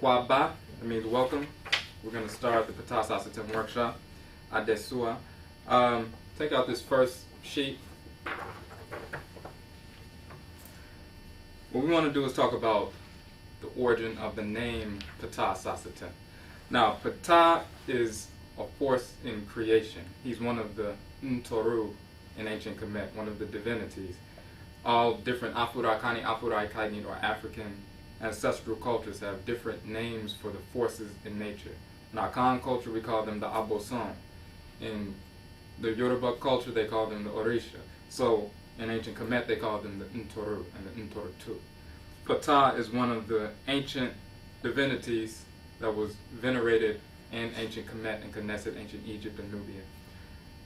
Kwaba, that means welcome. We're going to start the PTAH Sasetem workshop. Adesua. Take out this first sheet. What we want to do is talk about the origin of the name PTAH Sasetem. Now, PTAH is a force in creation. He's one of the Ntoru in ancient Kemet, one of the divinities. All different Afurakani, Afuraitkaitnit, or African ancestral cultures have different names for the forces in nature. In Akhan culture, we call them the Aboson. In the Yoruba culture, they call them the Orisha. So, in ancient Kemet, they call them the Ntoru and the Ntorutu. PTAH is one of the ancient divinities that was venerated in ancient Kemet and Knesset, ancient Egypt and Nubia.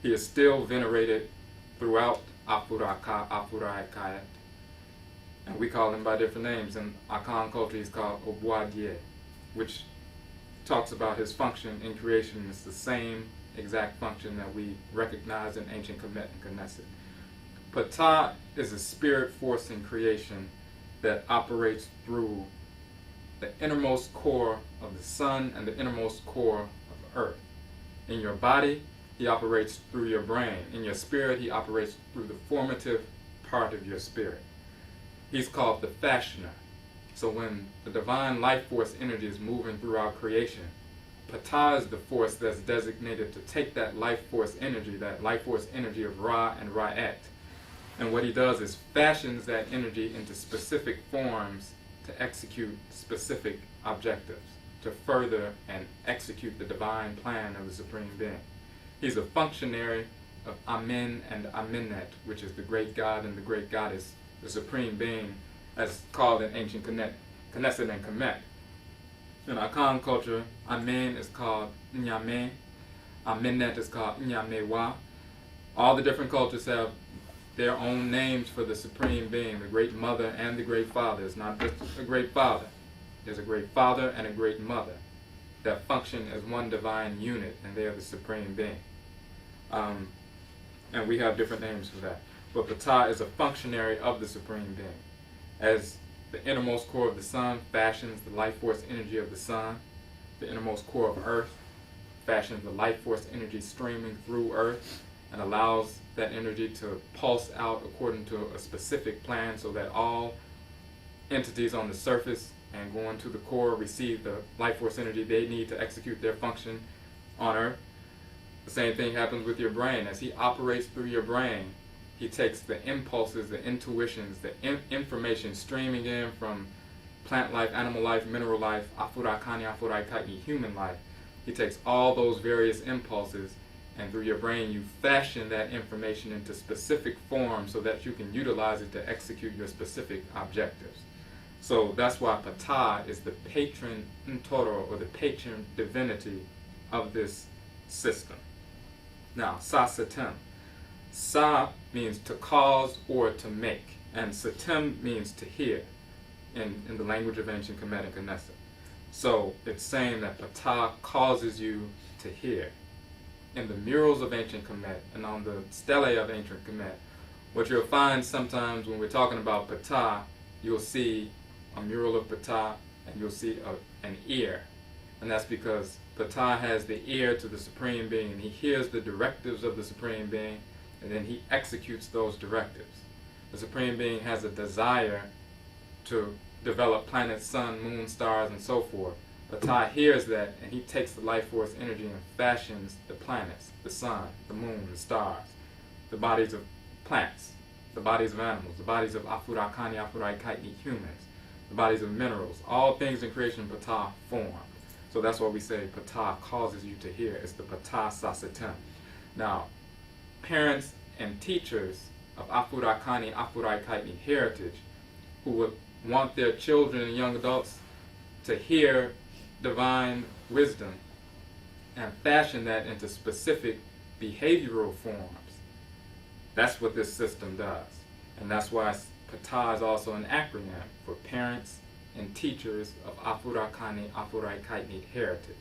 He is still venerated throughout Afuraitkaitnit, and we call him by different names. In Akhan culture, he's called Odwirafo, which talks about his function in creation. It's the same exact function that we recognize in ancient Kemet and Knesset. PTAH is a spirit force in creation that operates through the innermost core of the sun and the innermost core of the earth. In your body, he operates through your brain. In your spirit, he operates through the formative part of your spirit. He's called the fashioner. So when the divine life force energy is moving throughout creation, PTAH is the force that's designated to take that life force energy of Ra and Ra'et. And what he does is fashions that energy into specific forms to execute specific objectives, to further and execute the divine plan of the Supreme Being. He's a functionary of Amen and Amenet, which is the great god and the great goddess, the Supreme Being, as called in ancient Knesset and Kemet. In Akhan culture, Amen is called Nyame, Amenet is called Nyamewa. All the different cultures have their own names for the Supreme Being, the Great Mother and the Great Father. It's not just a Great Father. There's a Great Father and a Great Mother that function as one divine unit, and they are the Supreme Being. And we have different names for that. But PTAH is a functionary of the Supreme Being. As the innermost core of the sun fashions the life force energy of the sun, the innermost core of earth fashions the life force energy streaming through earth and allows that energy to pulse out according to a specific plan so that all entities on the surface and going to the core receive the life force energy they need to execute their function on earth. The same thing happens with your brain. As he operates through your brain, he takes the impulses, the intuitions, the information streaming in from plant life, animal life, mineral life, Afurakani, Afuraitkaitnit, human life. He takes all those various impulses, and through your brain you fashion that information into specific forms so that you can utilize it to execute your specific objectives. So that's why PTAH is the patron Ntoro, or the patron divinity of this system. Now, Sasetem. Sa means to cause or to make, and Setem means to hear in the language of ancient Kemet and Knesset. So it's saying that PTAH causes you to hear. In the murals of ancient Kemet and on the stelae of ancient Kemet, what you'll find sometimes when we're talking about PTAH, you'll see a mural of PTAH and you'll see an ear. And that's because PTAH has the ear to the Supreme Being, and he hears the directives of the Supreme Being, and then he executes those directives. The Supreme Being has a desire to develop planets, sun, moon, stars, and so forth. PTAH hears that, and he takes the life force energy and fashions the planets, the sun, the moon, the stars, the bodies of plants, the bodies of animals, the bodies of Afurakani, Afuraitkaitnit, humans, the bodies of minerals. All things in creation PTAH form. So that's why we say PTAH causes you to hear. It's the PTAH Sasetem. Now, parents and teachers of Afurakani, Afuraitkaitnit heritage who would want their children and young adults to hear divine wisdom and fashion that into specific behavioral forms. That's what this system does. And that's why PTAH is also an acronym for parents and teachers of Afurakani, Afuraitkaitnit heritage.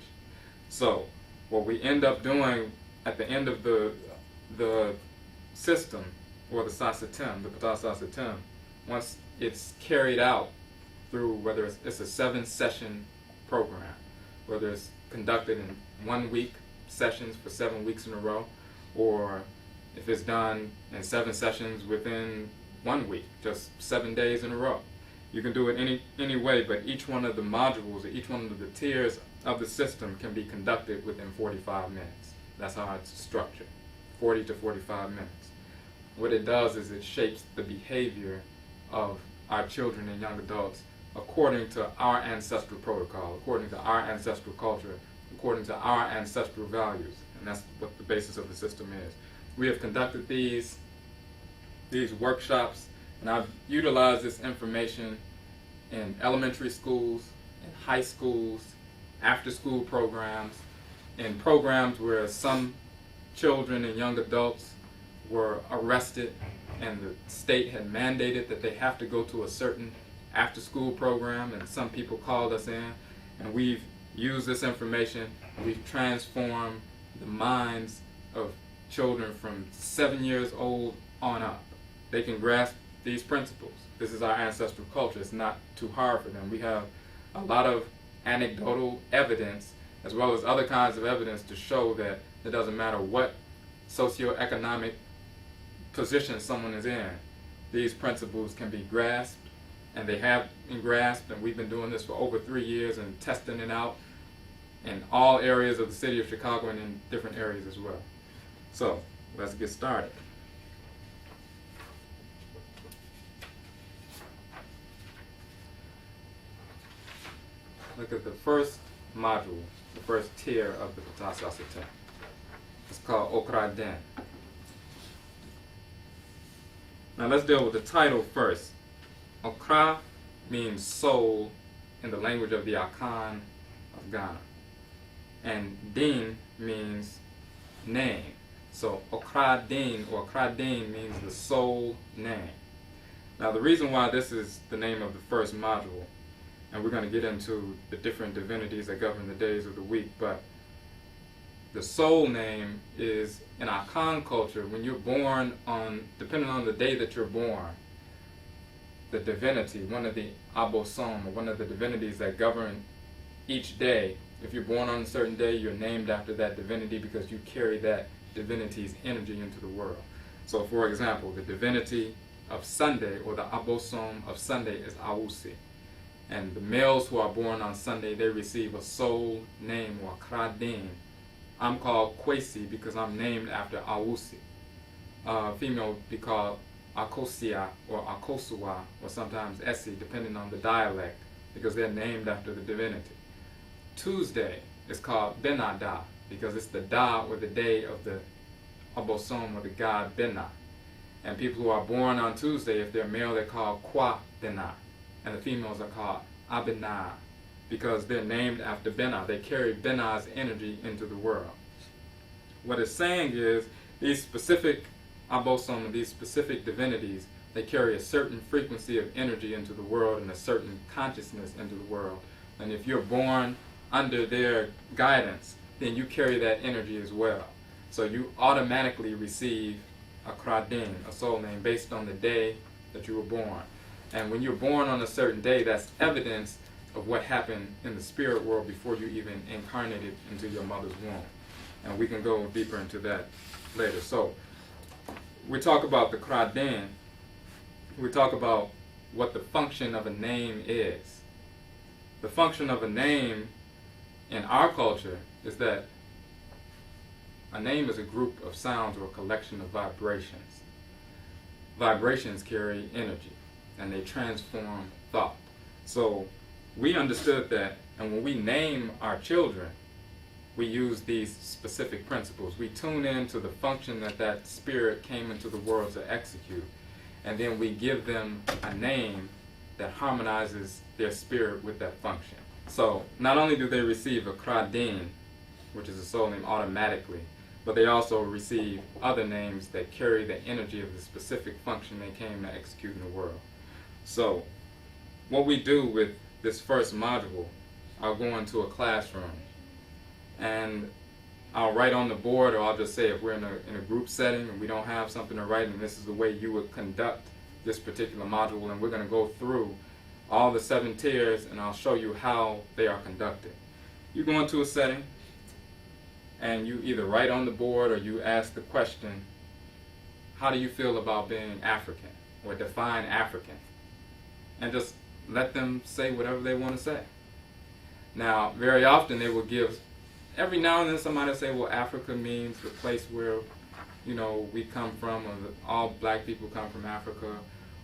So what we end up doing at the end of the system, or the Sasetem, the PTAH Sasetem, once it's carried out through whether it's a 7-session program, whether it's conducted in 1 week sessions for 7 weeks in a row, or if it's done in 7 sessions within 1 week, just 7 days in a row. You can do it any way, but each one of the modules or each one of the tiers of the system can be conducted within 45 minutes. That's how it's structured, 40 to 45 minutes. What it does is it shapes the behavior of our children and young adults according to our ancestral protocol, according to our ancestral culture, according to our ancestral values. And that's what the basis of the system is. We have conducted these workshops, and I've utilized this information in elementary schools, in high schools, after-school programs, in programs where some children and young adults were arrested and the state had mandated that they have to go to a certain after-school program, and some people called us in, and we've used this information, and we've transformed the minds of children from 7 years old on up. They can grasp these principles. This is our ancestral culture. It's not too hard for them. We have a lot of anecdotal evidence as well as other kinds of evidence to show that it doesn't matter what socioeconomic position someone is in, these principles can be grasped, and they have been grasped, and we've been doing this for over 3 years and testing it out in all areas of the city of Chicago and in different areas as well. So let's get started. Look at the first module, the first tier of the PTAH Sasetem. It's called Okraden. Now let's deal with the title first. Okra means soul in the language of the Akhan of Ghana. And Din means name. So Okraden or Okraden means the soul name. Now the reason why this is the name of the first module, and we're going to get into the different divinities that govern the days of the week, but the soul name is, in our Akhan culture, when you're born on, depending on the day that you're born, the divinity, one of the abosom, or one of the divinities that govern each day, if you're born on a certain day, you're named after that divinity because you carry that divinity's energy into the world. So for example, the divinity of Sunday, or the abosom of Sunday, is Awusi. And the males who are born on Sunday, they receive a soul name, or Kradin. I'm called Kwesi because I'm named after Awusi. Female would be called Akosia or Akosua, or sometimes Esi, depending on the dialect, because they're named after the divinity. Tuesday is called Benada because it's the Da, or the day of the Abosom, or the god Bena. And people who are born on Tuesday, if they're male, they're called Kwa Bena. And the females are called Abena because they're named after Bena. They carry Bena's energy into the world. What it's saying is these specific abosom, these specific divinities, they carry a certain frequency of energy into the world and a certain consciousness into the world. And if you're born under their guidance, then you carry that energy as well. So you automatically receive a Kradin, a soul name, based on the day that you were born. And when you're born on a certain day, that's evidence of what happened in the spirit world before you even incarnated into your mother's womb. And we can go deeper into that later. So we talk about the Kradin. We talk about what the function of a name is. The function of a name in our culture is that a name is a group of sounds or a collection of vibrations. Vibrations carry energy, and they transform thought. So we understood that, and when we name our children, we use these specific principles. We tune into the function that that spirit came into the world to execute, and then we give them a name that harmonizes their spirit with that function. So not only do they receive a Kradin, which is a soul name, automatically, but they also receive other names that carry the energy of the specific function they came to execute in the world. So what we do with this first module, I'll go into a classroom and I'll write on the board, or I'll just say if we're in a group setting and we don't have something to write, and this is the way you would conduct this particular module, and we're going to go through all the 7 tiers, and I'll show you how they are conducted. You go into a setting, and you either write on the board or you ask the question, how do you feel about being African? Or define African. And just let them say whatever they want to say. Now, very often they will give, every now and then somebody will say, well, Africa means the place where, you know, we come from, or all black people come from Africa.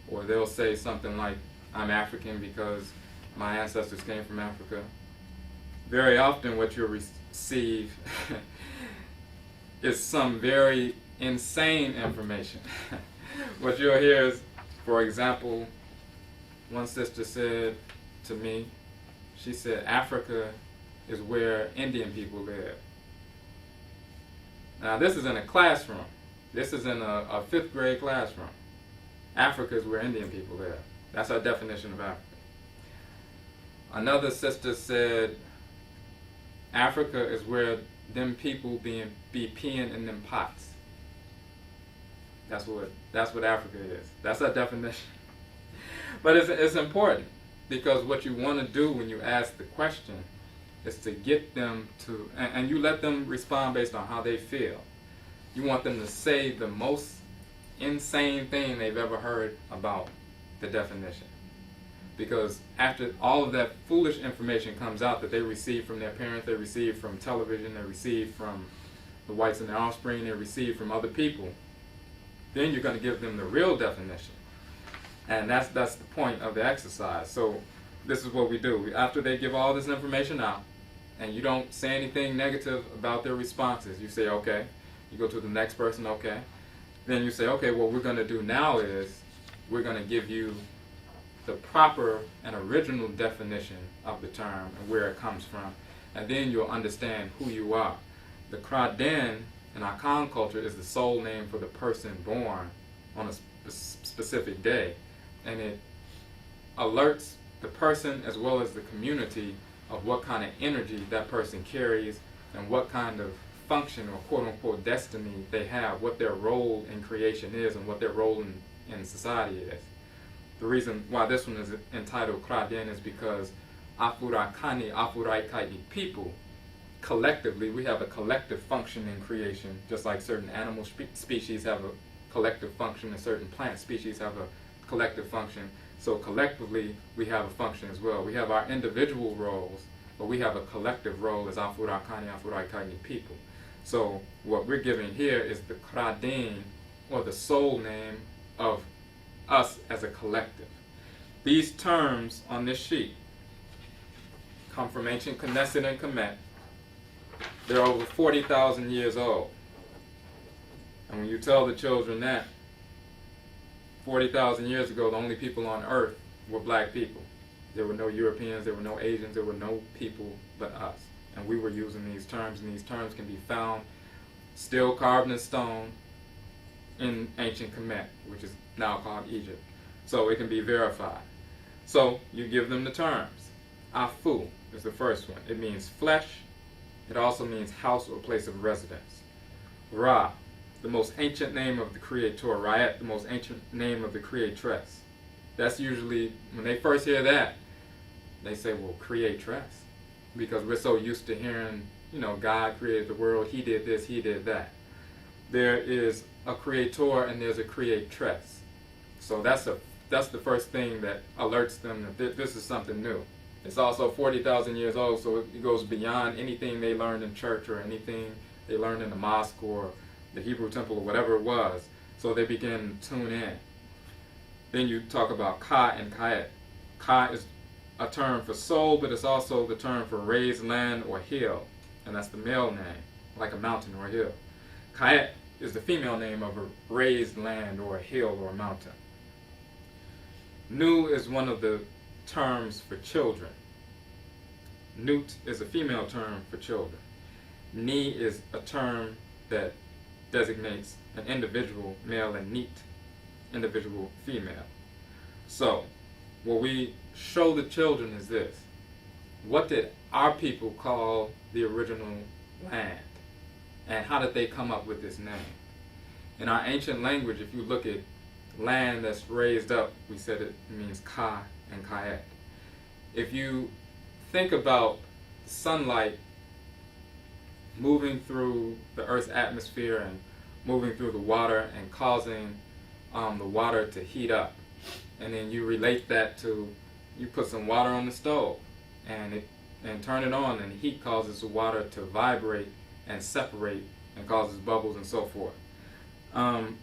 Or they'll say something like, I'm African because my ancestors came from Africa. Very often what you'll receive is some very insane information. What you'll hear is, for example, one sister said to me, she said, Africa is where Indian people live. Now this is in a classroom. This is in a 5th grade classroom. Africa is where Indian people live. That's our definition of Africa. Another sister said, Africa is where them people be peeing in them pots. That's what Africa is. That's our definition. But it's important, because what you want to do when you ask the question is to get them to, and you let them respond based on how they feel. You want them to say the most insane thing they've ever heard about the definition. Because after all of that foolish information comes out that they received from their parents, they received from television, they received from the whites and their offspring, they received from other people, then you're going to give them the real definition. And that's the point of the exercise. So this is what we do. After they give all this information out, and you don't say anything negative about their responses, you say, okay. You go to the next person, okay. Then you say, okay, what we're going to do now is we're going to give you the proper and original definition of the term and where it comes from. And then you'll understand who you are. The Kraden in Akhan culture is the soul name for the person born on a specific day. And it alerts the person as well as the community of what kind of energy that person carries and what kind of function or quote-unquote destiny they have, what their role in creation is and what their role in society is. The reason why this one is entitled Kraden is because Afurakani, Afuraitkaitnit people, collectively, we have a collective function in creation, just like certain animal species have a collective function and certain plant species have a collective function. So collectively, we have a function as well. We have our individual roles, but we have a collective role as Afurakani, Afuraitkaitnit people. So what we're giving here is the Kraden, or the soul name of us as a collective. These terms on this sheet come from ancient Knesset and Kemet. They're over 40,000 years old. And when you tell the children that 40,000 years ago, the only people on earth were black people. There were no Europeans, there were no Asians, there were no people but us. And we were using these terms, and these terms can be found still carved in stone in ancient Kemet, which is now called Egypt. So it can be verified. So you give them the terms. Afu is the first one. It means flesh. It also means house or place of residence. Ra, the most ancient name of the creator. Ra'et, the most ancient name of the creatress. That's usually, when they first hear that, they say, well, creatress. Because we're so used to hearing, you know, God created the world, he did this, he did that. There is a creator and there's a creatress. So that's the first thing that alerts them that this is something new. It's also 40,000 years old, so it goes beyond anything they learned in church or anything they learned in the mosque or the Hebrew temple or whatever it was. So they begin to tune in. Then you talk about Ka and Kayet. Ka is a term for soul, but it's also the term for raised land or hill. And that's the male name, like a mountain or a hill. Kayet is the female name of a raised land or a hill or a mountain. Nu is one of the terms for children. Nut is a female term for children. Ni is a term that designates an individual male, and Nit, individual female. So, what we show the children is this. What did our people call the original land? And how did they come up with this name? In our ancient language, if you look at land that's raised up, we said it means Ka and Kayet. if you think about sunlight moving through the Earth's atmosphere and moving through the water and causing the water to heat up, and then you relate that to, you put some water on the stove and turn it on, and the heat causes the water to vibrate and separate and causes bubbles and so forth.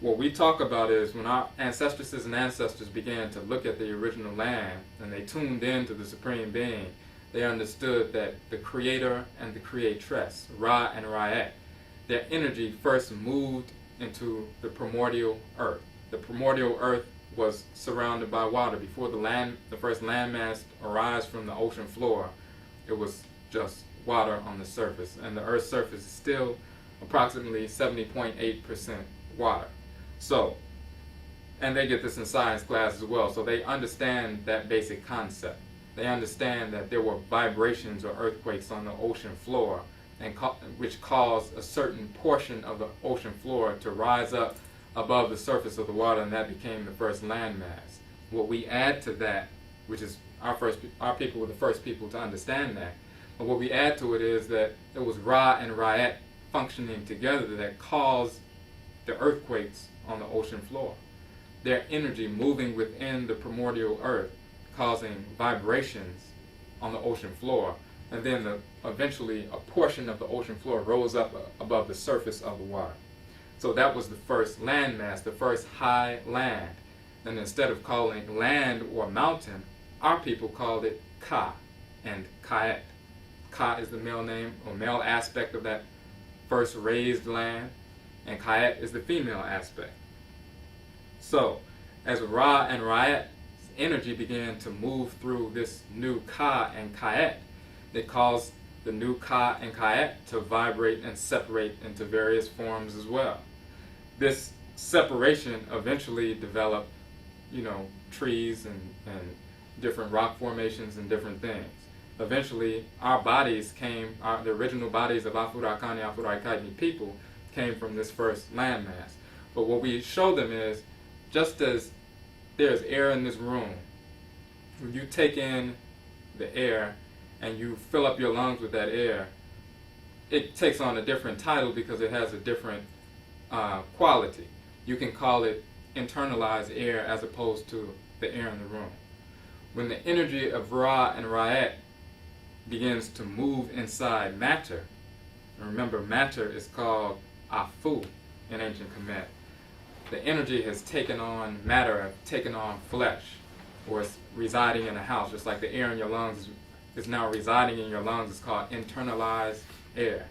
What we talk about is when our ancestresses and ancestors began to look at the original land and they tuned in to the Supreme Being, they understood that the Creator and the Creatress, Ra and Ra'et, their energy first moved into the primordial earth. The primordial earth was surrounded by water. Before the first landmass arose from the ocean floor, it was just water on the surface, and the Earth's surface is still approximately 70.8% water. So, and they get this in science class as well, so they understand that basic concept. They understand that there were vibrations or earthquakes on the ocean floor, and which caused a certain portion of the ocean floor to rise up above the surface of the water, and that became the first landmass. What we add to that, which is our people were the first people to understand that, but what we add to it is that it was Ra and Ra'et functioning together that caused the earthquakes on the ocean floor. Their energy moving within the primordial earth, causing vibrations on the ocean floor, and then eventually a portion of the ocean floor rose up above the surface of the water. So that was the first landmass, the first high land. And instead of calling land or mountain, our people called it Ka and Ka'et. Ka is the male name or male aspect of that first raised land, and Ka'et is the female aspect. So, as Ra and Ra'et's energy began to move through this new Ka and Ka'et, it caused the new Ka and Ka'et to vibrate and separate into various forms as well. This separation eventually developed, trees and different rock formations and different things. Eventually, our bodies came, the original bodies of Afurakani, Afuraitkaitnit people came from this first landmass. But what we show them is, just as there's air in this room, when you take in the air and you fill up your lungs with that air, it takes on a different title because it has a different quality. You can call it internalized air as opposed to the air in the room. When the energy of Ra and Ra'et begins to move inside matter, and remember matter is called Afu in ancient Kemet, the energy has taken on matter, taken on flesh, or it's residing in a house, just like the air in your lungs is now residing in your lungs. It's called internalized air.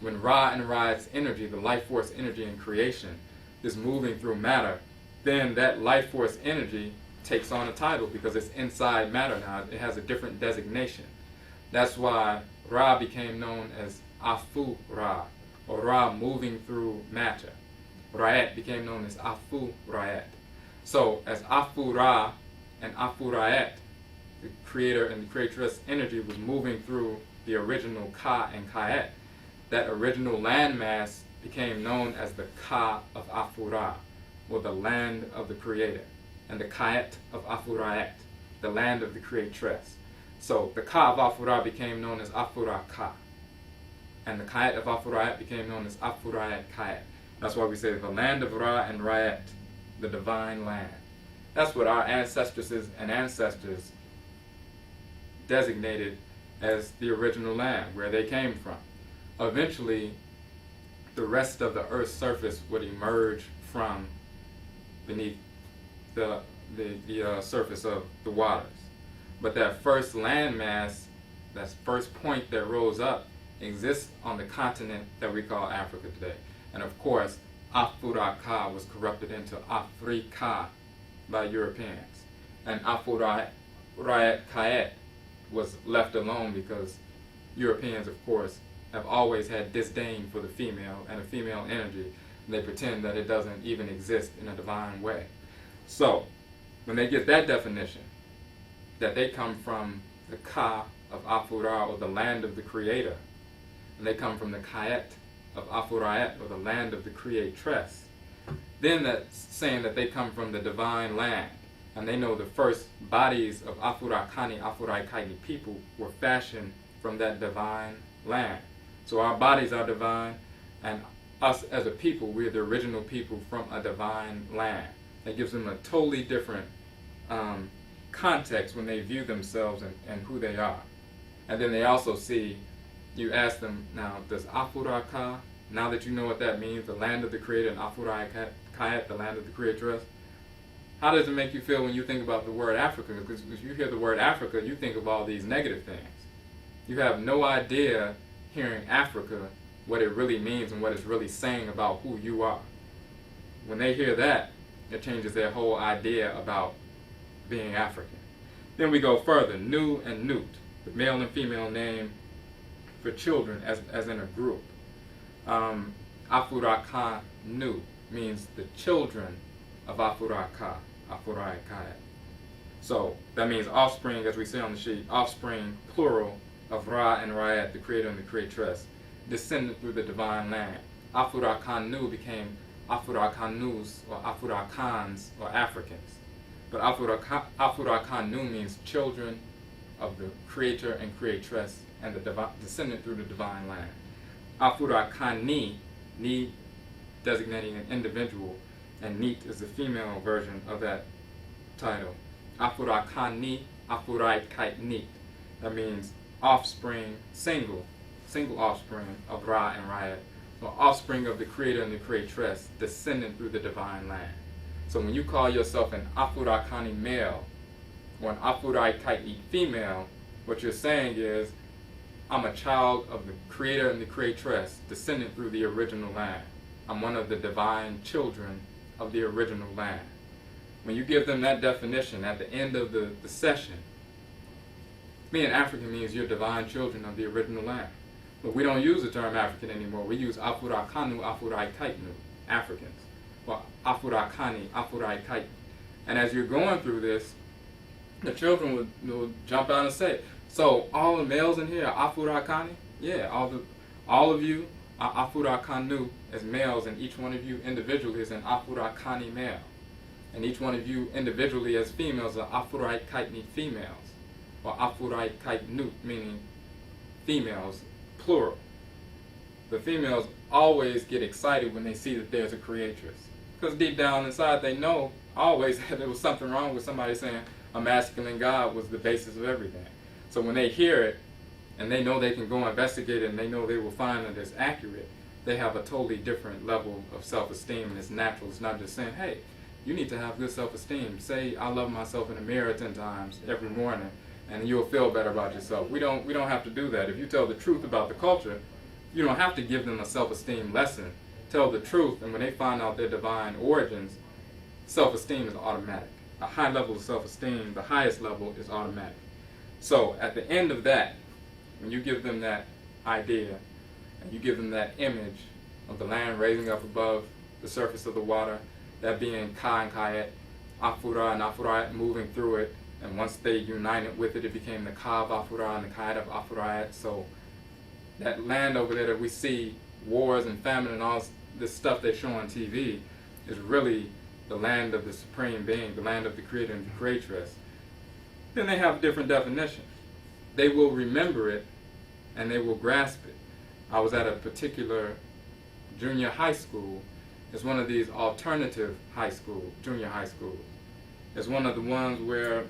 When Ra and Ra'et's energy, the life force energy in creation, is moving through matter, then that life force energy takes on a title because it's inside matter now. It has a different designation. That's why Ra became known as Afu Ra, or Ra moving through matter. Ra'et became known as Afu Ra'et. So as Afu Ra and Afu Ra'et, the creator and the creatress energy was moving through the original Ka and Ka'et, that original landmass became known as the Ka of Afu Ra, or the land of the creator, and the Ka'et of Afu Ra'et, the land of the creatress. So the Ka of Afu Ra became known as Afuraka, and the Ka'et of Afu Ra'et became known as Afuraitkaitnit. That's why we say the land of Ra and Ra'et, the divine land. That's what our ancestresses and ancestors designated as the original land, where they came from. Eventually, the rest of the Earth's surface would emerge from beneath the surface of the waters. But that first landmass, that first point that rose up, exists on the continent that we call Africa today. And of course, Afuraka was corrupted into Afrika by Europeans. And Afuraitkaitnit was left alone because Europeans, of course, have always had disdain for the female and a female energy. And they pretend that it doesn't even exist in a divine way. So, when they get that definition, that they come from the Ka of Afura, or the land of the creator, and they come from the Ka'et of Afuraitkaitnit, or the land of the creatress, then that's saying that they come from the divine land. and they know the first bodies of Afurakani, Afuraitkaitnit people were fashioned from that divine land. So our bodies are divine, and us as a people, we're the original people from a divine land. That gives them a totally different context when they view themselves and who they are. And then they also see, you ask them, now, does Afuraka, now that you know what that means, the land of the creator, and Afuraitkaitnit, the land of the creatress, how does it make you feel when you think about the word Africa? Because if you hear the word Africa, you think of all these negative things. You have no idea, hearing Africa, what it really means and what it's really saying about who you are. When they hear that, it changes their whole idea about being African. Then we go further, Nu and Nut, the male and female name for children as in a group. Afurakan Nu means the children of Afuraka, Afuraitkaitnit. So that means offspring, as we say on the sheet, offspring, plural, of Ra and Ra'et, the creator and the creatress, descended through the divine land. Afurakanu became Afurakanus, or Afurakans, or Africans. But Afurakanu means children of the creator and creatress, and the descendant through the divine land. Afurakani, Ni designating an individual, and Nit is the female version of that title. Afurakani, Afuraitkaitnit. That means offspring, single offspring of Ra and Ra'et, or offspring of the creator and the creatress, descendant through the divine land. So when you call yourself an Afurakani male or an Afuraitkaitnit female, what you're saying is, I'm a child of the creator and the creatress, descendant through the original land. I'm one of the divine children of the original land. When you give them that definition at the end of the session, being African means you're divine children of the original land. But we don't use the term African anymore. We use Afurakanu, Afuraitkaitnu, Africans. Or Afurakani, Afuraitkaitnit. And as you're going through this, the children will jump out and say, so all the males in here are Afurakani? Yeah, all of you are Afurakanu as males, and each one of you individually is an Afurakani male. And each one of you individually as females are Afuraitkaitnit females. Or Afuraitkaitnut, meaning females, plural. The females always get excited when they see that there's a creatress. Because deep down inside they know always that there was something wrong with somebody saying a masculine God was the basis of everything. So when they hear it, and they know they can go investigate it, and they know they will find that it's accurate, they have a totally different level of self-esteem, and it's natural. It's not just saying, hey, you need to have good self-esteem. Say, I love myself in the mirror 10 times every morning, and you'll feel better about yourself. We don't have to do that. If you tell the truth about the culture, you don't have to give them a self-esteem lesson. Tell the truth, and when they find out their divine origins, self-esteem is automatic. A high level of self-esteem, the highest level, is automatic. So at the end of that, when you give them that idea, and you give them that image of the land raising up above the surface of the water, that being Ka and Kayet, Afura and Afuraitnit moving through it, and once they united with it, it became the Ka of Afura and the Kayet of Afuraitnit. So that land over there that we see, wars and famine and all this stuff they show on TV, is really the land of the Supreme Being, the land of the Creator and the Creatress. Then they have different definitions. They will remember it, and they will grasp it. I was at a particular junior high school. It's one of these alternative junior high schools. It's one of the ones where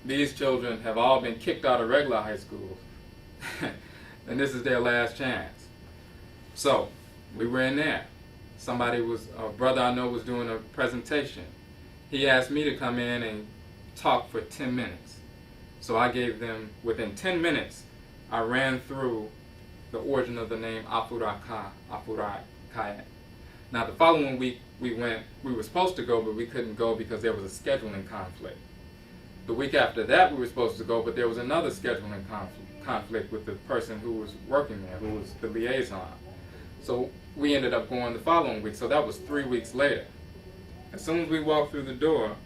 these children have all been kicked out of regular high schools. And this is their last chance. So, we were in there. A brother I know was doing a presentation. He asked me to come in and talk for 10 minutes. So I gave them, within 10 minutes, I ran through the origin of the name Afuraka, Afuraitkaitnit. Now the following week we were supposed to go, but we couldn't go because there was a scheduling conflict. The week after that we were supposed to go, but there was another scheduling conflict with the person who was working there, who was the liaison. So we ended up going the following week, so that was 3 weeks later. As soon as we walked through the door,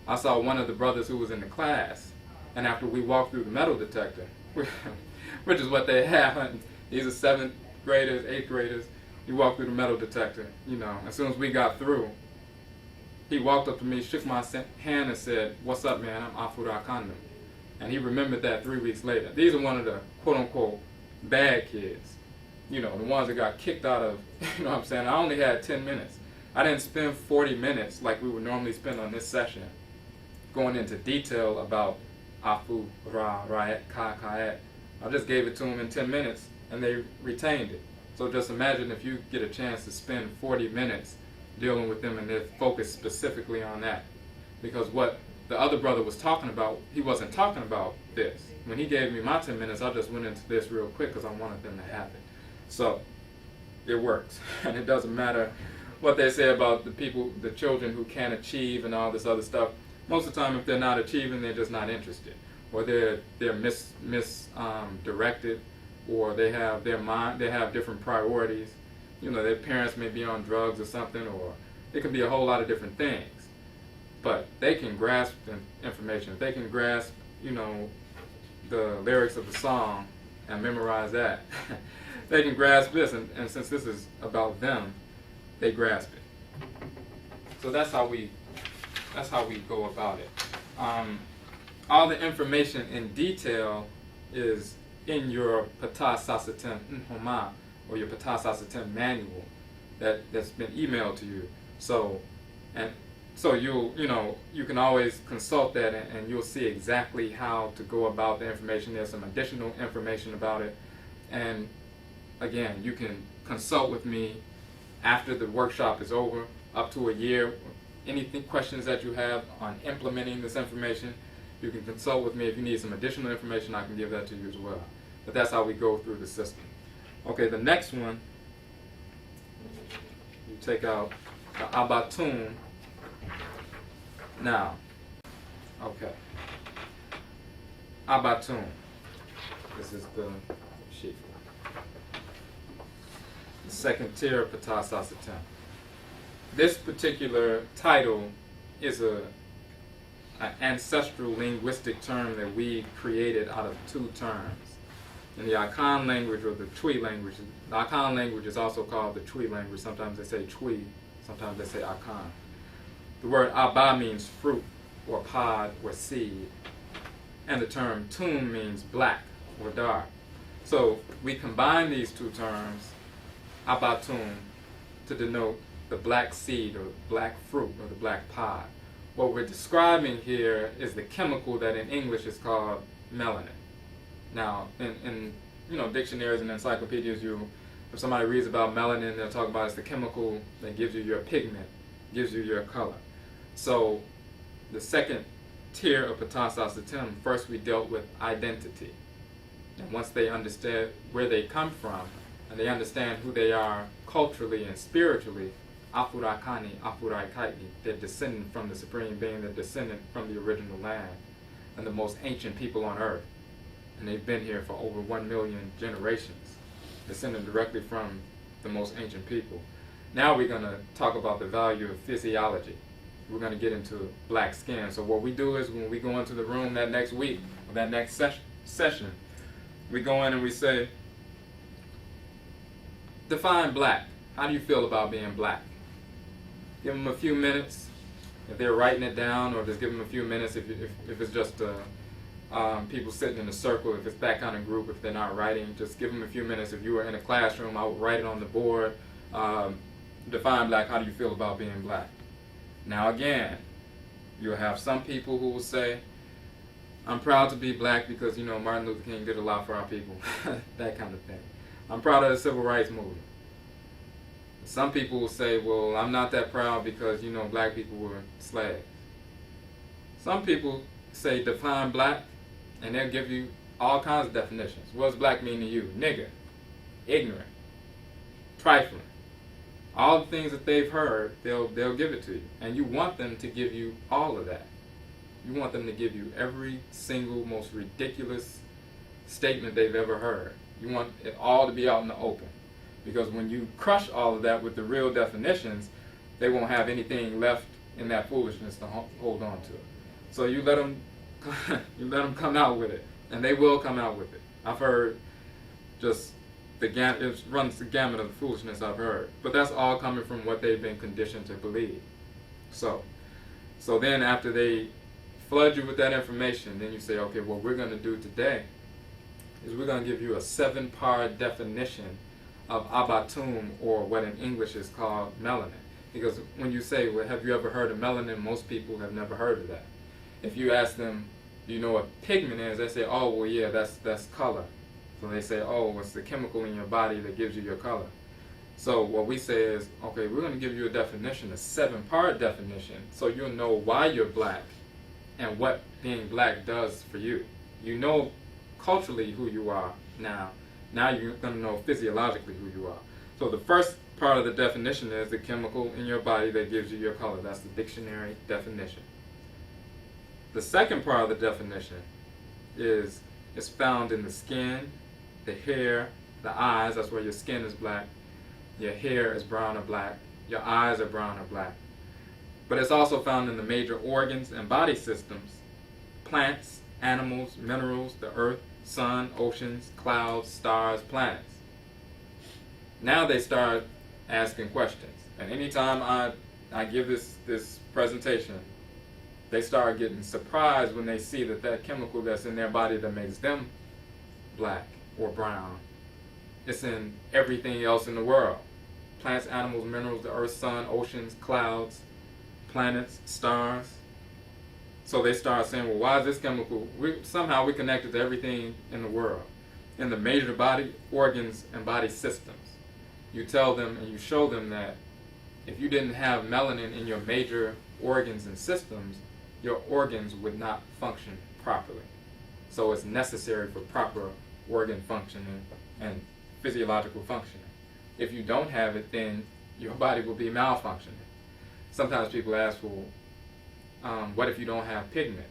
I saw one of the brothers who was in the class, and after we walked through the metal detector, which is what they have, these are 7th graders, 8th graders, you walk through the metal detector, as soon as we got through, he walked up to me, shook my hand, and said, "What's up, man? I'm Afurakani." And he remembered that 3 weeks later. These are one of the quote-unquote bad kids. You know, the ones that got kicked out of, you know what I'm saying? I only had 10 minutes. I didn't spend 40 minutes like we would normally spend on this session going into detail about Afuraitkaitnit. I just gave it to them in 10 minutes and they retained it. So just imagine if you get a chance to spend 40 minutes dealing with them and they're focused specifically on that. Because what the other brother was talking about, he wasn't talking about this. When he gave me my 10 minutes, I just went into this real quick because I wanted them to have it. So it works. And it doesn't matter what they say about the people, the children who can't achieve and all this other stuff. Most of the time, if they're not achieving, they're just not interested. Or they're misdirected, or they have different priorities. You know, their parents may be on drugs or something, or it could be a whole lot of different things. But they can grasp the information. If they can grasp, you know, the lyrics of the song and memorize that, they can grasp this. And since this is about them, they grasp it. So that's how we go about it. All the information in detail is in your PTAH Sasetem Nhoma, or your PTAH Sasetem manual that's been emailed to you. So you can always consult that and you'll see exactly how to go about the information. There's some additional information about it. And again, you can consult with me after the workshop is over, up to a year. Anything, questions that you have on implementing this information, you can consult with me. If you need some additional information, I can give that to you as well. But that's how we go through the system. Okay, the next one, you take out the abatun. Now, okay, abatun. This is the sheet. The second tier of PTAH Sasetem. This particular title is an ancestral linguistic term that we created out of two terms. In the Akhan language, or the Twi language, the Akhan language is also called the Twi language. Sometimes they say Twi, sometimes they say Akhan. The word Abba means fruit, or pod, or seed. And the term tun means black, or dark. So we combine these two terms, abatun, to denote the black seed, or black fruit, or the black pod. What we're describing here is the chemical that in English is called melanin. Now, in dictionaries and encyclopedias, if somebody reads about melanin, they'll talk about it's the chemical that gives you your pigment, gives you your color. So, the second tier of PTAH Sasetem, first we dealt with identity. And once they understand where they come from, and they understand who they are culturally and spiritually, Afurakani, Afuraitkaitnit, they're descendant from the Supreme Being, they're descendant from the original land, and the most ancient people on earth. And they've been here for over 1 million generations, descended directly from the most ancient people. Now we're going to talk about the value of physiology. We're going to get into black skin. So what we do is when we go into the room that next week, or that next session, we go in and we say, define black. How do you feel about being black? Give them a few minutes if they're writing it down, or just give them a few minutes if it's just people sitting in a circle, if it's that kind of group, if they're not writing, just give them a few minutes. If you were in a classroom, I would write it on the board. Define black, how do you feel about being black? Now again, you'll have some people who will say, I'm proud to be black because, Martin Luther King did a lot for our people. That kind of thing. I'm proud of the civil rights movement. Some people will say, well, I'm not that proud because, black people were slaves. Some people say define black, and they'll give you all kinds of definitions. What does black mean to you? Nigger, ignorant, trifling. All the things that they've heard, they'll give it to you. And you want them to give you all of that. You want them to give you every single most ridiculous statement they've ever heard. You want it all to be out in the open. Because when you crush all of that with the real definitions, they won't have anything left in that foolishness to hold on to. So you let them come out with it, and they will come out with it. I've heard just it runs the gamut of the foolishness I've heard. But that's all coming from what they've been conditioned to believe. So So then after they flood you with that information, then you say, okay, what we're going to do today is we're going to give you a 7-part definition of abatum, or what in English is called melanin. Because when you say, well, have you ever heard of melanin, most people have never heard of that. If you ask them, do you know what pigment is, they say, oh, well, yeah, that's color. So they say, oh, it's the chemical in your body that gives you your color. So what we say is, okay, we're going to give you a definition, a 7-part definition, so you'll know why you're black and what being black does for you. You know culturally who you are now. Now you're going to know physiologically who you are. So the first part of the definition is the chemical in your body that gives you your color. That's the dictionary definition. The second part of the definition is found in the skin, the hair, the eyes. That's where your skin is black. Your hair is brown or black. Your eyes are brown or black. But it's also found in the major organs and body systems: plants, animals, minerals, the earth, sun, oceans, clouds, stars, planets. Now they start asking questions. And anytime I give this presentation, they start getting surprised when they see that chemical that's in their body that makes them black or brown, it's in everything else in the world. Plants, animals, minerals, the earth, sun, oceans, clouds, planets, stars. So they start saying, well, why is this chemical? Somehow we connected to everything in the world, in the major body organs and body systems. You tell them and you show them that if you didn't have melanin in your major organs and systems, your organs would not function properly. So it's necessary for proper organ functioning and physiological functioning. If you don't have it, then your body will be malfunctioning. Sometimes people ask, well, what if you don't have pigment?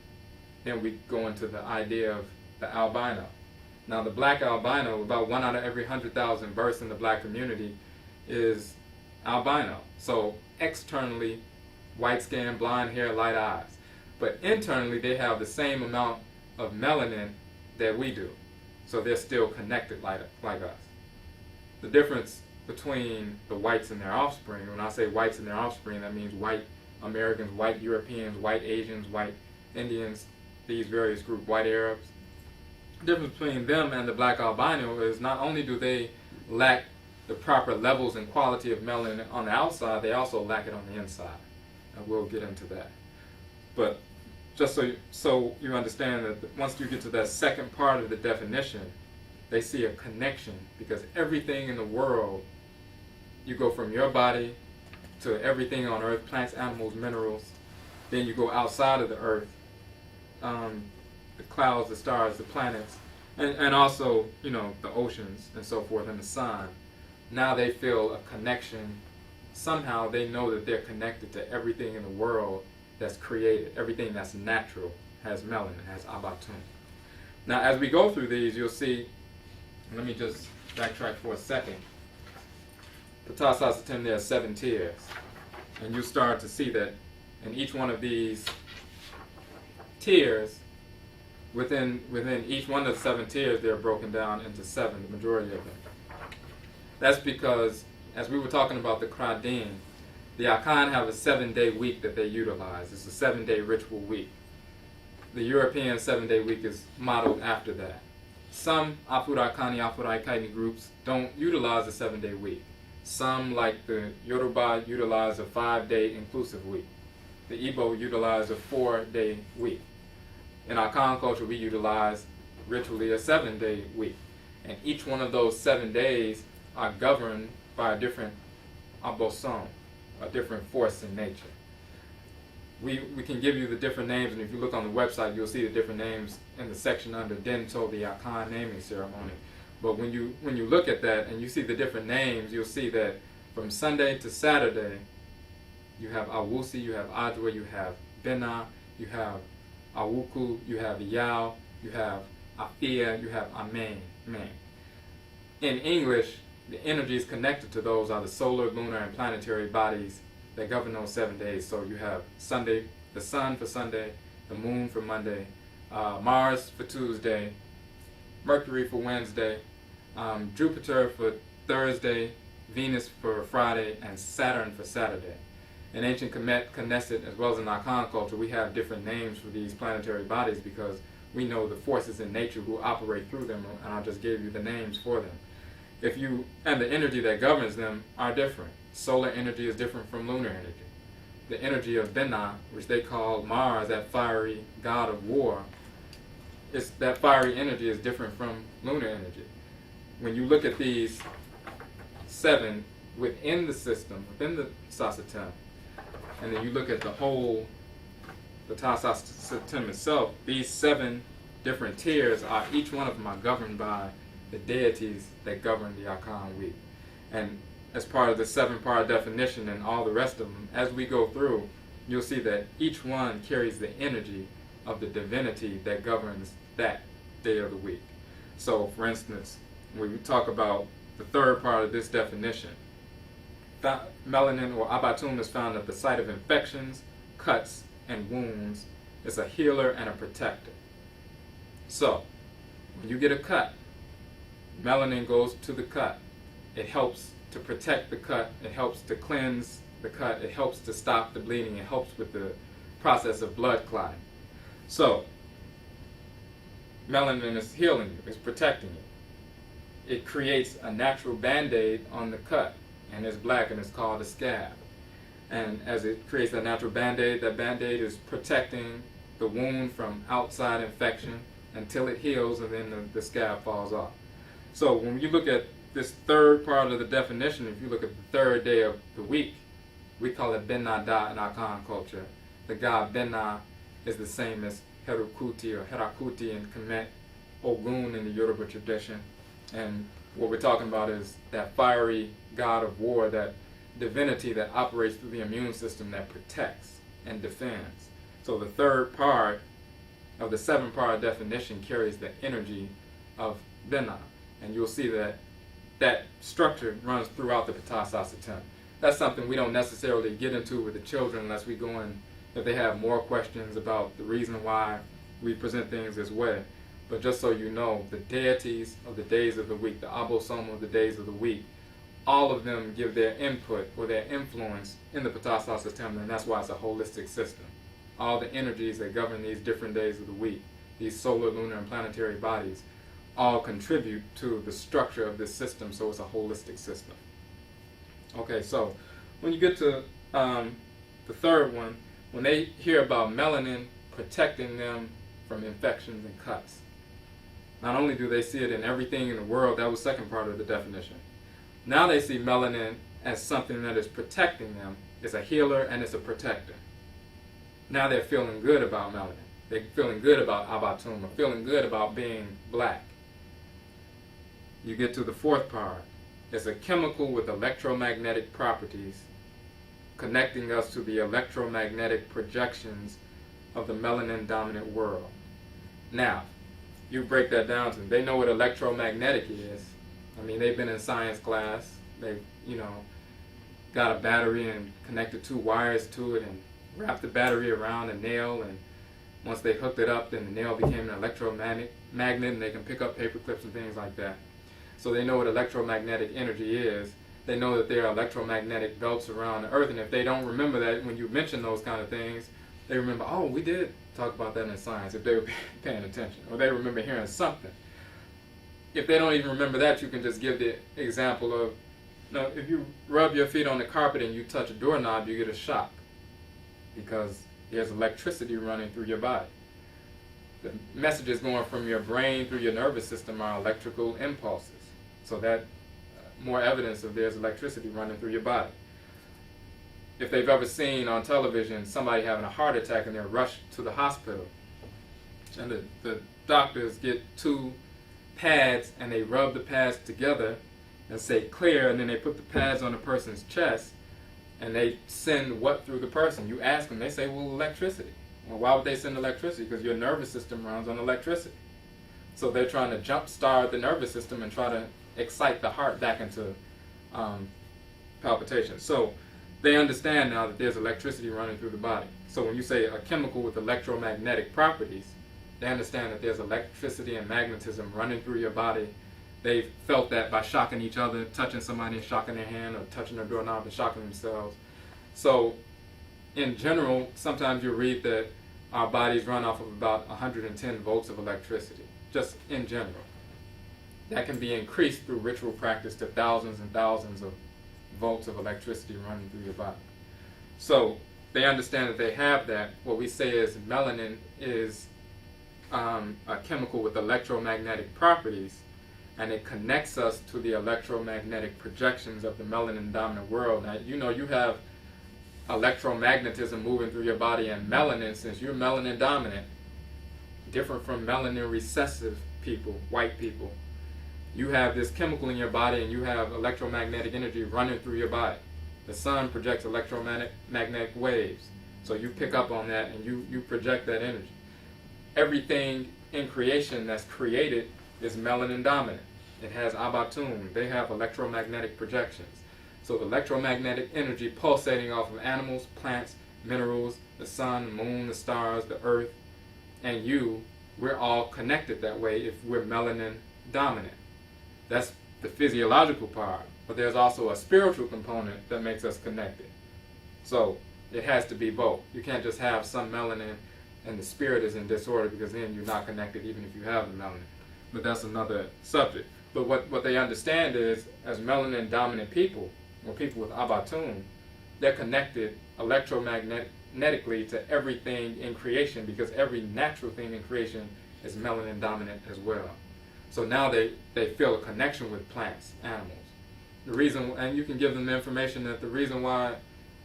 Then we go into the idea of the albino. Now the black albino, about 1 out of every 100,000 births in the black community is albino. So externally, white skin, blonde hair, light eyes. But internally, they have the same amount of melanin that we do. So they're still connected like us. The difference between the whites and their offspring, when I say whites and their offspring, that means white Americans, white Europeans, white Asians, white Indians, these various groups, white Arabs. The difference between them and the black albino is not only do they lack the proper levels and quality of melanin on the outside, they also lack it on the inside. And we'll get into that. But just so you understand that once you get to that second part of the definition, they see a connection, because everything in the world, you go from your body to everything on earth, plants, animals, minerals, then you go outside of the earth, the clouds, the stars, the planets, and also, you know, the oceans and so forth, and the sun. Now they feel a connection. Somehow they know that they're connected to everything in the world that's created. Everything that's natural has melanin, has abatum. Now as we go through these, you'll see, let me just backtrack for a second. PTAH Sasetem, there are 7 tiers. And you start to see that in each one of these tiers, within each one of the 7 tiers, they're broken down into 7, the majority of them. That's because, as we were talking about the Kradim, the Akhan have a 7-day week that they utilize. It's a 7-day ritual week. The European 7-day week is modeled after that. Some Afurakani, Afuraitkaitnit groups don't utilize a 7-day week. Some, like the Yoruba, utilize a 5-day inclusive week. The Igbo utilize a 4-day week. In our Akhan culture, we utilize ritually a 7-day week. And each one of those 7 days are governed by a different aboson, a different force in nature. We can give you the different names, and if you look on the website, you'll see the different names in the section under Dento, the Akhan naming ceremony. But when you look at that and you see the different names, you'll see that from Sunday to Saturday, you have Awusi, you have Adwa, you have Bena, you have Awuku, you have Yao, you have Afia, you have Amen. In English, the energies connected to those are the solar, lunar, and planetary bodies that govern those 7 days. So you have Sunday, the sun for Sunday, the moon for Monday, Mars for Tuesday, Mercury for Wednesday, Jupiter for Thursday, Venus for Friday, and Saturn for Saturday. In ancient Kemet, Knesset, as well as in Akhan culture, we have different names for these planetary bodies because we know the forces in nature who operate through them, and I just gave you the names for them. And the energy that governs them are different. Solar energy is different from lunar energy. The energy of Benna, which they call Mars, that fiery god of war, that fiery energy is different from lunar energy. When you look at these 7 within the system, within the Sasetem, and then you look at the whole, the PTAH Sasetem itself, these 7 different tiers are, each one of them are governed by the deities that govern the Akhan week. And as part of the 7-part definition and all the rest of them, as we go through, you'll see that each one carries the energy of the divinity that governs that day of the week. So, for instance, when we talk about the 3rd part of this definition, melanin or abatum is found at the site of infections, cuts, and wounds. It's a healer and a protector. So, when you get a cut, melanin goes to the cut. It helps to protect the cut. It helps to cleanse the cut. It helps to stop the bleeding. It helps with the process of blood clotting. So, melanin is healing you. It's protecting you. It creates a natural band-aid on the cut, and it's black, and it's called a scab. And as it creates that natural band-aid, that band-aid is protecting the wound from outside infection until it heals, and then the scab falls off. So when you look at this 3rd part of the definition, if you look at the 3rd day of the week, we call it Benna Da in Akhan culture. The god Benna is the same as Herukuti or Herakuti in Kemet, Ogun in the Yoruba tradition. And what we're talking about is that fiery god of war, that divinity that operates through the immune system that protects and defends. So the 3rd part of the 7-part definition carries the energy of Benna. And you'll see that that structure runs throughout the PTAH Sasetem. That's something we don't necessarily get into with the children unless we go in, if they have more questions about the reason why we present things this way. But just so you know, the deities of the days of the week, the abosom of the days of the week, all of them give their input or their influence in the PTAH Sasetem, and that's why it's a holistic system. All the energies that govern these different days of the week, these solar, lunar, and planetary bodies, all contribute to the structure of this system, so it's a holistic system. Okay, so when you get to the 3rd one, when they hear about melanin protecting them from infections and cuts, not only do they see it in everything in the world, that was 2nd part of the definition. Now they see melanin as something that is protecting them. It's a healer and it's a protector. Now they're feeling good about melanin. They're feeling good about abatum, or feeling good about being black. You get to the 4th part. It's a chemical with electromagnetic properties connecting us to the electromagnetic projections of the melanin-dominant world. Now, you break that down to them. They know what electromagnetic is. I mean, they've been in science class. They've, got a battery and connected 2 wires to it and wrapped the battery around a nail, and once they hooked it up, then the nail became an electromagnet, and they can pick up paper clips and things like that. So they know what electromagnetic energy is. They know that there are electromagnetic belts around the earth, and if they don't remember that when you mention those kind of things, they remember, oh, we did talk about that in science, if they were paying attention, or they remember hearing something. If they don't even remember that, you can just give the example of, if you rub your feet on the carpet and you touch a doorknob, you get a shock because there's electricity running through your body. The messages going from your brain through your nervous system are electrical impulses. So that more evidence of there's electricity running through your body. If they've ever seen on television somebody having a heart attack and they're rushed to the hospital, and the doctors get 2 pads and they rub the pads together and say clear, and then they put the pads on the person's chest and they send what through the person? You ask them, they say, well, electricity. Well, why would they send electricity? Because your nervous system runs on electricity. So they're trying to jumpstart the nervous system and try to excite the heart back into palpitation. So they understand now that there's electricity running through the body. So when you say a chemical with electromagnetic properties, they understand that there's electricity and magnetism running through your body. They've felt that by shocking each other, touching somebody and shocking their hand, or touching their doorknob and shocking themselves. So in general, sometimes you read that our bodies run off of about 110 volts of electricity, just in general. That can be increased through ritual practice to thousands and thousands of volts of electricity running through your body. So they understand that they have that. What we say is melanin is a chemical with electromagnetic properties, and it connects us to the electromagnetic projections of the melanin dominant world. Now, you know, you have electromagnetism moving through your body, and melanin, since you're melanin dominant, different from melanin recessive people, white people, you have this chemical in your body and you have electromagnetic energy running through your body. The sun projects electromagnetic waves, so you pick up on that and you project that energy. Everything in creation that's created is melanin dominant. It has abatum. They have electromagnetic projections. So the electromagnetic energy pulsating off of animals, plants, minerals, the sun, moon, the stars, the earth, and you, we're all connected that way if we're melanin dominant. That's the physiological part. But there's also a spiritual component that makes us connected. So it has to be both. You can't just have some melanin and the spirit is in disorder, because then you're not connected even if you have the melanin. But that's another subject. But what they understand is, as melanin dominant people, or people with abatum, they're connected electromagnetically to everything in creation, because every natural thing in creation is melanin dominant as well. So now they feel a connection with plants, animals. The reason, and you can give them the information that the reason why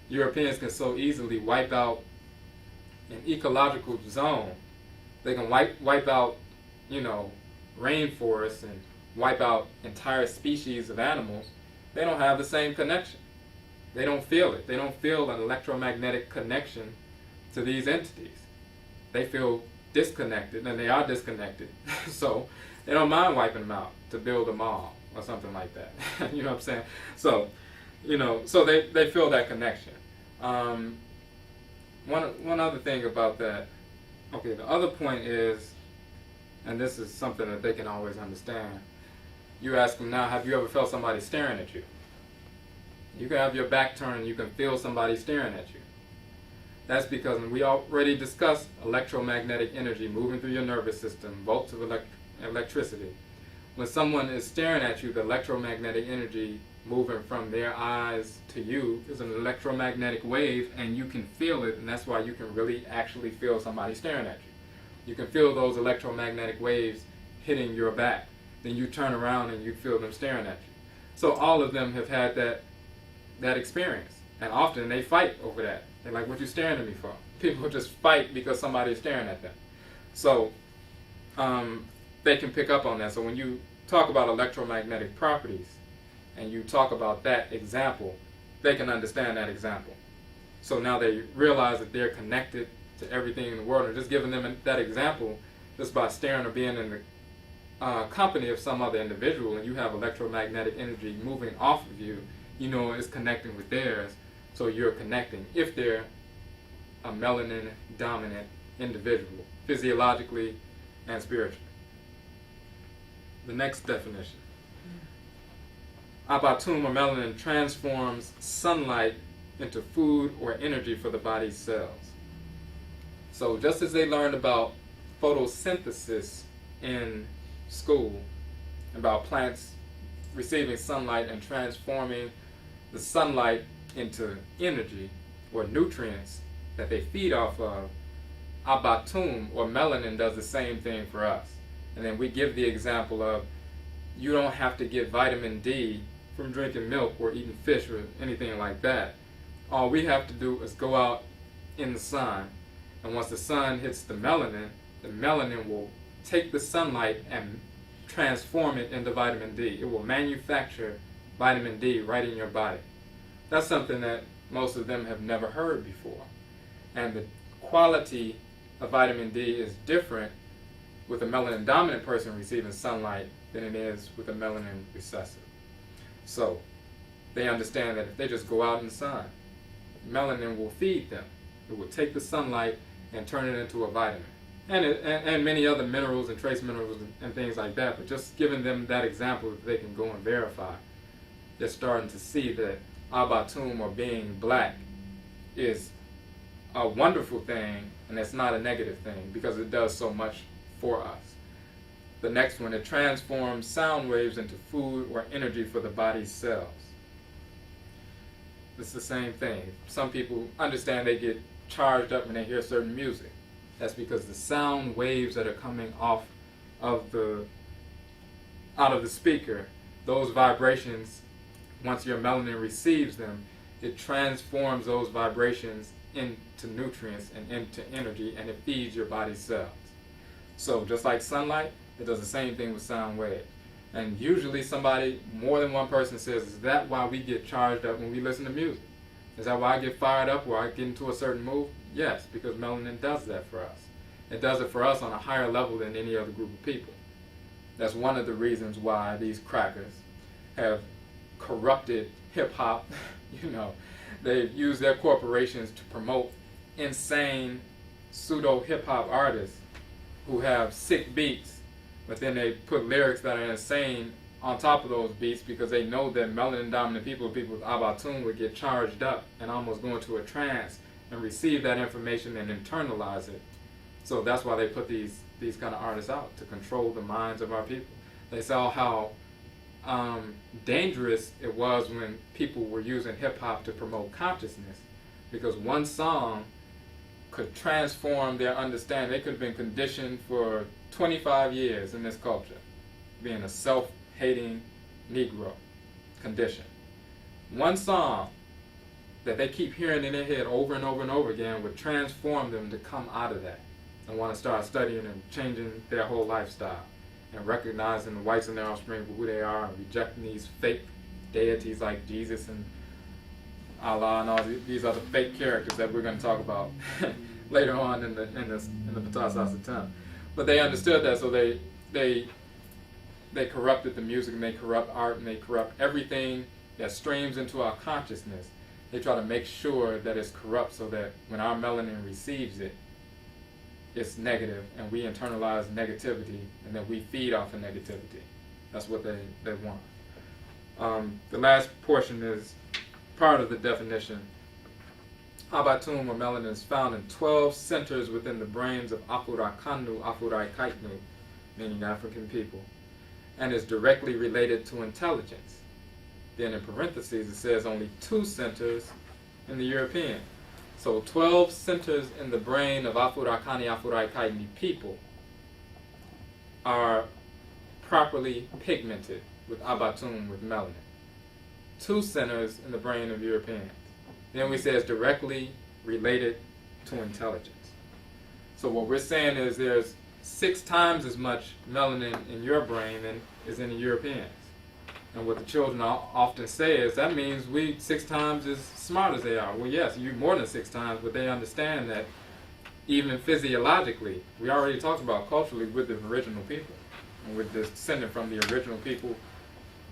Europeans can so easily wipe out an ecological zone, they can wipe out, rainforests and wipe out entire species of animals. They don't have the same connection. They don't feel it. They don't feel an electromagnetic connection to these entities. They feel disconnected, and they are disconnected. So they don't mind wiping them out to build a mall or something like that. You know what I'm saying? So, so they feel that connection. One other thing about that, okay, the other point is, and this is something that they can always understand, you ask them now, have you ever felt somebody staring at you? You can have your back turned and you can feel somebody staring at you. That's because we already discussed electromagnetic energy moving through your nervous system, volts of electricity. When someone is staring at you, the electromagnetic energy moving from their eyes to you is an electromagnetic wave, and you can feel it, and that's why you can really actually feel somebody staring at you. You can feel those electromagnetic waves hitting your back. Then you turn around and you feel them staring at you. So all of them have had that experience, and often they fight over that. They're like, what you staring at me for? People just fight because somebody is staring at them. So they can pick up on that. So when you talk about electromagnetic properties and you talk about that example, they can understand that example. So now they realize that they're connected to everything in the world. And just giving them that example, just by staring or being in the company of some other individual, and you have electromagnetic energy moving off of you, it's connecting with theirs. So you're connecting if they're a melanin dominant individual, physiologically and spiritually. The next definition. Abatum, or melanin, transforms sunlight into food or energy for the body's cells. So just as they learned about photosynthesis in school, about plants receiving sunlight and transforming the sunlight into energy or nutrients that they feed off of, abatum, or melanin, does the same thing for us. And then we give the example of, you don't have to get vitamin D from drinking milk or eating fish or anything like that. All we have to do is go out in the sun, and once the sun hits the melanin will take the sunlight and transform it into vitamin D. It will manufacture vitamin D right in your body. That's something that most of them have never heard before. And the quality of vitamin D is different with a melanin dominant person receiving sunlight than it is with a melanin recessive. So they understand that if they just go out in the sun, melanin will feed them. It will take the sunlight and turn it into a vitamin. And many other minerals and trace minerals and things like that. But just giving them that example that they can go and verify, they're starting to see that abatum, or being black, is a wonderful thing, and it's not a negative thing because it does so much for us. The next one, it transforms sound waves into food or energy for the body's cells. It's the same thing. Some people understand they get charged up when they hear certain music. That's because the sound waves that are coming off of out of the speaker, those vibrations, once your melanin receives them, it transforms those vibrations into nutrients and into energy, and it feeds your body's cells. So just like sunlight, it does the same thing with sound waves. And usually more than one person says, is that why we get charged up when we listen to music? Is that why I get fired up or I get into a certain mood? Yes, because melanin does that for us. It does it for us on a higher level than any other group of people. That's one of the reasons why these crackers have corrupted hip-hop. They've used their corporations to promote insane pseudo-hip-hop artists who have sick beats, but then they put lyrics that are insane on top of those beats because they know that melanin-dominant people with Abatun would get charged up and almost go into a trance and receive that information and internalize it. So that's why they put these kind of artists out, to control the minds of our people. They saw how dangerous it was when people were using hip-hop to promote consciousness, because one song could transform their understanding. They could have been conditioned for 25 years in this culture, being a self-hating Negro condition. One song that they keep hearing in their head over and over and over again would transform them to come out of that and want to start studying and changing their whole lifestyle and recognizing the whites and their offspring for who they are and rejecting these fake deities like Jesus and Allah and all these other fake characters that we're going to talk about later on in the PTAH Sasetem. But they understood that, so they corrupted the music, and they corrupt art, and they corrupt everything that streams into our consciousness. They try to make sure that it's corrupt so that when our melanin receives it, it's negative, and we internalize negativity, and then we feed off of negativity. That's what they want. The last portion is part of the definition. Abatun or melanin is found in 12 centers within the brains of Afurakani, Afuraitkaitnit, meaning African people, and is directly related to intelligence. Then in parentheses it says only 2 centers in the European. So 12 centers in the brain of Afurakani, Afuraitkaitnit people are properly pigmented with Abatun, with melanin. 2 centers in the brain of Europeans. Then we say it's directly related to intelligence. So what we're saying is there's 6 times as much melanin in your brain than is in the Europeans. And what the children often say is that means we 6 times as smart as they are. Well, yes, you're more than 6 times, but they understand that even physiologically, we already talked about culturally with the original people. And we're descended from the original people.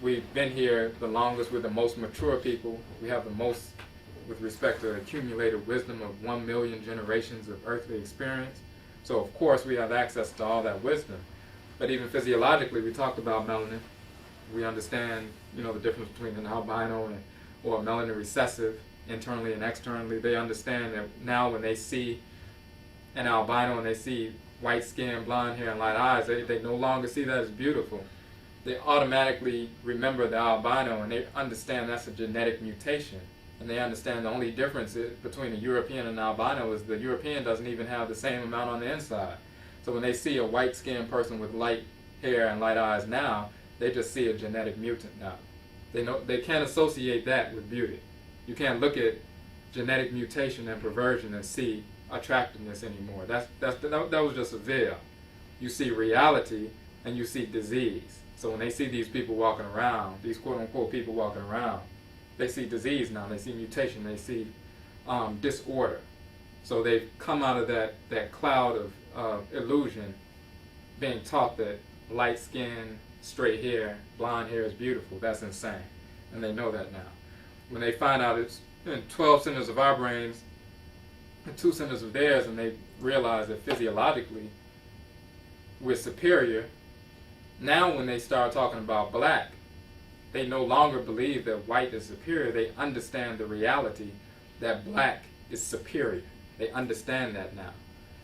We've been here the longest, we're the most mature people. We have the most, with respect to accumulated wisdom of 1 million generations of earthly experience. So of course we have access to all that wisdom. But even physiologically, we talked about melanin. We understand, the difference between an albino or a melanin recessive, internally and externally. They understand that now when they see an albino and they see white skin, blonde hair, and light eyes, they no longer see that as beautiful. They automatically remember the albino, and they understand that's a genetic mutation. And they understand the only difference between a European and an albino is the European doesn't even have the same amount on the inside. So when they see a white-skinned person with light hair and light eyes now, they just see a genetic mutant now. They can't associate that with beauty. You can't look at genetic mutation and perversion and see attractiveness anymore. That was just a veil. You see reality and you see disease. So when they see these people walking around, these quote-unquote people walking around, they see disease now, they see mutation, they see disorder. So they've come out of that cloud of illusion, being taught that light skin, straight hair, blonde hair is beautiful. That's insane. And they know that now. When they find out it's in 12 centers of our brains and 2 centers of theirs, and they realize that physiologically we're superior, now when they start talking about black, they no longer believe that white is superior. They understand the reality that black is superior. They understand that now.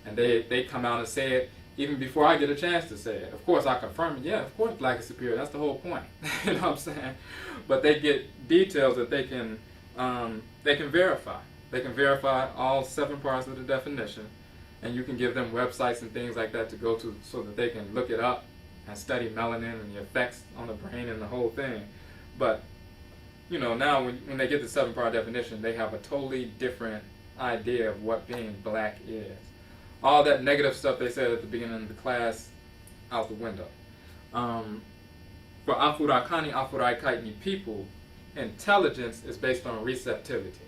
And they come out and say it even before I get a chance to say it. Of course, I confirm it. Yeah, of course black is superior. That's the whole point. You know what I'm saying? But they get details that they can verify. They can verify all 7 parts of the definition. And you can give them websites and things like that to go to so that they can look it up and study melanin and the effects on the brain and the whole thing. But, you know, now when they get the 7-part definition, they have a totally different idea of what being black is. All that negative stuff they said at the beginning of the class, out the window. For Afurakani, Afuraitkaitnit people, intelligence is based on receptivity.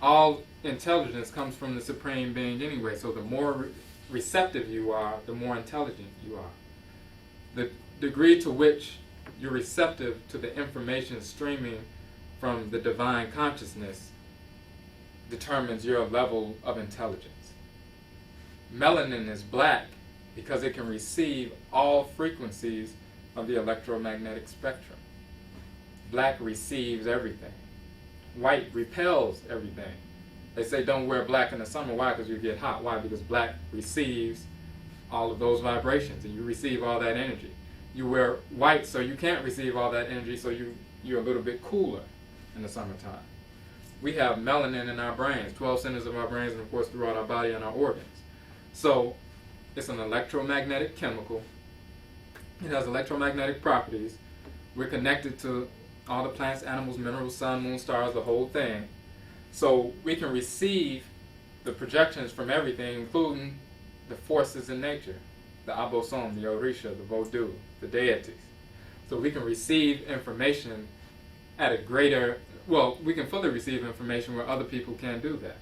All intelligence comes from the Supreme Being anyway, so the more receptive you are, the more intelligent you are. The degree to which you're receptive to the information streaming from the divine consciousness determines your level of intelligence. Melanin is black because it can receive all frequencies of the electromagnetic spectrum. Black receives everything. White repels everything. They say don't wear black in the summer. Why? Because you get hot. Why? Because black receives all of those vibrations and you receive all that energy. You wear white so you can't receive all that energy, so you're a little bit cooler in the summertime. We have melanin in our brains, 12 centers of our brains, and of course throughout our body and our organs. So it's an electromagnetic chemical. It has electromagnetic properties. We're connected to all the plants, animals, minerals, sun, moon, stars, the whole thing. So we can receive the projections from everything, including the forces in nature, the abosom, the orisha, the vodou, the deities. So we can receive information at a greater, well, we can fully receive information where other people can't do that.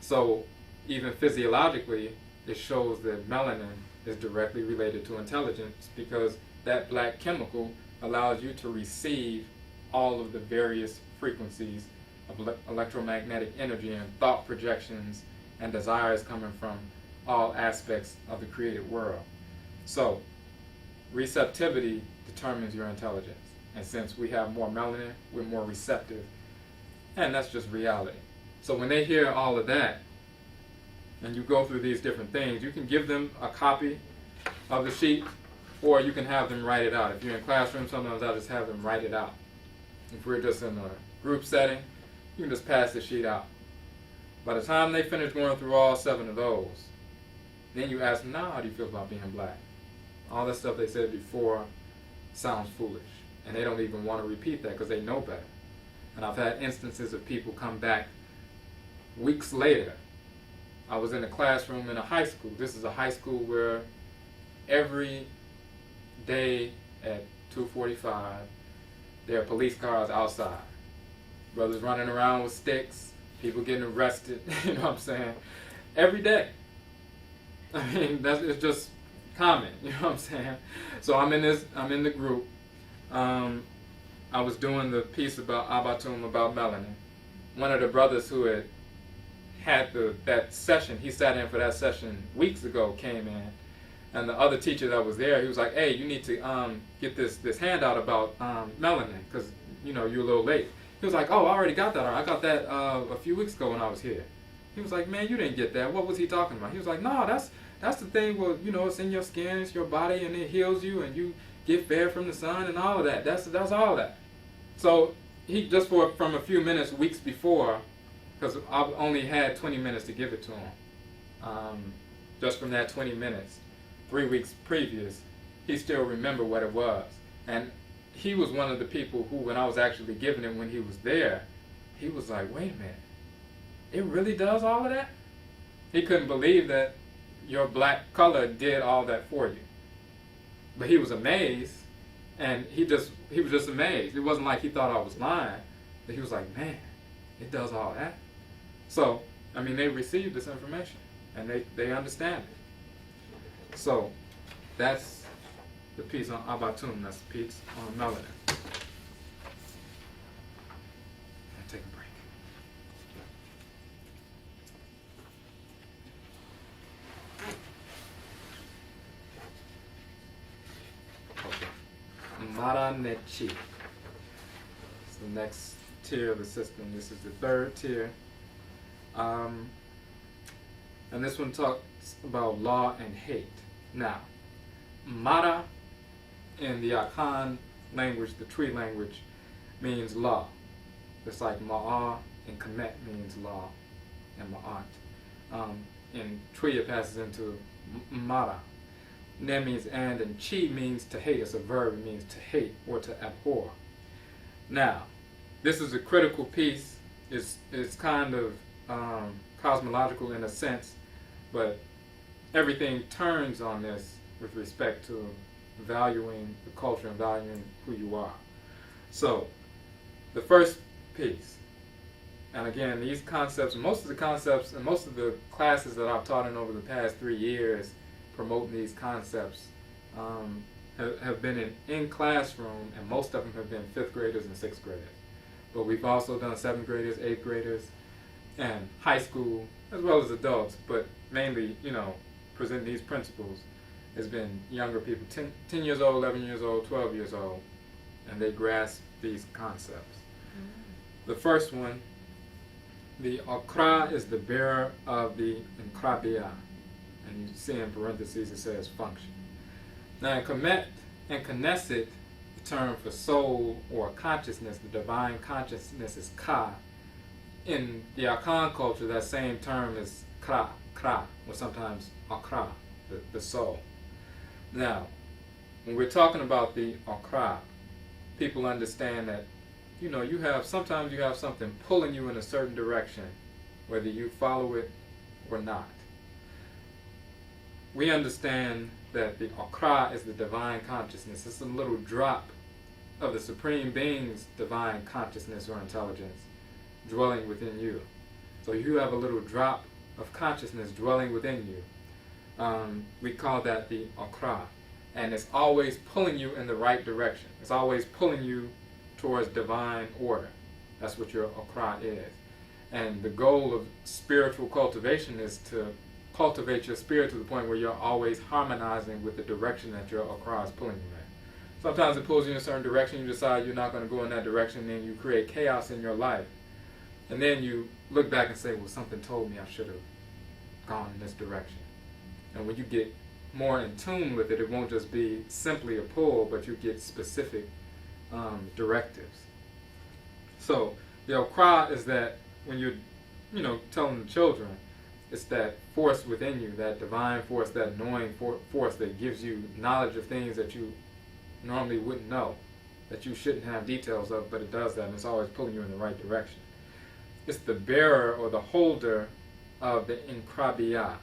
So even physiologically, it shows that melanin is directly related to intelligence because that black chemical allows you to receive all of the various frequencies of electromagnetic energy and thought projections and desires coming from all aspects of the created world. So receptivity determines your intelligence. And since we have more melanin, we're more receptive. And that's just reality. So when they hear all of that, and you go through these different things, you can give them a copy of the sheet, or you can have them write it out. If you're in classroom, sometimes I'll just have them write it out. If we're just in a group setting, you can just pass the sheet out. By the time they finish going through all 7 of those, then you ask them, now how do you feel about being black? All that stuff they said before sounds foolish. And they don't even want to repeat that because they know better. And I've had instances of people come back weeks later. I was in a classroom in a high school. This is a high school where every day at 2:45, there are police cars outside. Brothers running around with sticks, people getting arrested, you know what I'm saying? Every day. I mean, it's just common, you know what I'm saying? So I'm in the group. I was doing the piece about Abatum, about melanin. One of the brothers who had that session, he sat in for that session weeks ago, came in. And the other teacher that was there, he was like, hey, you need to get this handout about melanin, because, you know, you're a little late. He was like, oh, I already got that. I got that a few weeks ago when I was here. He was like, man, you didn't get that. What was he talking about? He was like, no, that's the thing where, you know, it's in your skin, it's your body, and it heals you, and you get fed from the sun and all of that. That's all that. So he just from a few minutes, weeks before, because I only had 20 minutes to give it to him. Just from that 20 minutes, 3 weeks previous, he still remembered what it was. And he was one of the people who, when I was actually giving it when he was there, he was like, wait a minute, it really does all of that? He couldn't believe that your black color did all that for you. But he was amazed, and he was just amazed. It wasn't like he thought I was lying, but he was like, man, it does all that? So, I mean, they received this information, and they understand it. So, that's the piece on Abatum, that's the piece on melanin. I'll take a break. Maranechi. It's the next tier of the system. This is the 3rd tier. And this one talks about law and hate. Now, Mara in the Akhan language, the Tree language, means law. Just like Ma'ah and Kemet means law and Ma'at. In Tree it passes into Mara. Ne means and Chi means to hate. It's a verb. It means to hate or to abhor. Now, this is a critical piece. It's kind of cosmological in a sense, but everything turns on this with respect to valuing the culture and valuing who you are. So, the first piece, and again, these concepts, most of the concepts and most of the classes that I've taught in over the past 3 years promoting these concepts have been in classroom, and most of them have been 5th graders and 6th graders. But we've also done 7th graders, 8th graders, and high school, as well as adults, but mainly, presenting these principles has been younger people, 10 years old, 11 years old, 12 years old, and they grasp these concepts. The first one, the Akra is the bearer of the Nkrabia, and you see in parentheses it says function. Now in Kemet and Knesset, the term for soul or consciousness, the divine consciousness is Ka. In the Akhan culture, that same term is Kra, or sometimes Akra, the soul. Now, when we're talking about the Akra, people understand that, sometimes you have something pulling you in a certain direction, whether you follow it or not. We understand that the Akra is the divine consciousness. It's a little drop of the Supreme Being's divine consciousness or intelligence dwelling within you. So you have a little drop of consciousness dwelling within you. We call that the Akra. And it's always pulling you in the right direction. It's always pulling you towards divine order. That's what your Akra is. And the goal of spiritual cultivation is to cultivate your spirit to the point where you're always harmonizing with the direction that your Akra is pulling you in. Sometimes it pulls you in a certain direction, you decide you're not going to go in that direction, and then you create chaos in your life. And then you look back and say, well, something told me I should have gone in this direction. And when you get more in tune with it, it won't just be simply a pull, but you get specific directives. So the Akra is that when you're, telling the children, it's that force within you, that divine force, that knowing force that gives you knowledge of things that you normally wouldn't know, that you shouldn't have details of, but it does that, and it's always pulling you in the right direction. It's the bearer or the holder of the Nkrabia,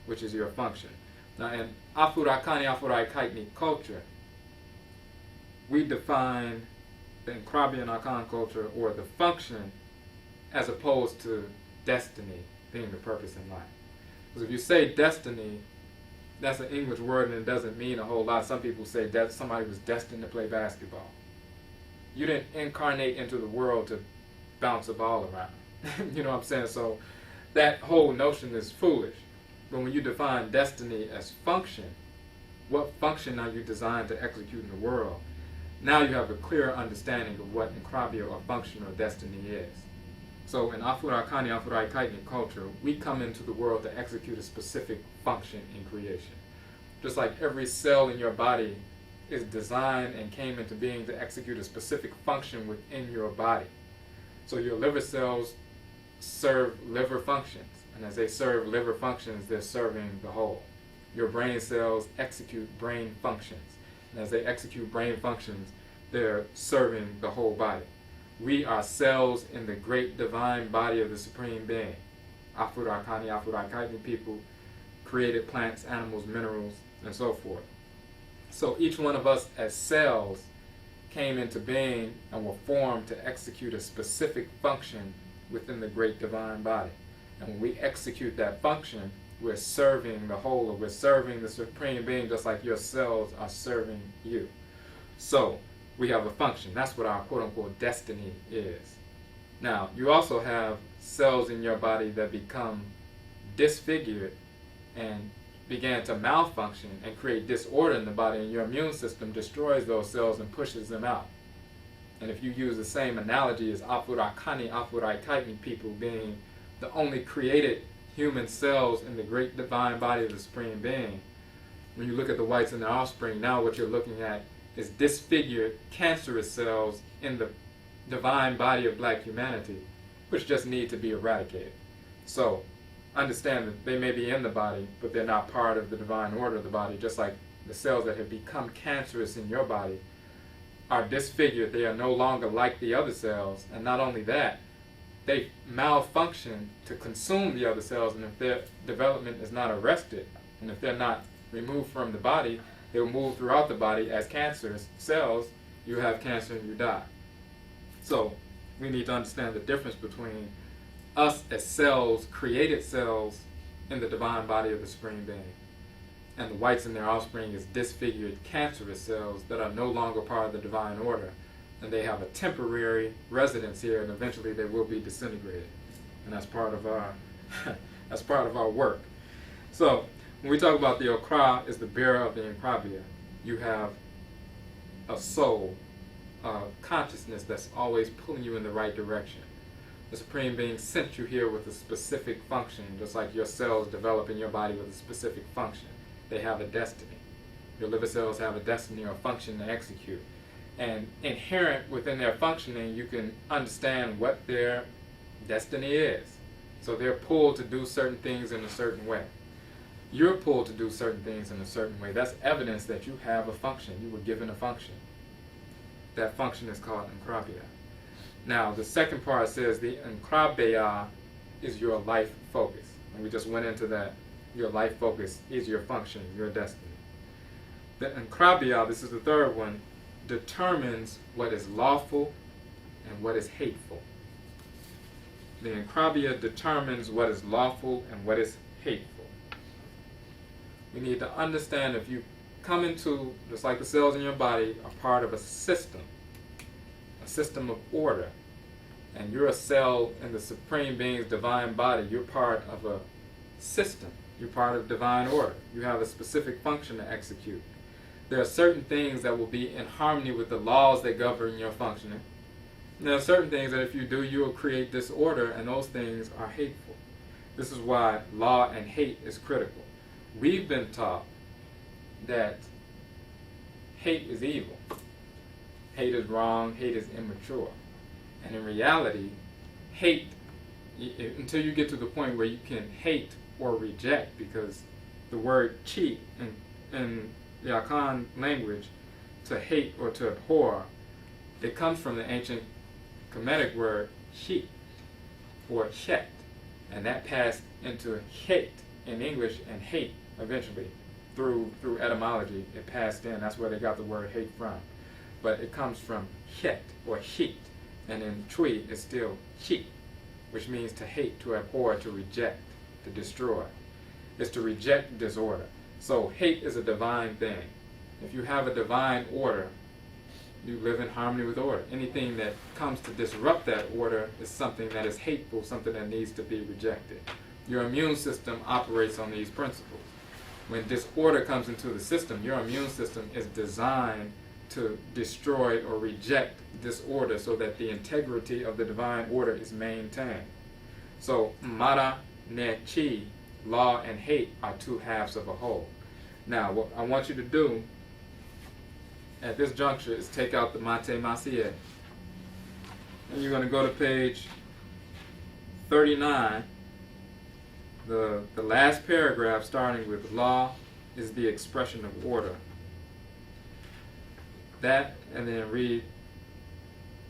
which is your function. Now, in Afurakani, Afuraitkaitnit culture, we define the Nkrabia and Akhan culture, or the function, as opposed to destiny being the purpose in life. Because if you say destiny, that's an English word and it doesn't mean a whole lot. Some people say that somebody was destined to play basketball. You didn't incarnate into the world to bounce a ball around. You know what I'm saying? So that whole notion is foolish. But when you define destiny as function, what function are you designed to execute in the world? Now you have a clearer understanding of what Nkrabia or function or destiny is. So in Afurakani, Afuraitkaitnit culture, we come into the world to execute a specific function in creation. Just like every cell in your body is designed and came into being to execute a specific function within your body. So your liver cells serve liver functions, and as they serve liver functions, they're serving the whole. Your brain cells execute brain functions, and as they execute brain functions, they're serving the whole body. We are cells in the great divine body of the Supreme Being. Afurakani, Afuraitkaitnit people created plants, animals, minerals, and so forth. So each one of us as cells came into being and were formed to execute a specific function within the great divine body. And when we execute that function, we're serving the whole, or we're serving the Supreme Being just like your cells are serving you. So we have a function. That's what our quote-unquote destiny is. Now, you also have cells in your body that become disfigured and began to malfunction and create disorder in the body, and your immune system destroys those cells and pushes them out. And if you use the same analogy as Afurakani, Afuraitkaitnit people being the only created human cells in the great divine body of the Supreme Being. When you look at the whites and their offspring, now what you're looking at is disfigured, cancerous cells in the divine body of black humanity, which just need to be eradicated. So, understand that they may be in the body, but they're not part of the divine order of the body, just like the cells that have become cancerous in your body are disfigured. They are no longer like the other cells, and not only that, they malfunction to consume the other cells, and if their development is not arrested, and if they're not removed from the body, they'll move throughout the body as cancerous cells. You have cancer and you die. So we need to understand the difference between us as cells, created cells in the divine body of the Supreme Being, and the whites and their offspring is disfigured, cancerous cells that are no longer part of the divine order, and they have a temporary residence here, and eventually they will be disintegrated. And that's part of our that's part of our work. So when we talk about the Okra is the bearer of the Nkrabia, you have a soul, a consciousness that's always pulling you in the right direction. The Supreme Being sent you here with a specific function, just like your cells develop in your body with a specific function. They have a destiny. Your liver cells have a destiny or function to execute. And inherent within their functioning, you can understand what their destiny is. So they're pulled to do certain things in a certain way. You're pulled to do certain things in a certain way. That's evidence that you have a function. You were given a function. That function is called Nkrabia. Now, the second part says the Nkrabia is your life focus. And we just went into that. Your life focus is your function, your destiny. The Nkrabia, this is the third one, determines what is lawful and what is hateful. The Nkrabia determines what is lawful and what is hateful. We need to understand, if you come into, just like the cells in your body are part of a system of order, and you're a cell in the Supreme Being's divine body, you're part of a system, you're part of divine order, you have a specific function to execute. There are certain things that will be in harmony with the laws that govern your functioning. And there are certain things that if you do, you will create disorder, and those things are hateful. This is why law and hate is critical. We've been taught that hate is evil. Hate is wrong, hate is immature. And in reality, hate, until you get to the point where you can hate or reject, because the word chi in the Akhan language, to hate or to abhor, it comes from the ancient Kemetic word shi, or chet, and that passed into hate in English, and hate eventually through etymology it passed in. That's where they got the word hate from. But it comes from chet or heat, and in Twi it's still chi, which means to hate, to abhor, to reject, to destroy. It's to reject disorder. So hate is a divine thing. If you have a divine order, you live in harmony with order. Anything that comes to disrupt that order is something that is hateful, something that needs to be rejected. Your immune system operates on these principles. When disorder comes into the system, your immune system is designed to destroy or reject disorder so that the integrity of the divine order is maintained. So Mara, Ne, Chi, law and hate are two halves of a whole. Now, what I want you to do at this juncture is take out the Mate Masiye. And you're going to go to page 39. The last paragraph, starting with law is the expression of order. That, and then read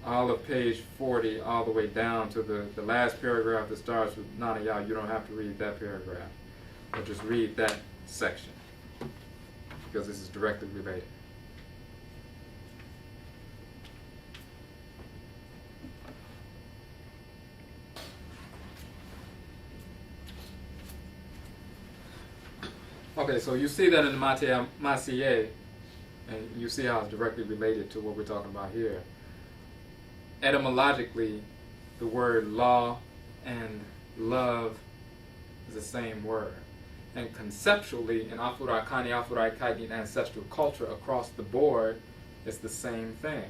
all of page 40 all the way down to the last paragraph that starts with Nanaya. You don't have to read that paragraph, but just read that section, because this is directly related. Okay, so you see that in the Mate Masiye, and you see how it's directly related to what we're talking about here. Etymologically, the word law and love is the same word. And conceptually, in Afurakani, Afuraitkaitnit ancestral culture across the board, it's the same thing.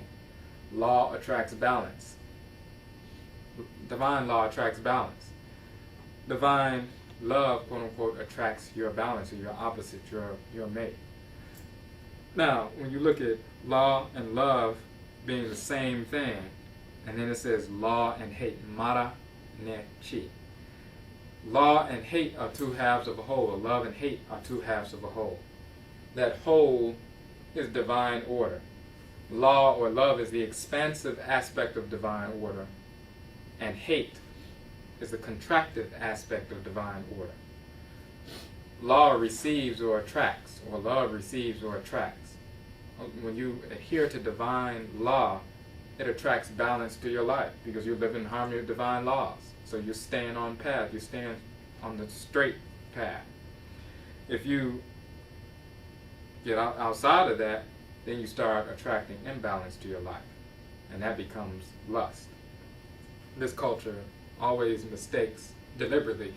Law attracts balance. Divine law attracts balance. divine love, quote unquote, attracts your balance or your opposite, your mate. Now, when you look at law and love being the same thing, and then it says law and hate, mara ne chi. Law and hate are two halves of a whole, or love and hate are two halves of a whole. That whole is divine order. Law or love is the expansive aspect of divine order, and hate is the contractive aspect of divine order. Law receives or attracts, or love receives or attracts. When you adhere to divine law, it attracts balance to your life because you live in harmony with divine laws. So you're staying on path, you're staying on the straight path. If you get outside of that, then you start attracting imbalance to your life, and that becomes lust. This culture always mistakes deliberately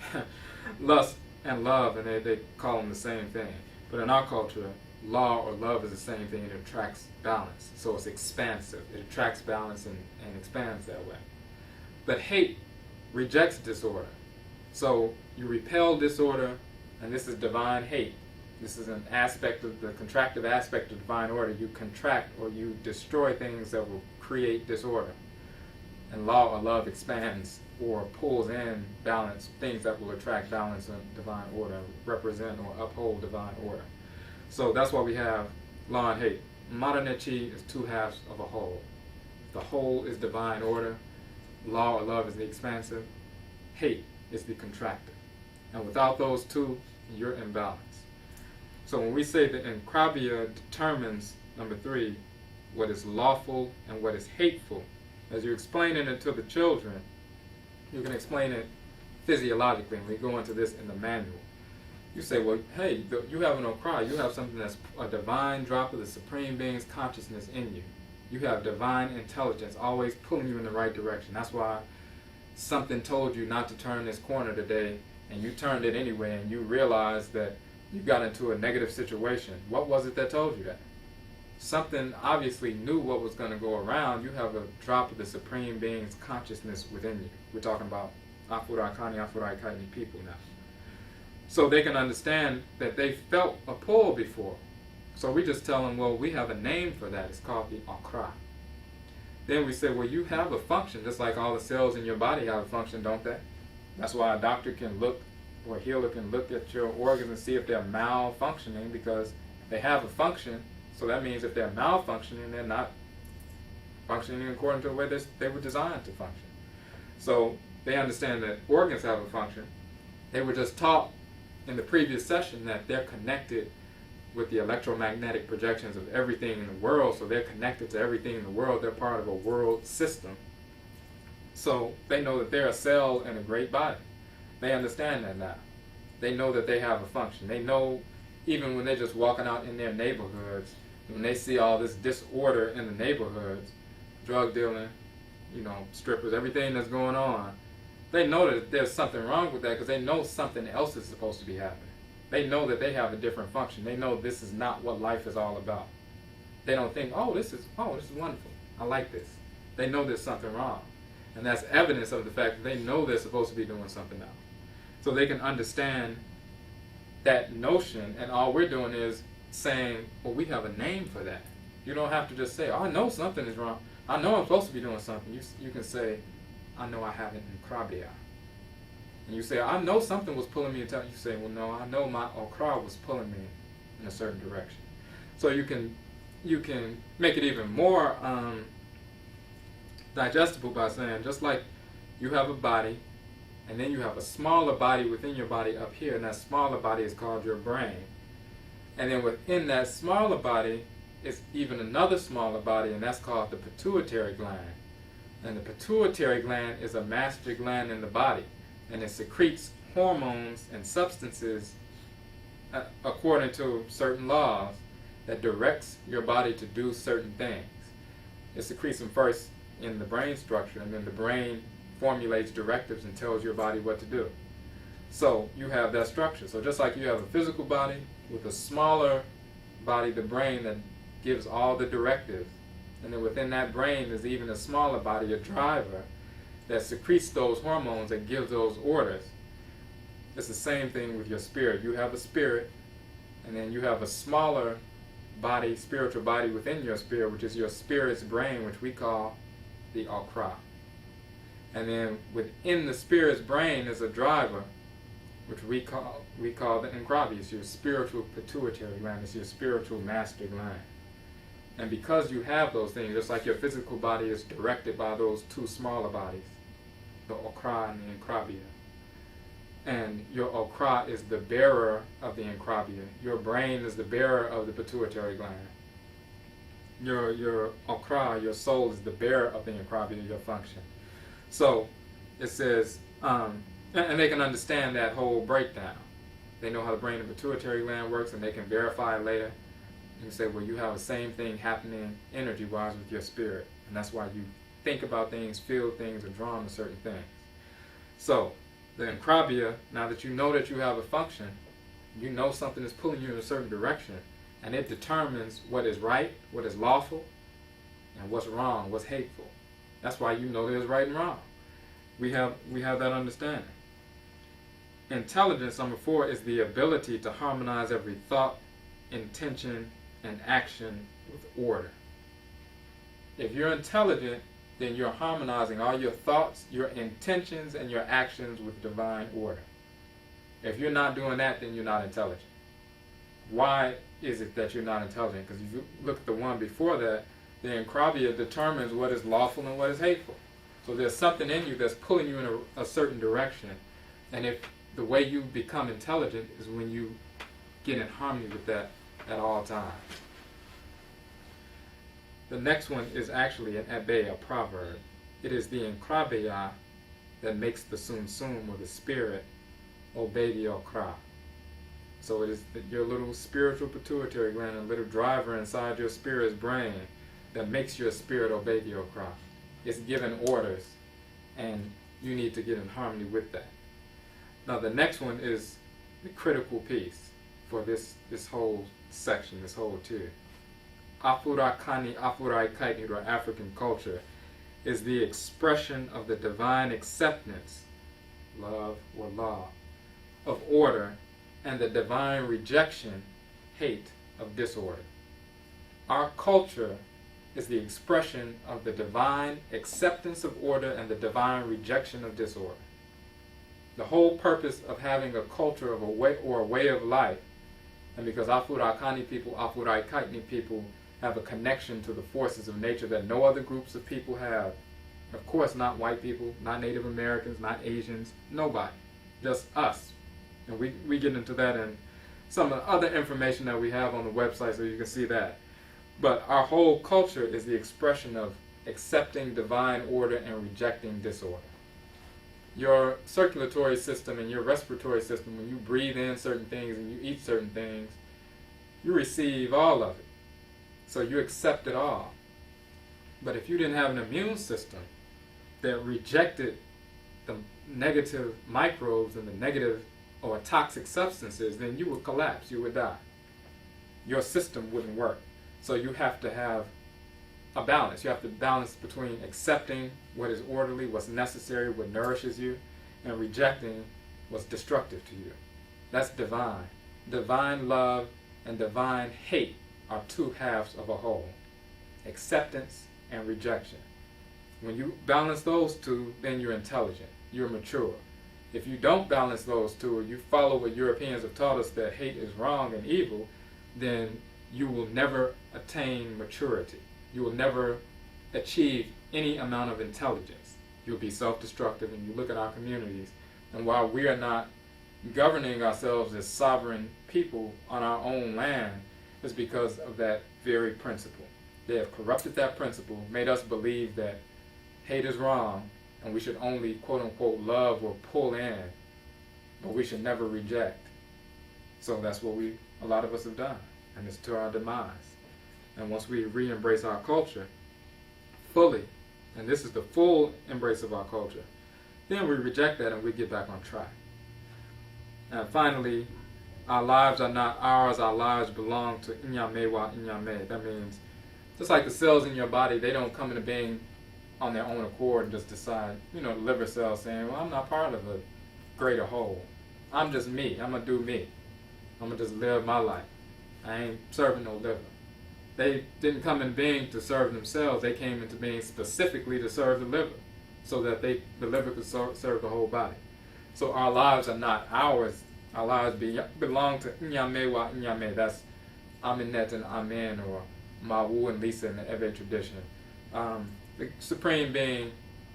lust and love, and they call them the same thing. But in our culture, law or love is the same thing. It attracts balance, so it's expansive. It attracts balance and expands that way. But hate rejects disorder. So you repel disorder, and this is divine hate. This is an aspect of the contractive aspect of divine order. You contract or you destroy things that will create disorder. And law or love expands or pulls in balance, things that will attract balance and divine order, represent or uphold divine order. So that's why we have law and hate. Maranechi is two halves of a whole. The whole is divine order. Law or love is the expansive. Hate is the contractive. And without those two, you're in balance. So when we say that Enkrabia determines, number 3, what is lawful and what is hateful, as you're explaining it to the children, you can explain it physiologically, and we go into this in the manual. You say, well, hey, you have an Okra, you have something that's a divine drop of the Supreme Being's consciousness in you. You have divine intelligence always pulling you in the right direction. That's why something told you not to turn this corner today, and you turned it anyway, and you realized that you got into a negative situation. What was it that told you that? Something obviously knew what was going to go around. You have a drop of the Supreme Being's consciousness within you. We're talking about Afurakani, Afuraitkaitnit people now. So they can understand that they felt a pull before. So we just tell them, well, we have a name for that. It's called the Akra. Then we say, well, you have a function, just like all the cells in your body have a function, don't they? That's why a doctor can look, or a healer can look at your organs and see if they're malfunctioning, because they have a function. So that means if they're malfunctioning, they're not functioning according to the way they were designed to function. So they understand that organs have a function. They were just taught in the previous session that they're connected with the electromagnetic projections of everything in the world, so they're connected to everything in the world. They're part of a world system. So they know that they're a cell in a great body. They understand that now. They know that they have a function. They know even when they're just walking out in their neighborhoods, when they see all this disorder in the neighborhoods, drug dealing, strippers, everything that's going on, they know that there's something wrong with that because they know something else is supposed to be happening. They know that they have a different function. They know this is not what life is all about. They don't think, this is wonderful. I like this. They know there's something wrong. And that's evidence of the fact that they know they're supposed to be doing something else. So they can understand that notion, and all we're doing is saying, well, we have a name for that. You don't have to just say, I know something is wrong. I know I'm supposed to be doing something. You can say, I know I have it in Krabia. And you say, I know something was pulling me into. You say, well, no, I know my Okra was pulling me in a certain direction. So you can make it even more digestible by saying, just like you have a body, and then you have a smaller body within your body up here, and that smaller body is called your brain. And then within that smaller body is even another smaller body, and that's called the pituitary gland. And the pituitary gland is a master gland in the body, and it secretes hormones and substances according to certain laws that directs your body to do certain things. It secretes them first in the brain structure, and then the brain formulates directives and tells your body what to do. So you have that structure. So just like you have a physical body with a smaller body, the brain that gives all the directives, and then within that brain is even a smaller body, a driver, that secretes those hormones and gives those orders. It's the same thing with your spirit. You have a spirit, and then you have a smaller body, spiritual body within your spirit, which is your spirit's brain, which we call the Akra. And then within the spirit's brain is a driver, which we call the Nkrabi. It's your spiritual pituitary gland. It's your spiritual master gland. And because you have those things, just like your physical body is directed by those two smaller bodies, the Akra and the Nkrabia. And your Akra is the bearer of the Nkrabia. Your brain is the bearer of the pituitary gland. Your Akra, your soul, is the bearer of the Nkrabia, your function. So it says, and they can understand that whole breakdown. They know how the brain and pituitary gland works, and they can verify it later. You can say, well, you have the same thing happening energy-wise with your spirit. And that's why you think about things, feel things, are drawn to certain things. So the Nkrabia, now that you know that you have a function, you know something is pulling you in a certain direction, and it determines what is right, what is lawful, and what's wrong, what's hateful. That's why you know there's right and wrong. We have that understanding. Intelligence, number 4, is the ability to harmonize every thought, intention, and action with order. If you're intelligent, then you're harmonizing all your thoughts, your intentions, and your actions with divine order. If you're not doing that, then you're not intelligent. Why is it that you're not intelligent? Because if you look at the one before that, the Nkrabia determines what is lawful and what is hateful. So there's something in you that's pulling you in a certain direction. And if the way you become intelligent is when you get in harmony with that at all times. The next one is actually an ebe, a proverb. It is the Nkrabia that makes the Sum or the spirit obey the Akra. So it is your little spiritual pituitary gland, a little driver inside your spirit's brain that makes your spirit obey the Akra. It's giving orders, and you need to get in harmony with that. Now the next one is the critical piece for this whole section, this whole tier. Afurakani, Afuraitkaitnit, or African culture, is the expression of the divine acceptance, love or law, of order, and the divine rejection, hate, of disorder. Our culture is the expression of the divine acceptance of order and the divine rejection of disorder. The whole purpose of having a culture of a way of life, and because Afurakani people, Afuraitkaitnit people, have a connection to the forces of nature that no other groups of people have. Of course, not white people, not Native Americans, not Asians, nobody. Just us. And we get into that in some of the other information that we have on the website, so you can see that. But our whole culture is the expression of accepting divine order and rejecting disorder. Your circulatory system and your respiratory system, when you breathe in certain things and you eat certain things, you receive all of it. So you accept it all. But if you didn't have an immune system that rejected the negative microbes and the negative or toxic substances, then you would collapse, you would die. Your system wouldn't work. So you have to have a balance. You have to balance between accepting what is orderly, what's necessary, what nourishes you, and rejecting what's destructive to you. That's divine. Divine love and divine hate are two halves of a whole. Acceptance and rejection. When you balance those two, then you're intelligent. You're mature. If you don't balance those two, or you follow what Europeans have taught us that hate is wrong and evil, then you will never attain maturity. You will never achieve any amount of intelligence. You'll be self-destructive. And you look at our communities, and while we are not governing ourselves as sovereign people on our own land, it's because of that very principle. They have corrupted that principle, made us believe that hate is wrong, and we should only, quote-unquote, love or pull in, but we should never reject. So that's what a lot of us have done, and it's to our demise. And once we re-embrace our culture fully, and this is the full embrace of our culture, then we reject that and we get back on track. And finally, our lives are not ours, our lives belong to Inyame wa Inyame. That means, just like the cells in your body, they don't come into being on their own accord and just decide, the liver cells saying, well, I'm not part of a greater whole. I'm just me. I'm gonna do me. I'm gonna just live my life. I ain't serving no liver. They didn't come in being to serve themselves. They came into being specifically to serve the liver, so that the liver could serve the whole body. So our lives are not ours. Our lives belong to Nyame wa Nyame. That's Aminet and Amen, or Mawu and Lisa in the Ewe tradition. The Supreme Being,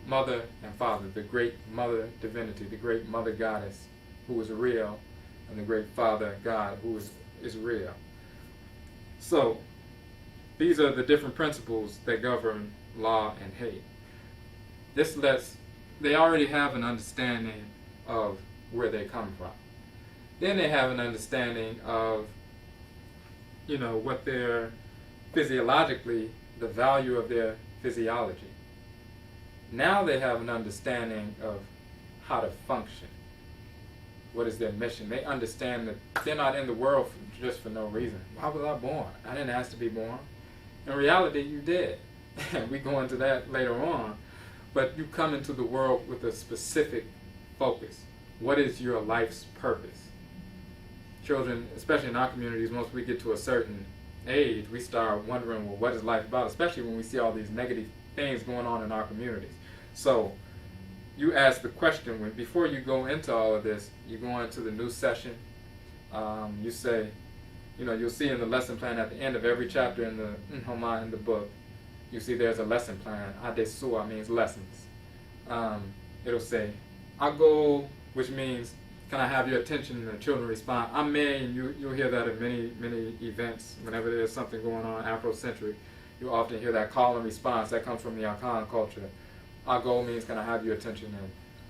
Mother and Father, the great Mother Divinity, the great Mother Goddess who is real, and the great Father God who is real. So these are the different principles that govern law and hate. They already have an understanding of where they come from. Then they have an understanding of, what their physiologically, the value of their physiology. Now they have an understanding of how to function. What is their mission? They understand that they're not in the world just for no reason. Why was I born? I didn't ask to be born. In reality, you did. We go into that later on. But you come into the world with a specific focus. What is your life's purpose? Children, especially in our communities, once we get to a certain age, we start wondering, well, what is life about? Especially when we see all these negative things going on in our communities. So you ask the question, before you go into all of this, you go into the new session, you say, you'll see in the lesson plan at the end of every chapter in the Nhoma in the book, you see there's a lesson plan. Adesua means lessons. It'll say, Ago, which means, can I have your attention? And the children respond, Ame, and you'll hear that at many, many events. Whenever there's something going on Afrocentric, you'll often hear that call and response. That comes from the Akhan culture. Ago means, can I have your attention?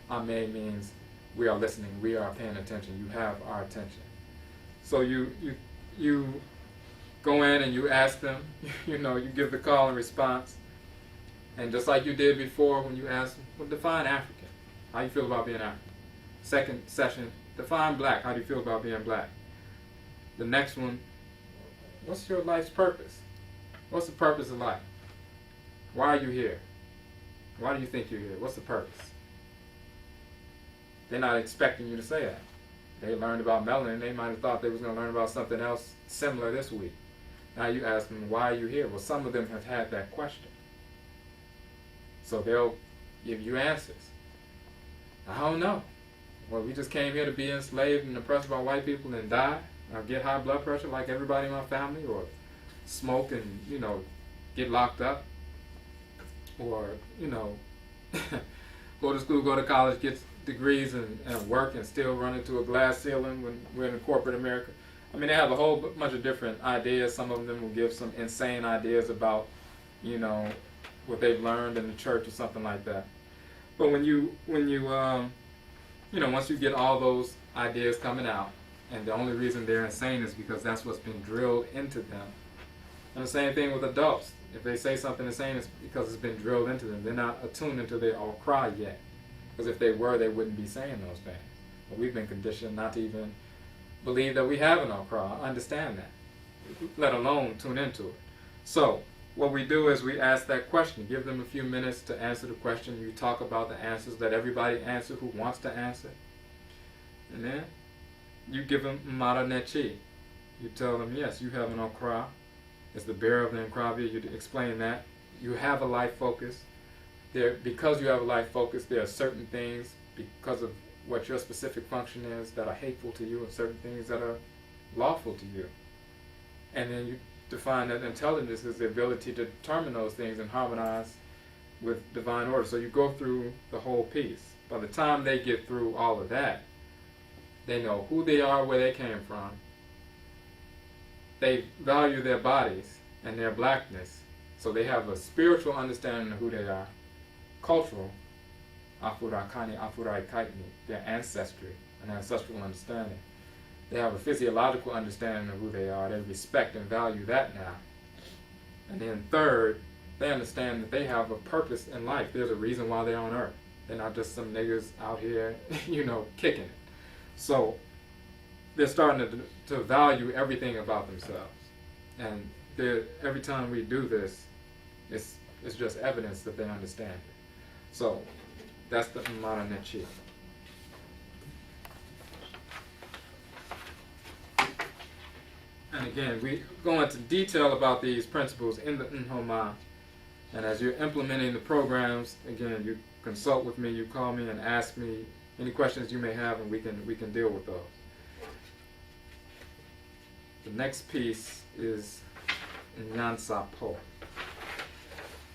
And Ame means, we are listening, we are paying attention, you have our attention. So you go in and you ask them, you give the call and response. And just like you did before when you asked them, well, define African. How you feel about being African? Second session, define black. How do you feel about being black? The next one, what's your life's purpose? What's the purpose of life? Why are you here? Why do you think you're here? What's the purpose? They're not expecting you to say that. They learned about melanin. They might have thought they was going to learn about something else similar this week. Now you ask them, why are you here? Well, some of them have had that question. So they'll give you answers. I don't know. Well, we just came here to be enslaved and oppressed by white people and die, or get high blood pressure like everybody in my family, or smoke and, get locked up, or, go to school, go to college, get degrees and work and still run into a glass ceiling when we're in corporate America. I mean, they have a whole bunch of different ideas. Some of them will give some insane ideas about, what they've learned in the church or something like that. But when you once you get all those ideas coming out, and the only reason they're insane is because that's what's been drilled into them. And the same thing with adults. If they say something insane, it's because it's been drilled into them. They're not attuned into their cry yet. Because if they were, they wouldn't be saying those things. But we've been conditioned not to even believe that we have an cry, understand that, let alone tune into it. So what we do is we ask that question, give them a few minutes to answer the question. You talk about the answers, let everybody answer who wants to answer. And then you give them Mara Nechi. You tell them, yes, you have an Okra. It's the bearer of the Nkrabi. You explain that. You have a life focus. Because you have a life focus, there are certain things, because of what your specific function is, that are hateful to you, and certain things that are lawful to you. And then you define that intelligence is the ability to determine those things and harmonize with divine order. So you go through the whole piece. By the time they get through all of that, they know who they are, where they came from. They value their bodies and their blackness. So they have a spiritual understanding of who they are. Cultural, Afurakani, Afuraitkaitnit, their ancestry, an ancestral understanding. They have a physiological understanding of who they are. They respect and value that now. And then third, they understand that they have a purpose in life. There's a reason why they're on earth. They're not just some niggas out here, kicking it. So they're starting to value everything about themselves. And every time we do this, it's just evidence that they understand it. So that's the Mara Nechi. And again, we go into detail about these principles in the Nhoma. And as you're implementing the programs, again, you consult with me, you call me and ask me any questions you may have, and we can deal with those. The next piece is Nyansapo.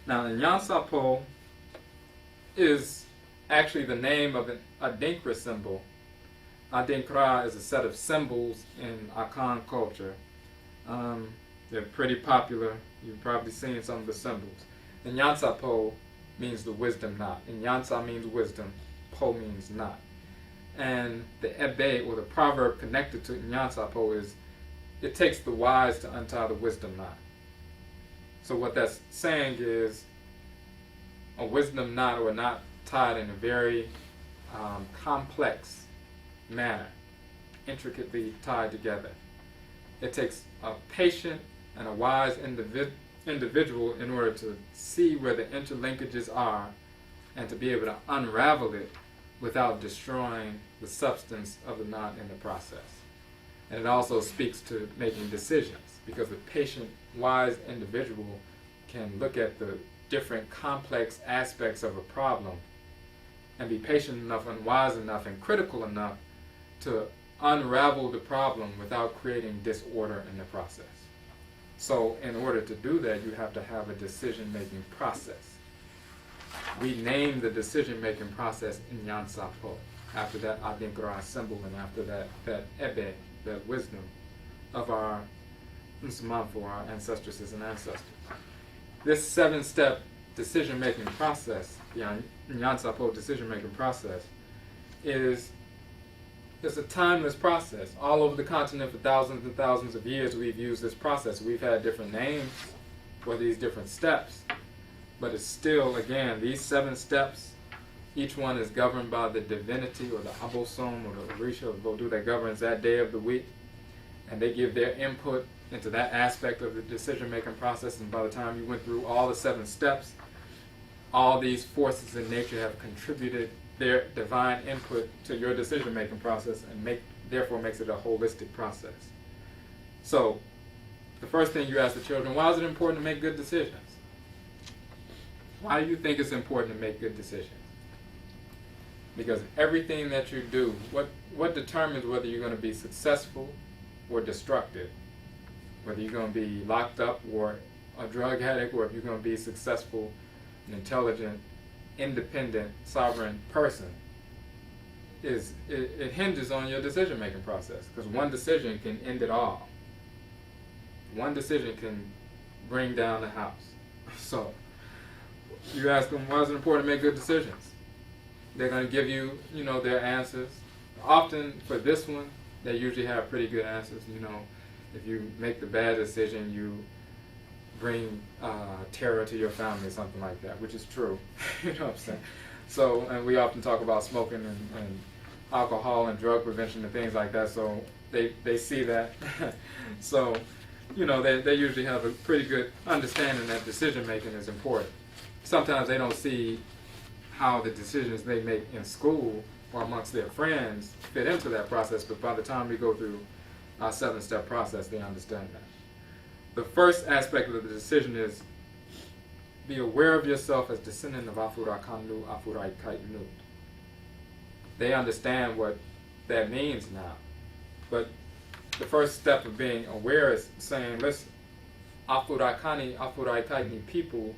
Now, Nyansapo is actually the name of an Adinkra symbol. Adinkra is a set of symbols in Akhan culture. They're pretty popular. You've probably seen some of the symbols. And Nyansapo means the wisdom knot. And Nyansa means wisdom, Po means knot. And the Ebe, or the proverb connected to Nyansapo, is it takes the wise to untie the wisdom knot. So what that's saying is a wisdom knot, or a knot tied in a very complex manner, intricately tied together. It takes a patient and a wise individual in order to see where the interlinkages are and to be able to unravel it without destroying the substance of the knot in the process. And it also speaks to making decisions, because a patient, wise individual can look at the different complex aspects of a problem and be patient enough and wise enough and critical enough to unravel the problem without creating disorder in the process. So in order to do that, you have to have a decision-making process. We name the decision-making process in Nyansapo, after that Adinkra symbol, and after that Ebe, that wisdom of our Nsamanfo, our ancestresses and ancestors. This 7-step decision-making process, the Nyansapo decision-making process, is a timeless process. All over the continent for thousands and thousands of years we've used this process. We've had different names for these different steps, but it's still, again, these 7 steps, each one is governed by the divinity or the Abosom or the Orisha or Vodu that governs that day of the week, and they give their input into that aspect of the decision-making process. And by the time you went through all the 7 steps, all these forces in nature have contributed their divine input to your decision-making process, and therefore makes it a holistic process. So the first thing you ask the children, why is it important to make good decisions? Why do you think it's important to make good decisions? Because everything that you do, what determines whether you're going to be successful or destructive, whether you're going to be locked up or a drug addict, or if you're going to be successful, an intelligent, independent, sovereign person, it hinges on your decision-making process. Because one decision can end it all. One decision can bring down the house. So you ask them, why is it important to make good decisions? They're going to give you, their answers. Often for this one, they usually have pretty good answers. If you make the bad decision, you bring terror to your family or something like that, which is true. You know what I'm saying? So, and we often talk about smoking and alcohol and drug prevention and things like that, so they see that. So, they usually have a pretty good understanding that decision making is important. Sometimes they don't see how the decisions they make in school or amongst their friends fit into that process, but by the time we go through our 7-step process, they understand that. The first aspect of the decision is be aware of yourself as descendant of Afurakani, Afuraitkaitnit. They understand what that means now. But the first step of being aware is saying, listen, Afurakani, Afuraitkaitnit people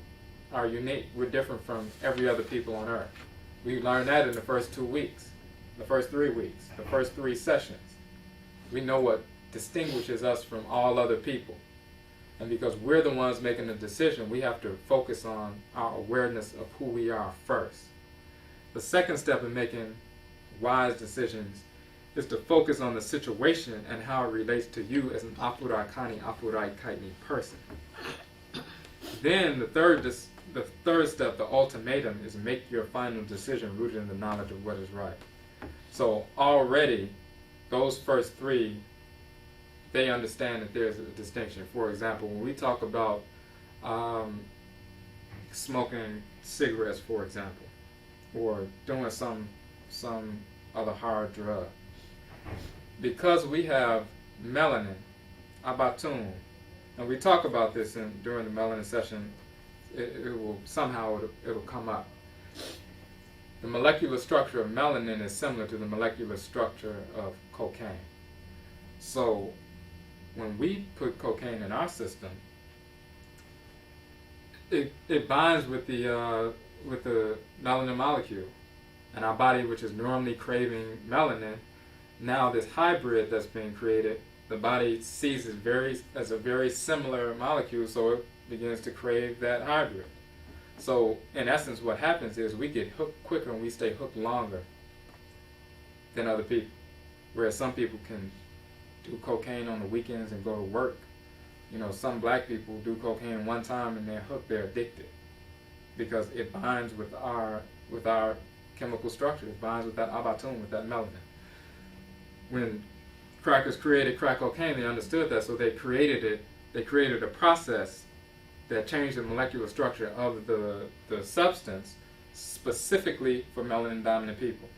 are unique. We're different from every other people on earth. We learned that in the first 2 weeks, the first 3 weeks, the first 3 sessions. We know what distinguishes us from all other people. And because we're the ones making the decision, we have to focus on our awareness of who we are first. The second step in making wise decisions is to focus on the situation and how it relates to you as an Afurakani, Afuraitkaitnit person. Then the third step, the ultimatum, is make your final decision rooted in the knowledge of what is right. So already, those first 3, they understand that there's a distinction. For example, when we talk about smoking cigarettes, for example, or doing some other hard drug, because we have melanin, Abatum. And we talk about this during the melanin session. It will somehow it'll come up. The molecular structure of melanin is similar to the molecular structure of cocaine. So when we put cocaine in our system, it binds with the melanin molecule, and our body, which is normally craving melanin, now this hybrid that's being created, the body sees it as a very similar molecule, so it begins to crave that hybrid. So in essence, what happens is we get hooked quicker and we stay hooked longer than other people. Whereas some people can do cocaine on the weekends and go to work. You know, some black people do cocaine one time and they're hooked, they're addicted, because it binds with our chemical structure. It binds with that abatum, with that melanin. When crackers created crack cocaine, they understood that, so they created it. They created a process that changed the molecular structure of the substance specifically for melanin dominant people.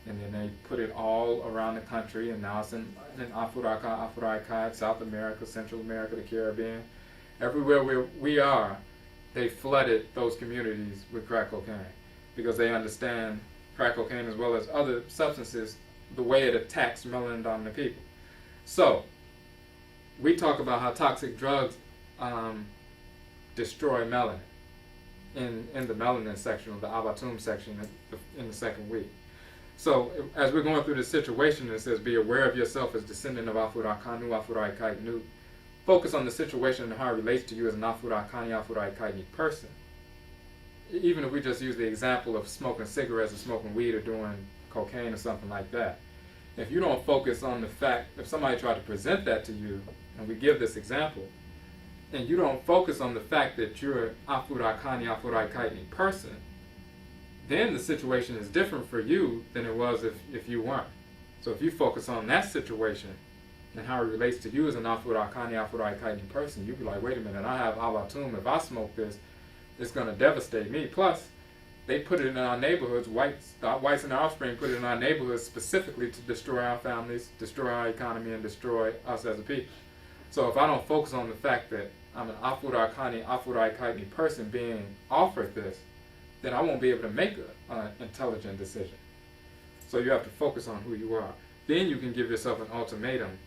And then they put it all around the country, and now it's in Afuraitkaitnit, South America, Central America, the Caribbean. Everywhere we are, they flooded those communities with crack cocaine because they understand crack cocaine as well as other substances, the way it attacks melanin dominant people. So, we talk about how toxic drugs destroy melanin in the melanin section, or the abatum section in the second week. So as we're going through this situation, it says, be aware of yourself as descendant of Afurakani, Afuraitkaitnit. Focus on the situation and how it relates to you as an Afurakani, Afuraitkaitnit person. Even if we just use the example of smoking cigarettes or smoking weed or doing cocaine or something like that. If you don't focus on the fact, if somebody tried to present that to you, and we give this example, and you don't focus on the fact that you're an Afurakani, Afuraitkaitnit person, then the situation is different for you than it was if you weren't. So if you focus on that situation and how it relates to you as an Afurakani, Afuraitkaitnit person, you'd be like, wait a minute, I have abatum. If I smoke this, it's going to devastate me. Plus, they put it in our neighborhoods, whites and our offspring put it in our neighborhoods specifically to destroy our families, destroy our economy, and destroy us as a people. So if I don't focus on the fact that I'm an Afurakani, Afuraitkaitnit person being offered this, then I won't be able to make an intelligent decision. So you have to focus on who you are. Then you can give yourself an ultimatum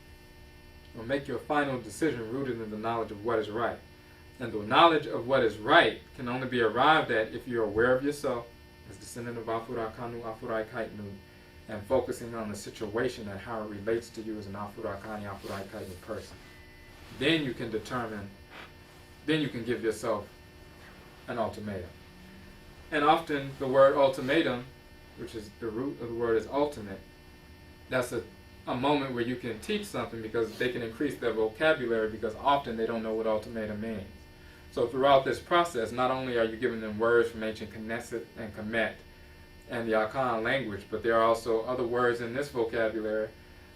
or make your final decision rooted in the knowledge of what is right. And the knowledge of what is right can only be arrived at if you're aware of yourself as descendant of Afurakanu, Afuraitkaitnit, and focusing on the situation and how it relates to you as an Afurakani, Afuraitkaitnit person. Then you can determine, then you can give yourself an ultimatum. And often the word ultimatum, which is the root of the word is ultimate, that's a moment where you can teach something because they can increase their vocabulary, because often they don't know what ultimatum means. So throughout this process, not only are you giving them words from ancient Knesset and Kemet and the Akhan language, but there are also other words in this vocabulary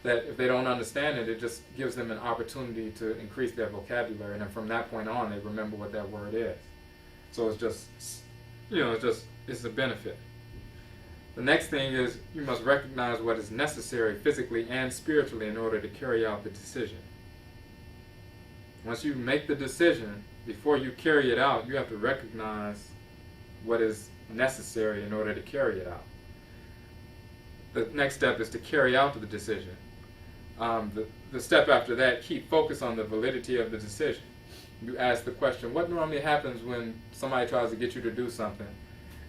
that if they don't understand it, it just gives them an opportunity to increase their vocabulary, and then from that point on, they remember what that word is. So it's just, it's a benefit. The next thing is you must recognize what is necessary physically and spiritually in order to carry out the decision. Once you make the decision, before you carry it out, you have to recognize what is necessary in order to carry it out. The next step is to carry out the decision. The step after that, keep focus on the validity of the decision. You ask the question, what normally happens when somebody tries to get you to do something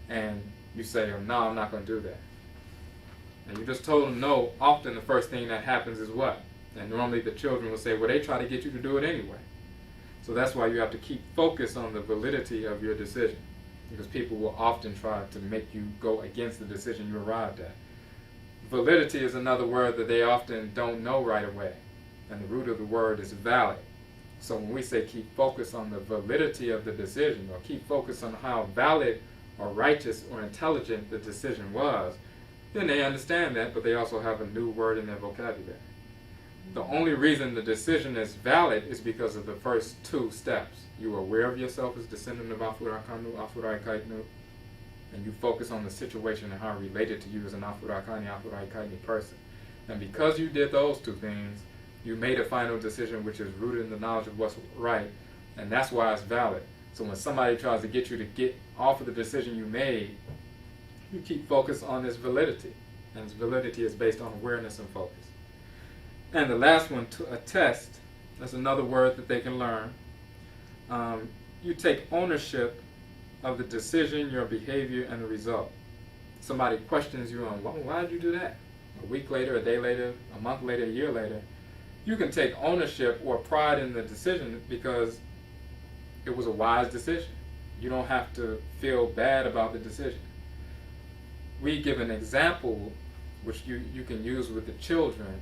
and you say, oh, no, I'm not going to do that. And you just told them no. Often the first thing that happens is what? And normally the children will say, well, they try to get you to do it anyway. So that's why you have to keep focus on the validity of your decision, because people will often try to make you go against the decision you arrived at. Validity is another word that they often don't know right away, and the root of the word is valid. So when we say keep focus on the validity of the decision, or keep focus on how valid or righteous or intelligent the decision was, then they understand that, but they also have a new word in their vocabulary. The only reason the decision is valid is because of the first two steps. You are aware of yourself as descendant of Afurakani, Afuraitkaitnit, and you focus on the situation and how it related to you as an Afurakani, Afuraitkaitnit person. And because you did those two things, You made a final decision which is rooted in the knowledge of what's right, and that's why it's valid. So when somebody tries to get you to get off of the decision you made, you keep focused on its validity. And its validity is based on awareness and focus. And the last one, to attest, that's another word that they can learn. You take ownership of the decision, your behavior, and the result. Somebody questions you on, why did you do that? A week later, a day later, a month later, a year later. You can take ownership or pride in the decision because it was a wise decision. You don't have to feel bad about the decision. We give an example, which you can use with the children,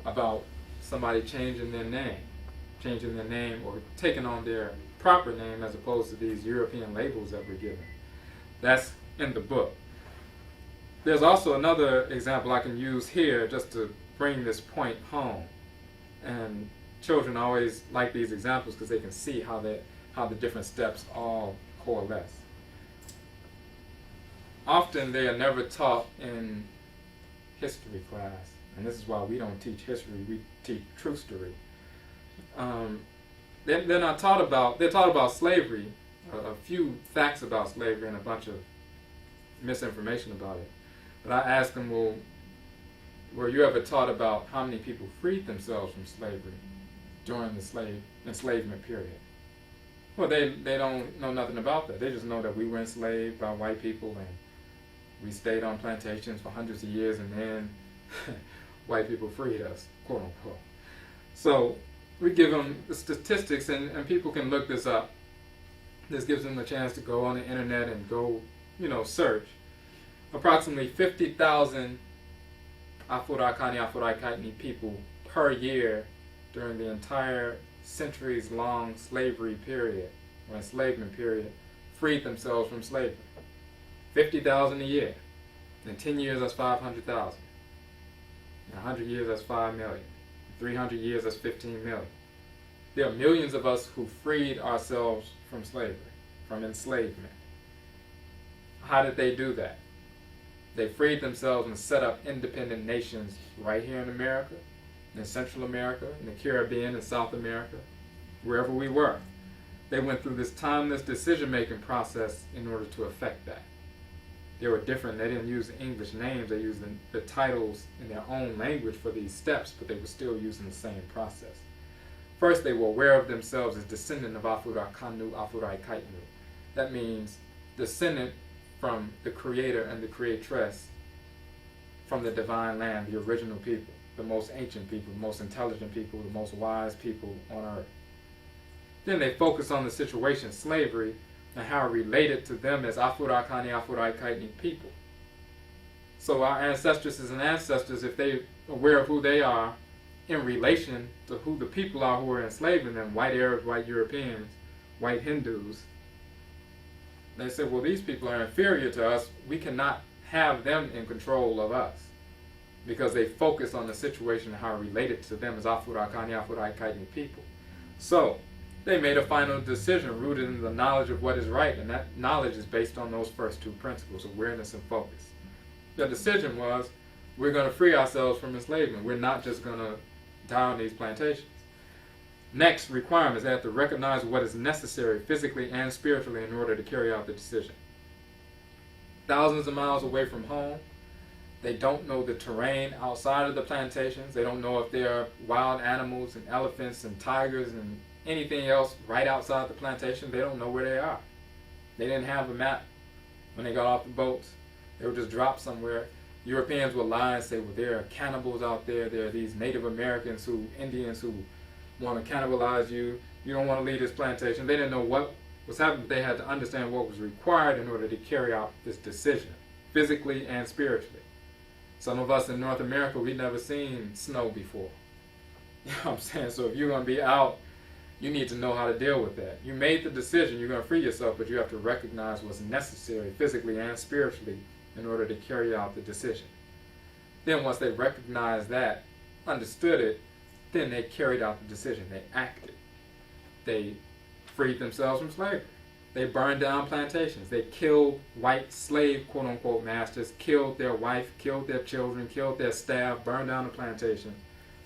about somebody changing their name or taking on their proper name as opposed to these European labels that we're given. That's in the book. There's also another example I can use here just to bring this point home. And children always like these examples because they can see how the different steps all coalesce. Often they are never taught in history class, and this is why we don't teach history, we teach truth story. They're not taught about, they're taught about slavery, a few facts about slavery and a bunch of misinformation about it. But I asked them, well, were you ever taught about how many people freed themselves from slavery during the enslavement period? Well, they don't know nothing about that. They just know that we were enslaved by white people and we stayed on plantations for hundreds of years and then white people freed us, quote unquote. So we give them the statistics and people can look this up. This gives them a chance to go on the internet and go, search. Approximately 50,000 Afurakani, Afuraitkaitnit people per year during the entire centuries-long slavery period, or enslavement period, freed themselves from slavery. 50,000 a year. In 10 years, that's 500,000. In 100 years, that's 5 million. In 300 years, that's 15 million. There are millions of us who freed ourselves from slavery, from enslavement. How did they do that? They freed themselves and set up independent nations right here in America, in Central America, in the Caribbean, in South America, wherever we were. They went through this timeless decision-making process in order to effect that. They were different. They didn't use English names. They used the titles in their own language for these steps, but they were still using the same process. First, they were aware of themselves as descendant of Afurakani, Afuraitkaitnit. That means descendant from the creator and the creatress, from the divine land, the original people, the most ancient people, the most intelligent people, the most wise people on earth. Then they focus on the situation, slavery, and how it related to them as Afurakani, Afuraitkaitnit people. So our ancestresses and ancestors, if they're aware of who they are in relation to who the people are who are enslaving them, white Arabs, white Europeans, white Hindus, they said, well, these people are inferior to us. We cannot have them in control of us because they focus on the situation and how it related to them as Afurakani, Afuraitkaitnit people. So they made a final decision rooted in the knowledge of what is right, and that knowledge is based on those first two principles, awareness and focus. The decision was, we're going to free ourselves from enslavement. We're not just going to die on these plantations. Next requirements, they have to recognize what is necessary physically and spiritually in order to carry out the decision. Thousands of miles away from home, they don't know the terrain outside of the plantations. They don't know if there are wild animals and elephants and tigers and anything else right outside the plantation. They don't know where they are. They didn't have a map when they got off the boats. They were just dropped somewhere. Europeans would lie and say, well, there are cannibals out there. There are these Native Americans, Indians who want to cannibalize you. You don't want to leave this plantation. They didn't know what was happening, but they had to understand what was required in order to carry out this decision, physically and spiritually. Some of us in North America, we've never seen snow before. You know what I'm saying? So if you're going to be out, you need to know how to deal with that. You made the decision, you're going to free yourself, but you have to recognize what's necessary physically and spiritually in order to carry out the decision. Then once they recognized that, understood it, then they carried out the decision. They acted. They freed themselves from slavery. They burned down plantations. They killed white slave, quote-unquote, masters, killed their wife, killed their children, killed their staff, burned down the plantation,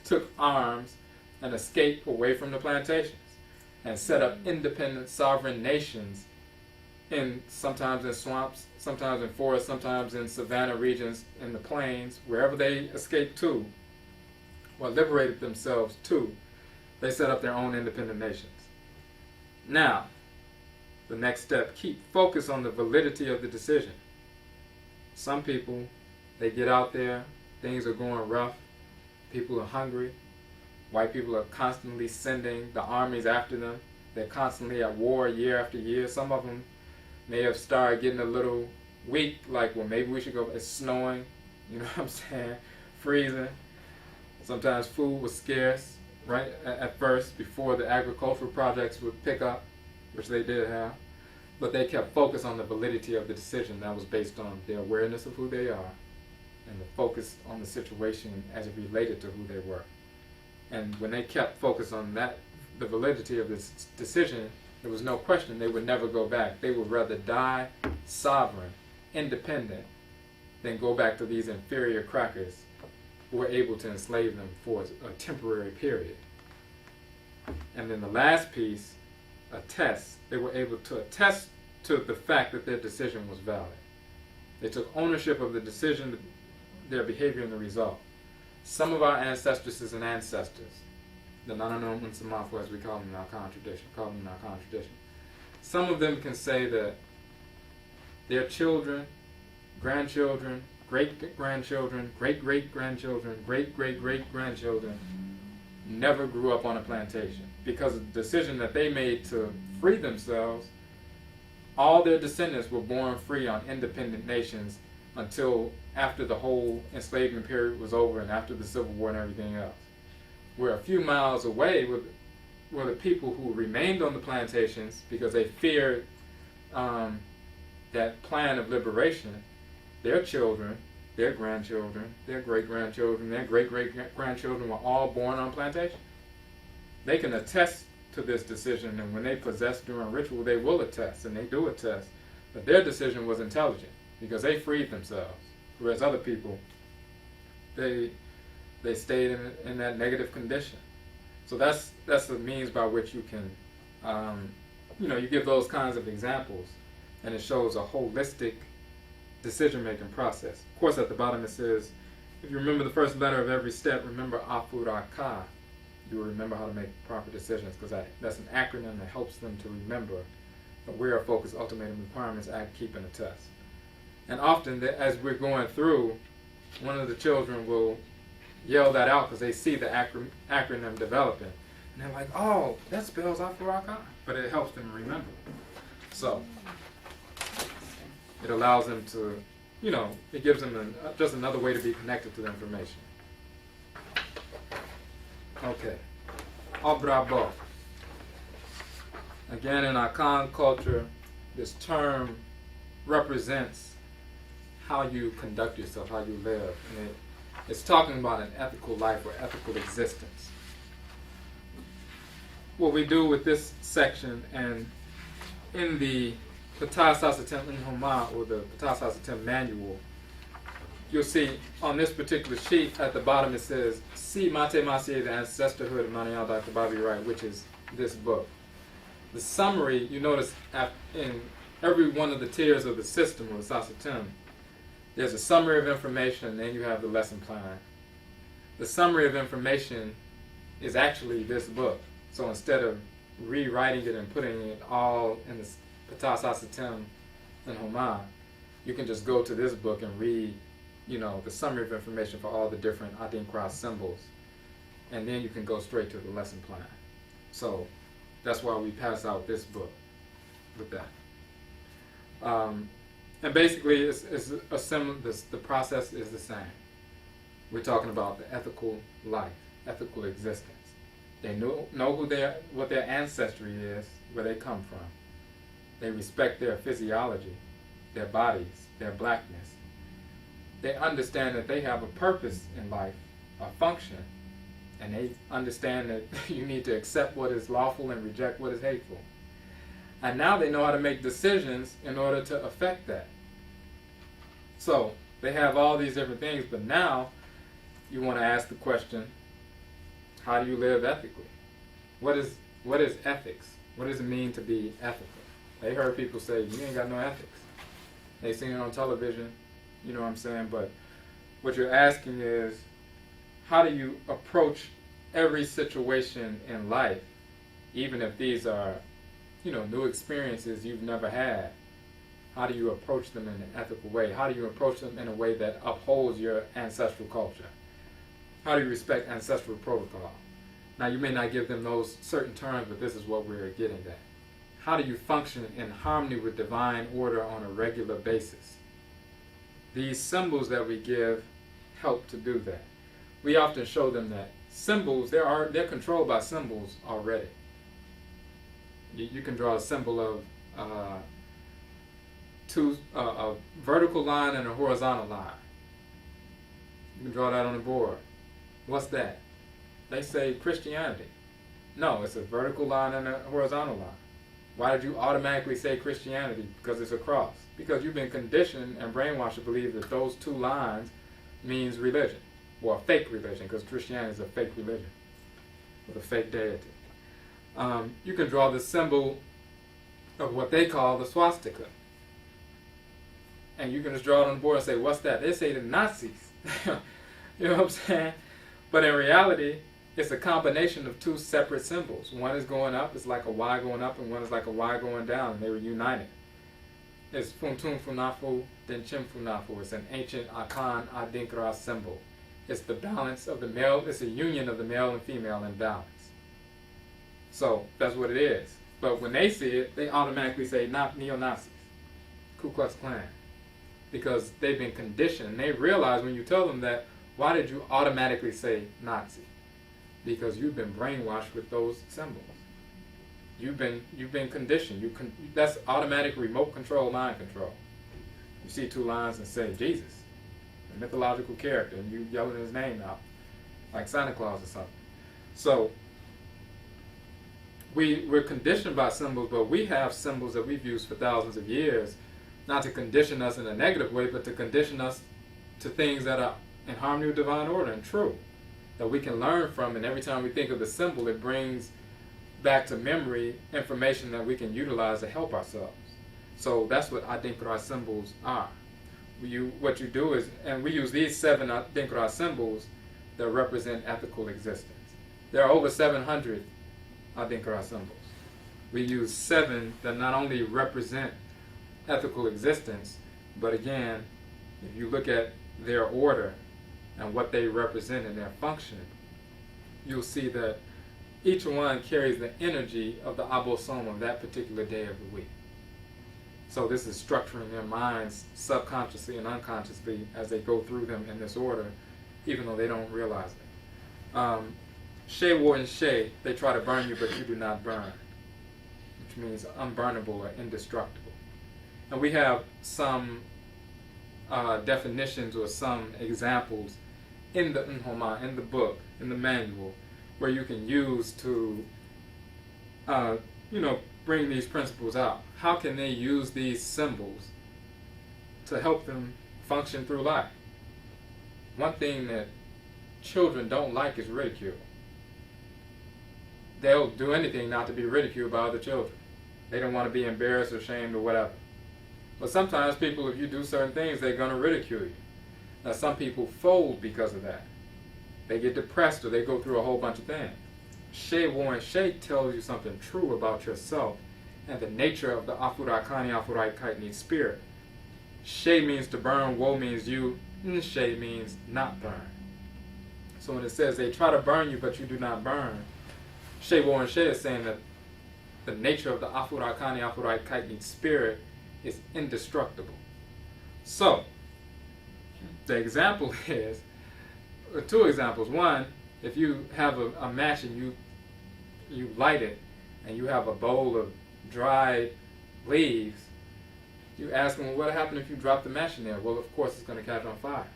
took arms and escaped away from the plantations and set up independent sovereign nations sometimes in swamps, sometimes in forests, sometimes in savanna regions, in the plains, wherever they escaped to, or liberated themselves to, they set up their own independent nations. Now, the next step, keep focus on the validity of the decision. Some people, they get out there, things are going rough, people are hungry, white people are constantly sending the armies after them, they're constantly at war year after year. Some of them may have started getting a little weak, like, well, maybe we should go, it's snowing, you know what I'm saying, freezing. Sometimes food was scarce, right, at first, before the agricultural projects would pick up, which they did have. But they kept focus on the validity of the decision that was based on their awareness of who they are and the focus on the situation as it related to who they were. And when they kept focus on that, the validity of this decision, there was no question they would never go back. They would rather die sovereign, independent, than go back to these inferior crackers who were able to enslave them for a temporary period. And then the last piece, attest. They were able to attest to the fact that their decision was valid. They took ownership of the decision, their behavior, and the result. Some of our ancestresses and ancestors, the Nananom and Samafo, as we call them in our Akhan tradition, some of them can say that their children, grandchildren, great-grandchildren, great-great-grandchildren, great-great-great-grandchildren never grew up on a plantation because of the decision that they made to free themselves. All their descendants were born free on independent nations until after the whole enslavement period was over and after the Civil War and everything else. Where a few miles away were the people who remained on the plantations because they feared that plan of liberation. Their children, their grandchildren, their great-grandchildren, their great-great-grandchildren were all born on plantations. They can attest to this decision, and when they possess during ritual, they will attest, and they do attest. But their decision was intelligent because they freed themselves, whereas other people, they stayed in that negative condition. So that's the means by which you can, you give those kinds of examples, and it shows a holistic decision-making process. Of course, at the bottom it says, if you remember the first letter of every step, remember Afurakani. You will remember how to make proper decisions, because that's an acronym that helps them to remember aware, focus, ultimatum, requirements, act, keep, and attest. And often, as we're going through, one of the children will yell that out because they see the acronym developing. And they're like, oh, that spells Afurakani. But it helps them remember. So, it allows them to, it gives them just another way to be connected to the information. Okay. Odwirafo. Again, in Akhan culture, this term represents how you conduct yourself, how you live. And it's talking about an ethical life or ethical existence. What we do with this section, and in the PTAH Sasetem Nhoma, or the PTAH Sasetem manual, you'll see on this particular sheet at the bottom it says, See Mate Masiye, the Ancestorhood of Manial Dr. Bobby Wright, which is this book. The summary, you notice in every one of the tiers of the system, or the Sasetem, there's a summary of information, and then you have the lesson plan. The summary of information is actually this book. So instead of rewriting it and putting it all in the PTAH Sasetem Nhoma, you can just go to this book and read, the summary of information for all the different Adinkra symbols, and then you can go straight to the lesson plan. So that's why we pass out this book with that. And basically, it's a similar. The process is the same. We're talking about the ethical life, ethical existence. They know what their ancestry is, where they come from. They respect their physiology, their bodies, their blackness. They understand that they have a purpose in life, a function, and they understand that you need to accept what is lawful and reject what is hateful. And now they know how to make decisions in order to affect that. So they have all these different things, but now you want to ask the question, How do you live ethically? What is ethics? What does it mean to be ethical? They heard people say, you ain't got no ethics. They seen it on television, you know what I'm saying? But what you're asking is, how do you approach every situation in life, even if these are, new experiences you've never had? How do you approach them in an ethical way? How do you approach them in a way that upholds your ancestral culture? How do you respect ancestral protocol? Now, you may not give them those certain terms, but this is what we're getting at. How do you function in harmony with divine order on a regular basis? These symbols that we give help to do that. We often show them that symbols, they're controlled by symbols already. You can draw a symbol of a vertical line and a horizontal line. You can draw that on the board. What's that? They say Christianity. No, it's a vertical line and a horizontal line. Why did you automatically say Christianity? Because it's a cross. Because you've been conditioned and brainwashed to believe that those two lines means religion, or a fake religion, because Christianity is a fake religion with a fake deity. You can draw the symbol of what they call the swastika. And you can just draw it on the board and say, what's that? They say the Nazis. You know what I'm saying? But in reality, it's a combination of two separate symbols. One is going up, it's like a Y going up, and one is like a Y going down, and they were united. It's Funtum Funafu, Denchim Funafu. It's an ancient Akhan Adinkra symbol. It's the balance of the male, it's a union of the male and female in balance. So that's what it is. But when they see it, they automatically say not neo-Nazis, Ku Klux Klan, because they've been conditioned. And they realize when you tell them that, why did you automatically say Nazi? Because you've been brainwashed with those symbols. You've been conditioned. That's automatic remote control, mind control. You see two lines and say Jesus, a mythological character, and you yelling his name out like Santa Claus or something. So we're conditioned by symbols, but we have symbols that we've used for thousands of years, not to condition us in a negative way, but to condition us to things that are in harmony with divine order and true, that we can learn from. And every time we think of the symbol, it brings back to memory information that we can utilize to help ourselves. So that's what Adinkra symbols are. What you do is, and we use these 7 Adinkra symbols that represent ethical existence. There are over 700 Adinkra symbols. We use 7 that not only represent ethical existence, but again, if you look at their order and what they represent in their function, you'll see that each one carries the energy of the abosom of that particular day of the week. So this is structuring their minds subconsciously and unconsciously as they go through them in this order, even though they don't realize it. She war and she, they try to burn you, but you do not burn, which means unburnable or indestructible. And we have some definitions or some examples in the Nhoma, in the book, in the manual, where you can use to, bring these principles out. How can they use these symbols to help them function through life? One thing that children don't like is ridicule. They'll do anything not to be ridiculed by other children. They don't want to be embarrassed or shamed or whatever. But sometimes people, if you do certain things, they're going to ridicule you. Now some people fold because of that. They get depressed or they go through a whole bunch of things. She Warren She tells you something true about yourself and the nature of the Afurakani Afuraitkaitnit spirit. She means to burn, woe means you, and she means not burn. So when it says they try to burn you but you do not burn, She Warren She is saying that the nature of the Afurakani Afuraitkaitnit spirit is indestructible. So the example is, 2 examples. One, if you have a match and you light it and you have a bowl of dried leaves, you ask them, well, what happened if you drop the match in there? Well, of course it's going to catch on fire.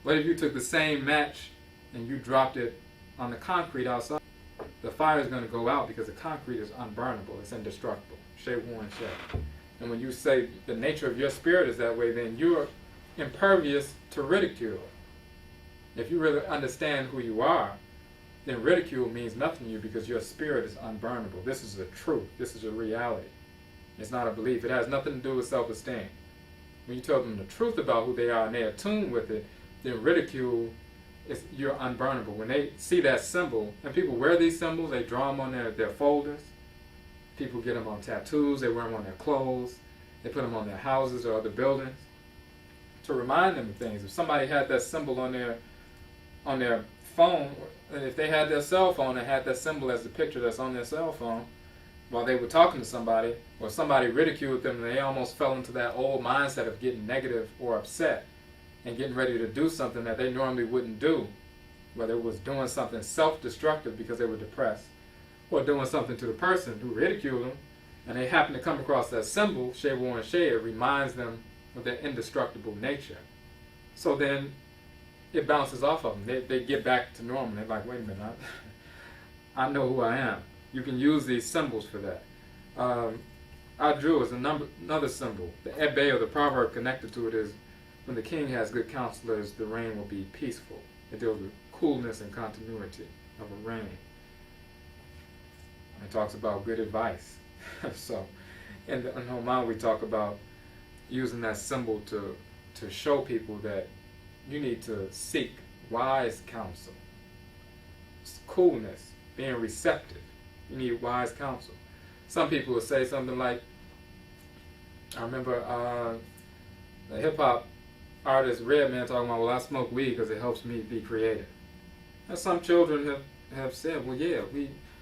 What if you took the same match and you dropped it on the concrete outside? The fire is going to go out because the concrete is unburnable, it's indestructible. She Warren She. And when you say the nature of your spirit is that way, then you're impervious to ridicule. If you really understand who you are, then ridicule means nothing to you because your spirit is unburnable. This is the truth. This is a reality. It's not a belief. It has nothing to do with self-esteem. When you tell them the truth about who they are and they're attuned with it, then ridicule is you're unburnable. When they see that symbol, and people wear these symbols, they draw them on their folders. People get them on tattoos. They wear them on their clothes. They put them on their houses or other buildings to remind them of things. If somebody had that symbol on their phone, and if they had their cell phone and had that symbol as the picture that's on their cell phone while they were talking to somebody, or somebody ridiculed them, and they almost fell into that old mindset of getting negative or upset and getting ready to do something that they normally wouldn't do, whether it was doing something self-destructive because they were depressed, or doing something to the person who ridiculed them, and they happen to come across that symbol, Shea Warren Shea, it reminds them of their indestructible nature. So then it bounces off of them. They get back to normal. They're like, wait a minute, I know who I am. You can use these symbols for that. Adesua is another symbol. The Ebe, or the proverb connected to it, is when the king has good counselors, the reign will be peaceful. It deals with coolness and continuity of a reign. It talks about good advice. So in Nhoma we talk about using that symbol to show people that you need to seek wise counsel. Coolness, being receptive. You need wise counsel. Some people will say something like, I remember the hip-hop artist Redman talking about, well, I smoke weed because it helps me be creative. And some children have said, well, yeah,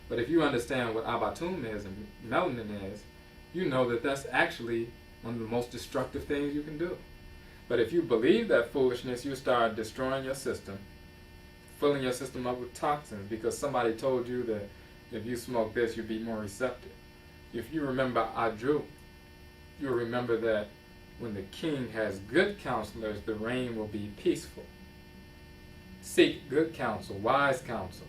but if you understand what Abatum is and Melanin is, you know that that's actually one of the most destructive things you can do. But if you believe that foolishness, you start destroying your system, filling your system up with toxins because somebody told you that if you smoke this, you'd be more receptive. If you remember Adesua, you'll remember that when the king has good counselors, the reign will be peaceful. Seek good counsel, wise counsel.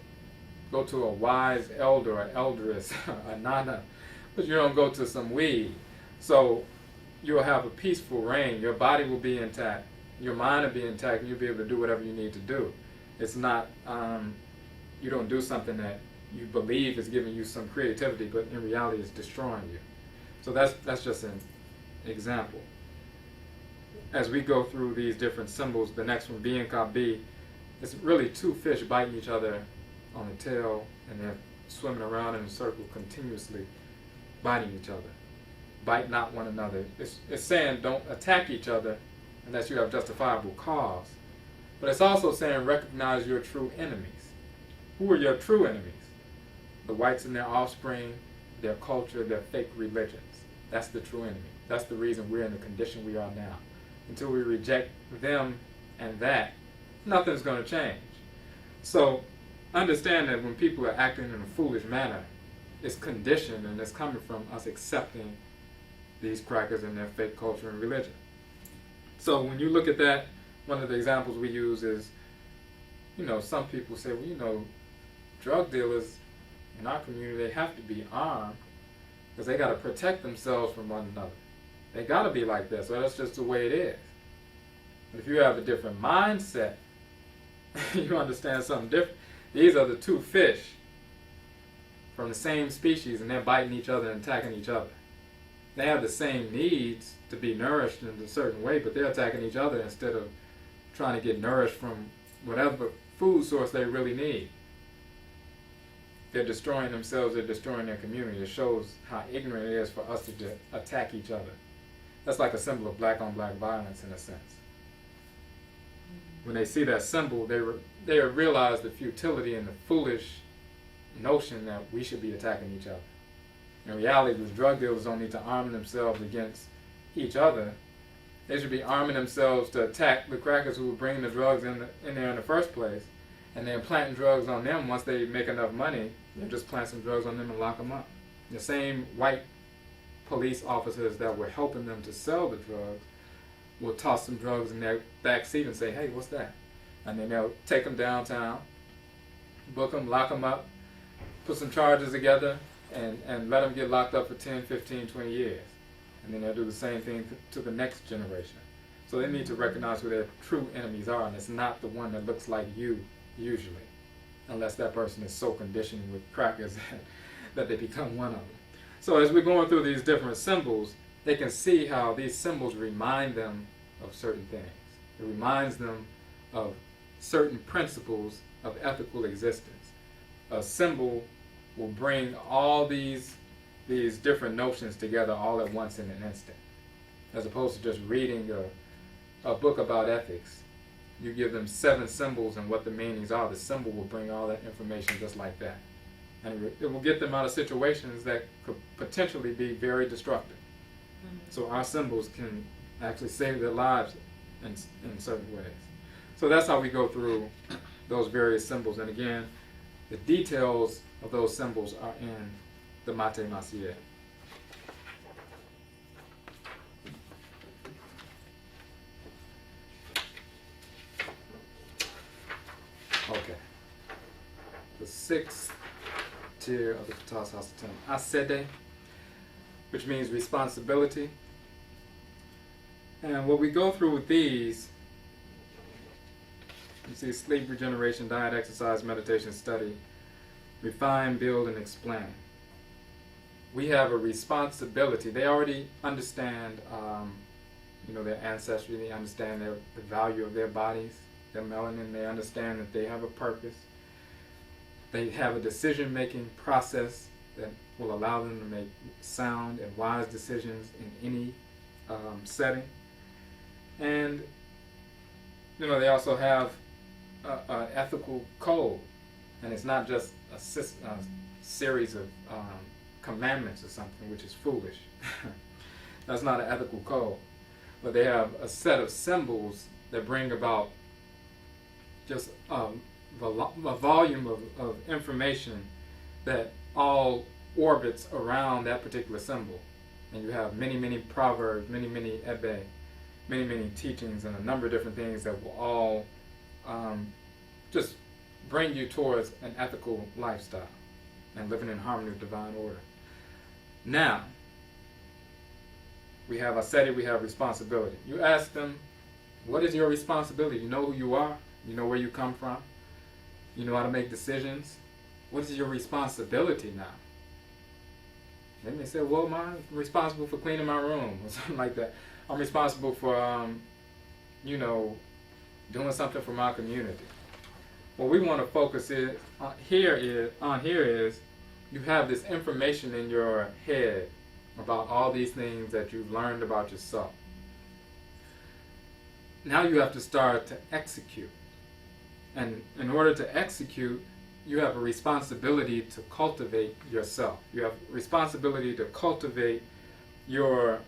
Go to a wise elder or elderess, a nana, but you don't go to some weed. So you'll have a peaceful reign. Your body will be intact. Your mind will be intact, and you'll be able to do whatever you need to do. It's not, you don't do something that you believe is giving you some creativity, but in reality it's destroying you. So that's just an example. As we go through these different symbols, the next one being Kabi, it's really two fish biting each other on the tail, and they're swimming around in a circle continuously, biting each other. Bite not one another. It's saying don't attack each other unless you have justifiable cause. But it's also saying recognize your true enemies. Who are your true enemies? The whites and their offspring, their culture, their fake religions. That's the true enemy. That's the reason we're in the condition we are now. Until we reject them and that, nothing's going to change. So understand that when people are acting in a foolish manner, it's conditioned and it's coming from us accepting these crackers and their fake culture and religion. So when you look at that, one of the examples we use is, some people say, well, drug dealers in our community, they have to be armed because they got to protect themselves from one another. They got to be like that, so that's just the way it is. But if you have a different mindset, you understand something different. These are the two fish from the same species, and they're biting each other and attacking each other. They have the same needs to be nourished in a certain way, but they're attacking each other instead of trying to get nourished from whatever food source they really need. They're destroying themselves, they're destroying their community. It shows how ignorant it is for us to just attack each other. That's like a symbol of black on black violence in a sense. When they see that symbol, they realize the futility and the foolish notion that we should be attacking each other. In reality, the drug dealers don't need to arm themselves against each other. They should be arming themselves to attack the crackers who are bringing the drugs in there in the first place, and then planting drugs on them. Once they make enough money, they'll just plant some drugs on them and lock them up. The same white police officers that were helping them to sell the drugs will toss some drugs in their back seat and say, hey, what's that? And then they'll take them downtown, book them, lock them up, put some charges together, and let them get locked up for 10, 15, 20 years. And then they'll do the same thing to the next generation. So they need to recognize who their true enemies are, and it's not the one that looks like you, usually. unless that person is so conditioned with crackers that they become one of them. So as we're going through these different symbols, they can see how these symbols remind them of certain things. It reminds them of certain principles of ethical existence. A symbol will bring all these different notions together all at once in an instant, as opposed to just reading a book about ethics. You give them 7 symbols and what the meanings are, the symbol will bring all that information just like that. And it will get them out of situations that could potentially be very destructive. So our symbols can actually save their lives in certain ways. So that's how we go through those various symbols. And again, the details of those symbols are in the Mate Masiye. Okay. The 6th tier of the PTAH Sasetem Asede, which means responsibility. And what we go through with these, you see sleep, regeneration, diet, exercise, meditation, study, refine, build, and explain. We have a responsibility. They already understand, their ancestry. They understand the value of their bodies, their melanin. They understand that they have a purpose. They have a decision-making process that will allow them to make sound and wise decisions in any setting. And, they also have an ethical code. And it's not just a series of commandments or something, which is foolish. That's not an ethical code. But they have a set of symbols that bring about just a volume of information that all orbits around that particular symbol. And you have many, many proverbs, many, many ebe, many, many teachings, and a number of different things that will all just bring you towards an ethical lifestyle and living in harmony with divine order. Now, we have aseti, we have responsibility. You ask them, what is your responsibility? You know who you are? You know where you come from? You know how to make decisions? What is your responsibility now? They may say, well, I'm responsible for cleaning my room or something like that. I'm responsible for, doing something for my community. What we want to focus on here is you have this information in your head about all these things that you've learned about yourself. Now you have to start to execute. And in order to execute, you have a responsibility to cultivate yourself. You have a responsibility to cultivate your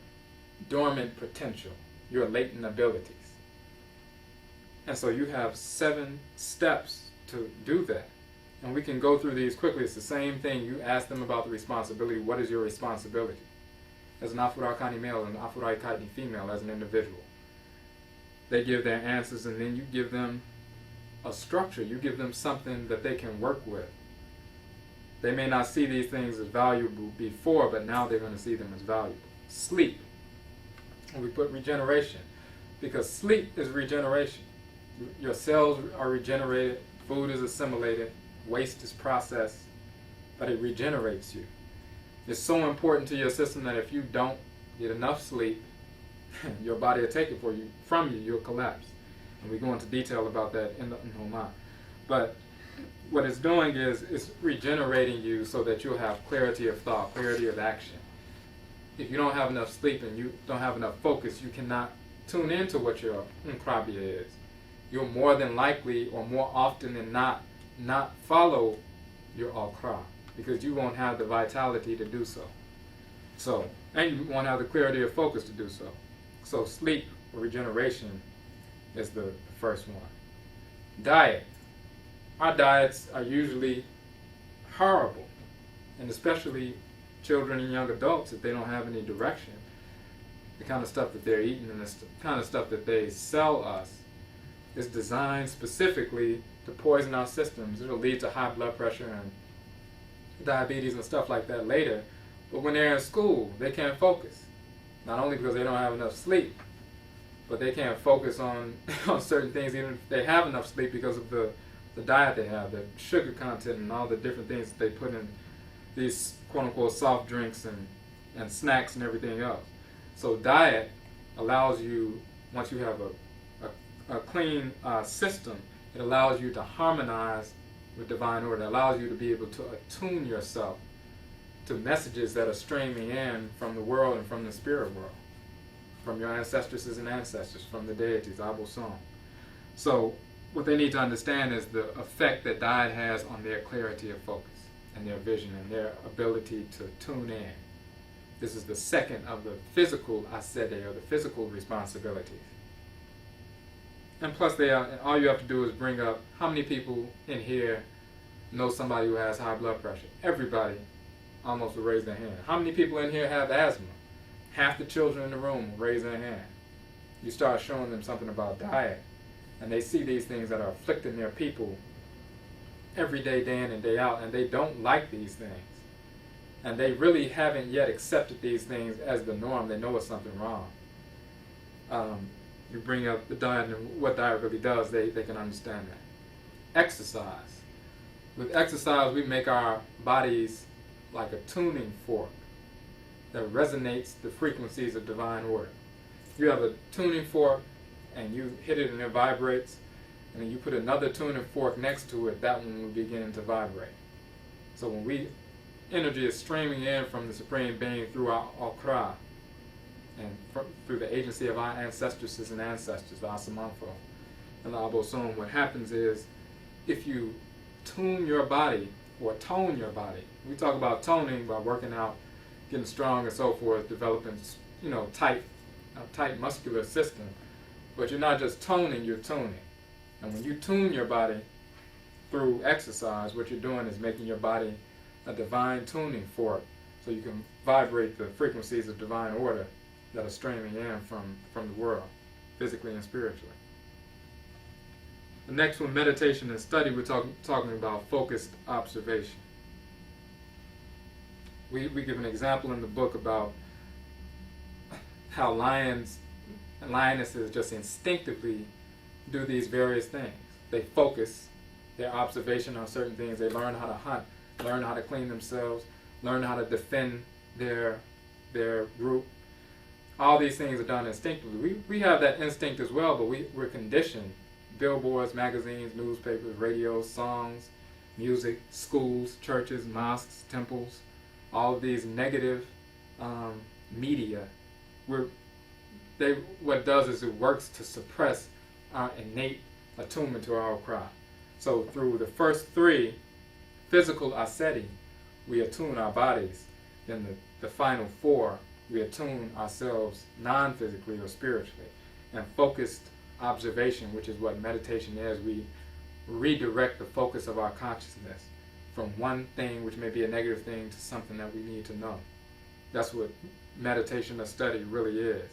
dormant potential, your latent abilities. And so you have 7 steps to do that. And we can go through these quickly. It's the same thing. You ask them about the responsibility. What is your responsibility? As an Afurakani male and an Afuraitkaitnit female, as an individual. They give their answers, and then you give them a structure. You give them something that they can work with. They may not see these things as valuable before, but now they're going to see them as valuable. Sleep. And we put regeneration, because sleep is regeneration. Your cells are regenerated, food is assimilated, waste is processed, but it regenerates you. It's so important to your system that if you don't get enough sleep, your body will take it from you, you'll collapse. And we go into detail about that in the Nhoma. But what it's doing is it's regenerating you so that you'll have clarity of thought, clarity of action. If you don't have enough sleep and you don't have enough focus, you cannot tune into what your Nkrabia is. You'll more than likely, or more often than not follow your Akra, because you won't have the vitality to do so. And you won't have the clarity of focus to do so. So sleep or regeneration is the first one. Diet. Our diets are usually horrible, and especially children and young adults, if they don't have any direction. The kind of stuff that they're eating and the kind of stuff that they sell us is designed specifically to poison our systems. It'll lead to high blood pressure and diabetes and stuff like that later. But when they're in school, they can't focus. Not only because they don't have enough sleep, but they can't focus on certain things even if they have enough sleep, because of the the diet they have, the sugar content and all the different things that they put in these quote-unquote soft drinks and snacks and everything else. So diet allows you, once you have a clean system, it allows you to harmonize with divine order. It allows you to be able to attune yourself to messages that are streaming in from the world and from the spirit world, from your ancestresses and ancestors, from the deities, Abu Song. So what they need to understand is the effect that diet has on their clarity of focus and their vision and their ability to tune in. This is the second of the physical asede, or the physical responsibilities. And plus, all you have to do is bring up how many people in here know somebody who has high blood pressure. Everybody almost will raise their hand. How many people in here have asthma? Half the children in the room will raise their hand. You start showing them something about diet, and they see these things that are afflicting their people every day, day in and day out, and they don't like these things. And they really haven't yet accepted these things as the norm. They know it's something wrong. You bring up the diet and what diet really does, they can understand that. Exercise. With exercise, we make our bodies like a tuning fork that resonates the frequencies of divine order. You have a tuning fork and you hit it and it vibrates, and then you put another tuning fork next to it, that one will begin to vibrate. So when energy is streaming in from the Supreme Being through our Akhan, and through the agency of our ancestresses and ancestors, our Samanfo and the Abosom, what happens is, if you tune your body, or tone your body, we talk about toning by working out, getting strong and so forth, developing, tight muscular system, but you're not just toning, you're tuning. And when you tune your body through exercise, what you're doing is making your body a divine tuning fork, so you can vibrate the frequencies of divine order that are streaming in from the world, physically and spiritually. The next one, meditation and study, we're talking about focused observation. We give an example in the book about how lions and lionesses just instinctively do these various things. They focus their observation on certain things. They learn how to hunt, learn how to clean themselves, learn how to defend their group. All these things are done instinctively. We have that instinct as well, but we're conditioned. Billboards, magazines, newspapers, radio, songs, music, schools, churches, mosques, temples, all of these negative media. What it does is it works to suppress our innate attunement to our Akhan. So through the first three, physical aseti, we attune our bodies. Then the final four, we attune ourselves non-physically or spiritually. And focused observation, which is what meditation is, we redirect the focus of our consciousness from one thing, which may be a negative thing, to something that we need to know. That's what meditation or study really is.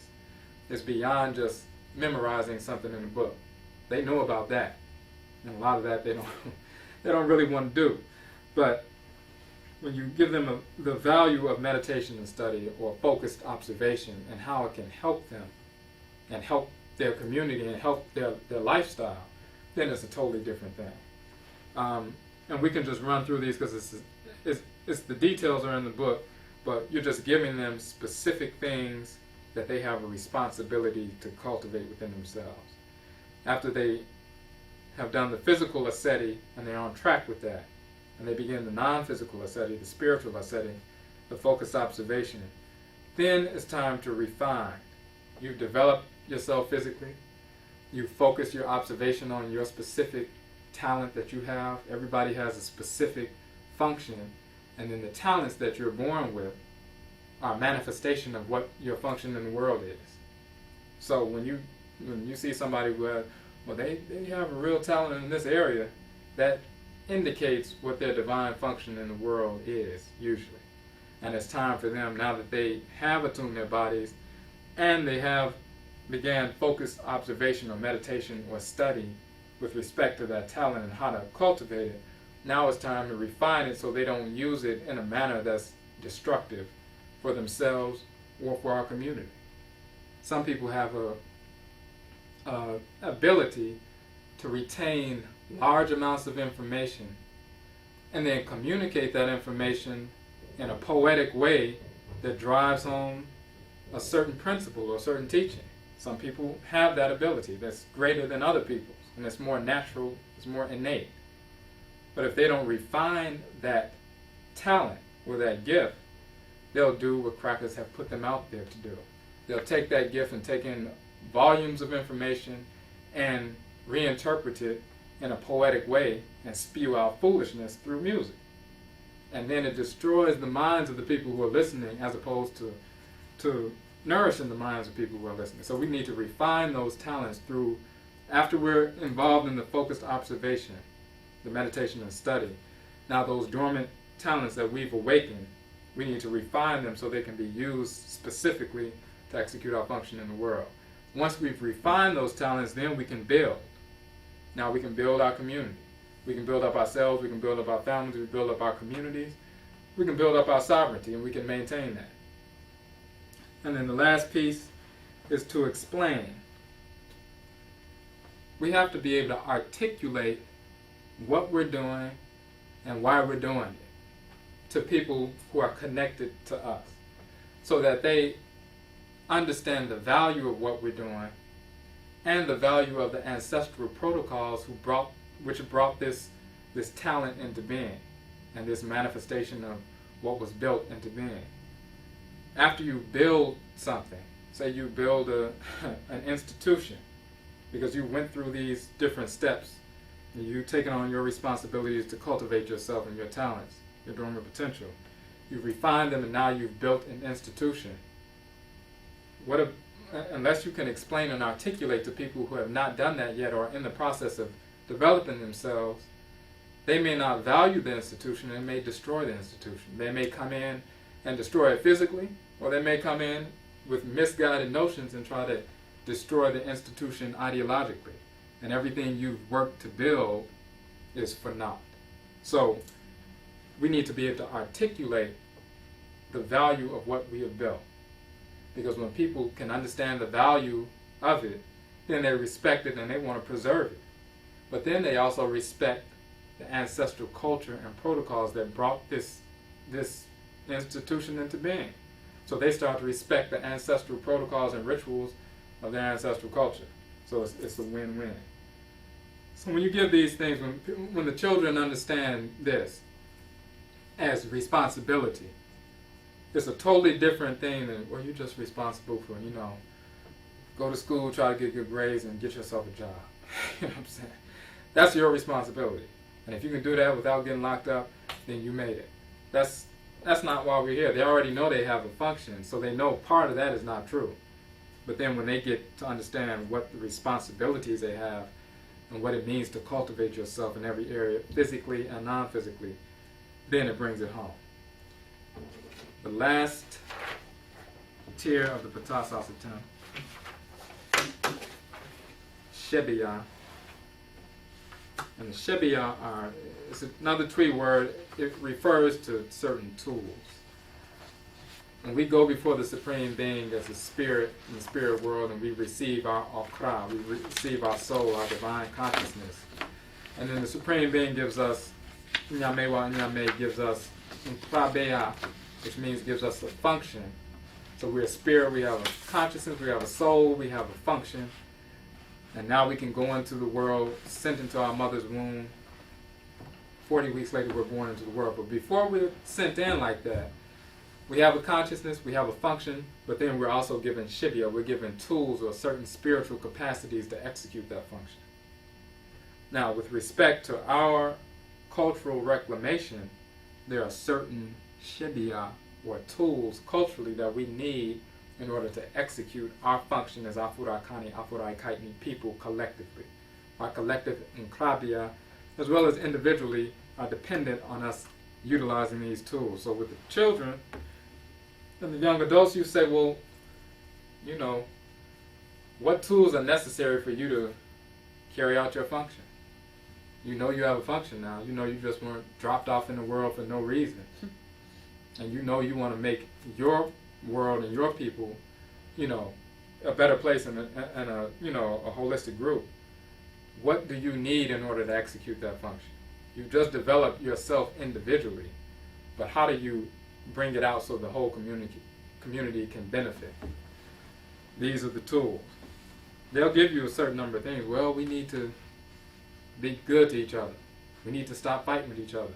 It's beyond just memorizing something in a book. They know about that, and a lot of that they don't really want to do. But when you give them the value of meditation and study, or focused observation, and how it can help them and help their community and help their lifestyle, then it's a totally different thing. And we can just run through these because it's the details are in the book, but you're just giving them specific things that they have a responsibility to cultivate within themselves. After they have done the physical asceti and they're on track with that, and they begin the non-physical asceti, the spiritual asceti, the focused observation, then it's time to refine. You've developed yourself physically. You focus your observation on your specific talent that you have. Everybody has a specific function, and then the talents that you're born with are a manifestation of what your function in the world is. So when you see somebody who has, they have a real talent in this area, that indicates what their divine function in the world is, usually. And it's time for them, now that they have attuned their bodies and they have began focused observation or meditation or study with respect to that talent and how to cultivate it, now it's time to refine it so they don't use it in a manner that's destructive for themselves or for our community. Some people have a ability to retain large amounts of information and then communicate that information in a poetic way that drives home a certain principle or a certain teaching. Some people have that ability that's greater than other people's, and it's more natural, it's more innate. But if they don't refine that talent or that gift, they'll do what crackers have put them out there to do. They'll take that gift and take in volumes of information and reinterpret it in a poetic way and spew out foolishness through music. And then it destroys the minds of the people who are listening as opposed to nourishing the minds of people who are listening. So we need to refine those talents through, after we're involved in the focused observation, the meditation and study. Now those dormant talents that we've awakened, we need to refine them so they can be used specifically to execute our function in the world. Once we've refined those talents, then we can build. Now we can build our community. We can build up ourselves, we can build up our families, we can build up our communities, we can build up our sovereignty, and we can maintain that. And then the last piece is to explain. We have to be able to articulate what we're doing and why we're doing it to people who are connected to us, so that they understand the value of what we're doing and the value of the ancestral protocols which brought this talent into being and this manifestation of what was built into being. After you build something, say you build an institution, because you went through these different steps, and you've taken on your responsibilities to cultivate yourself and your talents, your dormant potential. You've refined them, and now you've built an institution. Unless you can explain and articulate to people who have not done that yet or are in the process of developing themselves, they may not value the institution and may destroy the institution. They may come in and destroy it physically, or they may come in with misguided notions and try to destroy the institution ideologically. And everything you've worked to build is for naught. So we need to be able to articulate the value of what we have built. Because when people can understand the value of it, then they respect it and they want to preserve it. But then they also respect the ancestral culture and protocols that brought this institution into being. So they start to respect the ancestral protocols and rituals of their ancestral culture. So it's a win-win. So when you give these things, when the children understand this as responsibility, it's a totally different thing than, well, you're just responsible for, go to school, try to get good grades, and get yourself a job. You know what I'm saying? That's your responsibility. And if you can do that without getting locked up, then you made it. That's not why we're here. They already know they have a function, so they know part of that is not true. But then when they get to understand what the responsibilities they have and what it means to cultivate yourself in every area, physically and non-physically, then it brings it home. The last tier of the PTAH Sasetem, Shebiya. And the Shebiya it's another Twi word. It refers to certain tools. When we go before the Supreme Being as a spirit in the spirit world, and we receive our Akhan, we receive our soul, our divine consciousness. And then the Supreme Being gives us, Nyame gives us Nklabeya, which means gives us a function. So we're a spirit, we have a consciousness, we have a soul, we have a function. And now we can go into the world, sent into our mother's womb. 40 weeks later, we're born into the world. But before we're sent in like that, we have a consciousness, we have a function, but then we're also given shibya, we're given tools or certain spiritual capacities to execute that function. Now, with respect to our cultural reclamation, there are certain shibya or tools culturally that we need in order to execute our function as Afurakani, Afuraitkaitnit people collectively. Our collective Nklabiya, as well as individually, are dependent on us utilizing these tools. So with the children and the young adults, you say, well, what tools are necessary for you to carry out your function? You know you have a function now. You know you just weren't dropped off in the world for no reason. And you know you want to make your world and your people, a better place and a holistic group. what do you need in order to execute that function? You just developed yourself individually, but how do you bring it out so the whole community can benefit? These are the tools. They'll give you a certain number of things. Well, we need to be good to each other. We need to stop fighting with each other.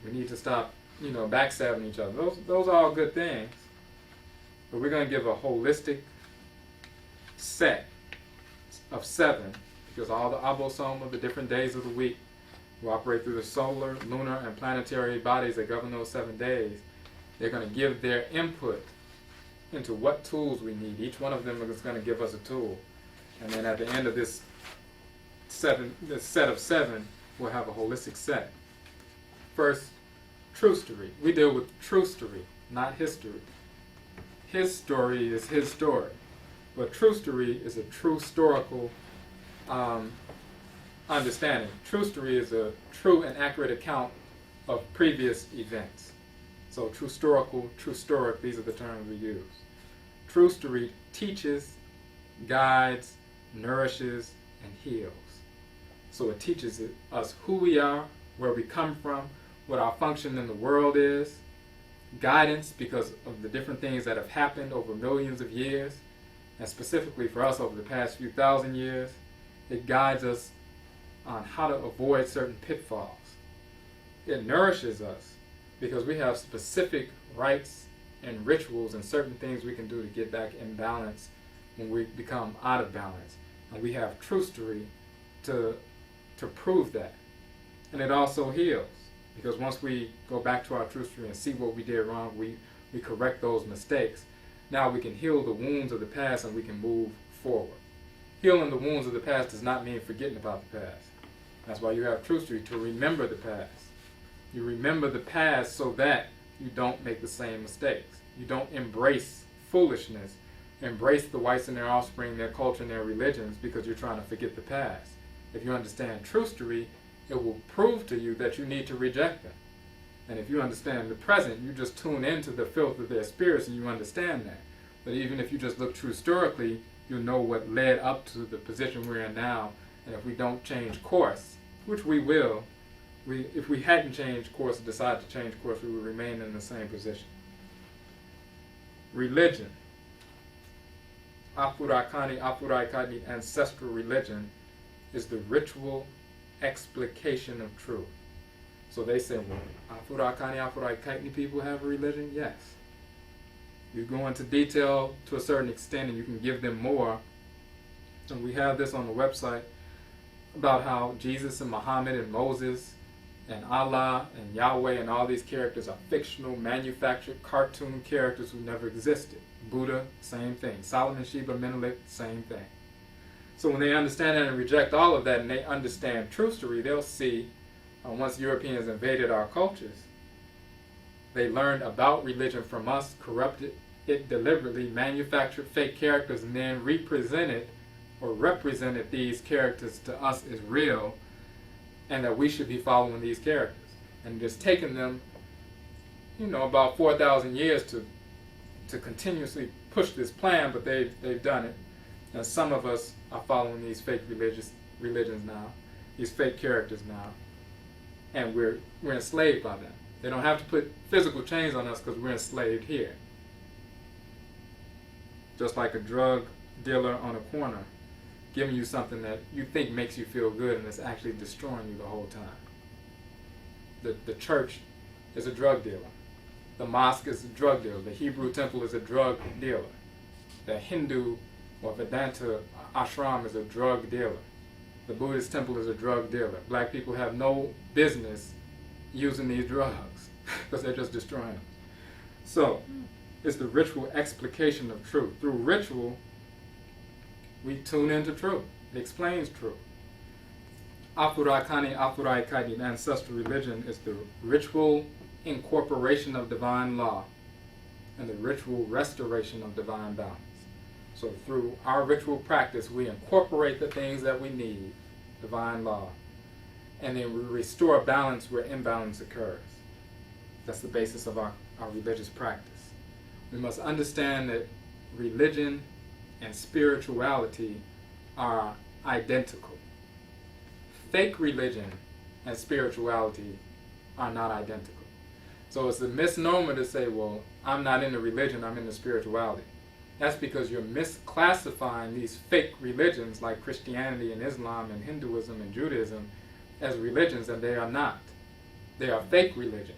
We need to stop, backstabbing each other. Those are all good things. But we're going to give a holistic set of 7, because all the abosoma of the different days of the week will operate through the solar, lunar, and planetary bodies that govern those 7 days. They're going to give their input into what tools we need. Each one of them is going to give us a tool. And then at the end of this set of 7, we'll have a holistic set. First, trustery. We deal with trustery, not history. His story is his story. But trustery is a true historical understanding. Trustery is a true and accurate account of previous events. So true historical, true historic, these are the terms we use. Trustery teaches, guides, nourishes, and heals. So it teaches us who we are, where we come from, what our function in the world is, guidance because of the different things that have happened over millions of years, and specifically for us over the past few thousand years. It guides us on how to avoid certain pitfalls. It nourishes us because we have specific rites and rituals and certain things we can do to get back in balance when we become out of balance. And we have trustery to prove that. And it also heals, because once we go back to our trustery and see what we did wrong, we correct those mistakes. Now we can heal the wounds of the past and we can move forward. Healing the wounds of the past does not mean forgetting about the past. That's why you have trustery, to remember the past. You remember the past so that you don't make the same mistakes. You don't embrace foolishness, embrace the whites and their offspring, their culture, and their religions because you're trying to forget the past. If you understand trustery, it will prove to you that you need to reject them. And if you understand the present, you just tune into the filth of their spirits and you understand that. But even if you just look true historically, you'll know what led up to the position we're in now. And if we don't change course, which we will, if we hadn't changed course and decided to change course, we would remain in the same position. Religion. Afurakani, Afuraitkaitnit, ancestral religion is the ritual explication of truth. So they say, well, Afurakani, Afuraitkaitnit people have a religion? Yes. You go into detail to a certain extent and you can give them more. And we have this on the website about how Jesus and Muhammad and Moses and Allah and Yahweh and all these characters are fictional, manufactured, cartoon characters who never existed. Buddha, same thing. Solomon, Sheba, Menelik, same thing. So when they understand that and reject all of that and they understand trustery, they'll see, once Europeans invaded our cultures, they learned about religion from us, corrupted it deliberately, manufactured fake characters, and then represented these characters to us as real, and that we should be following these characters. And it's taken them, about 4,000 years to continuously push this plan, but they've done it. And some of us are following these fake religions now, these fake characters now, and we're enslaved by them. They don't have to put physical chains on us because we're enslaved here. Just like a drug dealer on a corner giving you something that you think makes you feel good and it's actually destroying you the whole time. The church is a drug dealer. The mosque is a drug dealer. The Hebrew temple is a drug dealer. The Hindu or Vedanta ashram is a drug dealer. The Buddhist temple is a drug dealer. Black people have no business using these drugs because they're just destroying them. So, it's the ritual explication of truth. Through ritual, we tune into truth. It explains truth. Afurakani, Afuraitkaitnit, ancestral religion is the ritual incorporation of divine law and the ritual restoration of divine balance. So through our ritual practice, we incorporate the things that we need, divine law, and then we restore balance where imbalance occurs. That's the basis of our religious practice. We must understand that religion and spirituality are identical. fake religion and spirituality are not identical. So it's a misnomer to say, well, I'm not into religion, I'm into spirituality. That's because you're misclassifying these fake religions like Christianity and Islam and Hinduism and Judaism as religions, and they are not. They are fake religions.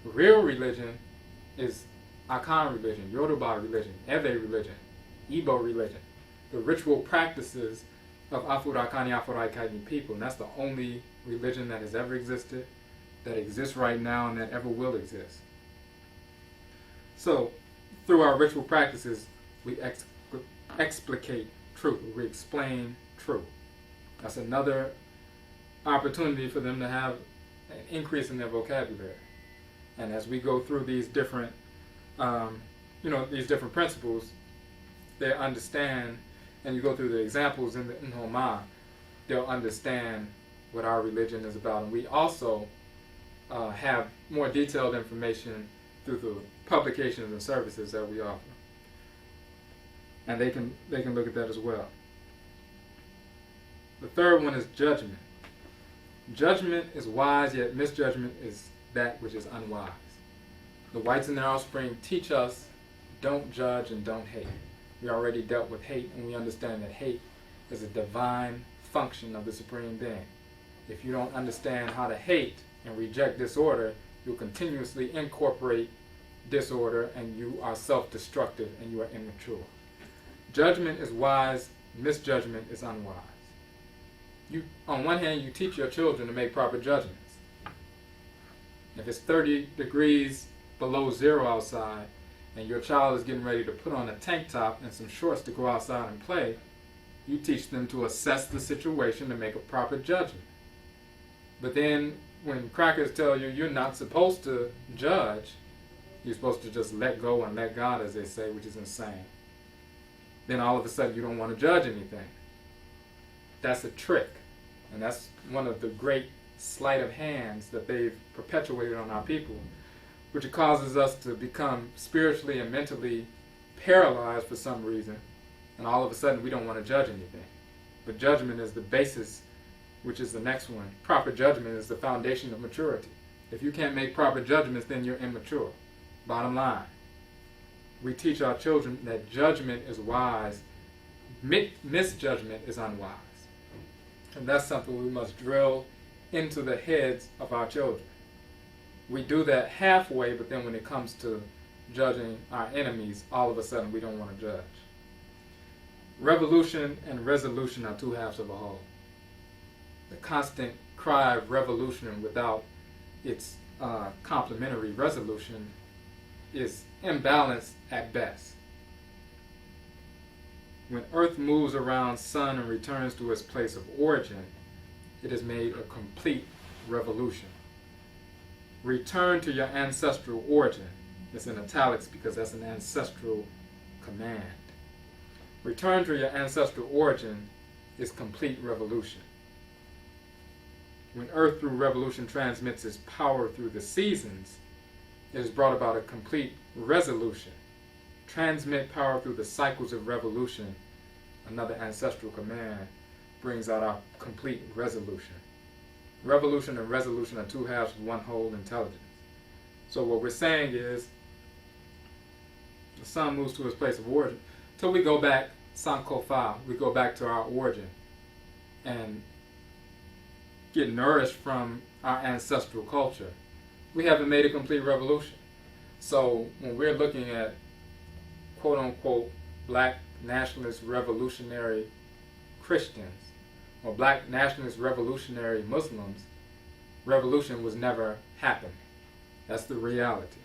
Real religion is Akhan religion, Yoruba religion, Ewe religion, Igbo religion, the ritual practices of Afurakani, Afuraitkaitnit people. And that's the only religion that has ever existed, that exists right now, and that ever will exist. So, through our ritual practices, we explicate truth. We explain truth. That's another opportunity for them to have an increase in their vocabulary. And as we go through these different, these different principles, they understand, and you go through the examples in the Nhoma, they'll understand what our religion is about. And we also have more detailed information through the publications and services that we offer. And they can look at that as well. The third one is judgment. Judgment is wise, yet misjudgment is that which is unwise. The whites and their offspring teach us, don't judge and don't hate. We already dealt with hate, and we understand that hate is a divine function of the Supreme Being. If you don't understand how to hate and reject disorder, you'll continuously incorporate disorder, and you are self-destructive and you are immature. Judgment is wise, misjudgment is unwise. On one hand, you teach your children to make proper judgments. If it's 30 degrees below zero outside, and your child is getting ready to put on a tank top and some shorts to go outside and play, you teach them to assess the situation to make a proper judgment. But then when crackers tell you you're not supposed to judge, you're supposed to just let go and let God, as they say, which is insane. Then all of a sudden you don't want to judge anything. That's a trick. And that's one of the great sleight of hands that they've perpetuated on our people, which causes us to become spiritually and mentally paralyzed for some reason. And all of a sudden we don't want to judge anything. But judgment is the basis, which is the next one. Proper judgment is the foundation of maturity. If you can't make proper judgments, then you're immature. Bottom line. We teach our children that judgment is wise, misjudgment is unwise. And that's something we must drill into the heads of our children. We do that halfway, but then when it comes to judging our enemies, all of a sudden we don't want to judge. Revolution and resolution are two halves of a whole. The constant cry of revolution without its complementary resolution is imbalanced at best. When Earth moves around Sun and returns to its place of origin, it has made a complete revolution. Return to your ancestral origin. It's in italics because that's an ancestral command. Return to your ancestral origin is complete revolution. When Earth through revolution transmits its power through the seasons, it has brought about a complete resolution. Transmit power through the cycles of revolution, another ancestral command, brings out our complete resolution. Revolution and resolution are two halves of one whole intelligence. So what we're saying is, the sun moves to its place of origin. Till we go back, Sankofa, we go back to our origin and get nourished from our ancestral culture. We haven't made a complete revolution. So when we're looking at quote-unquote black nationalist revolutionary Christians or black nationalist revolutionary Muslims, revolution was never happening. That's the reality.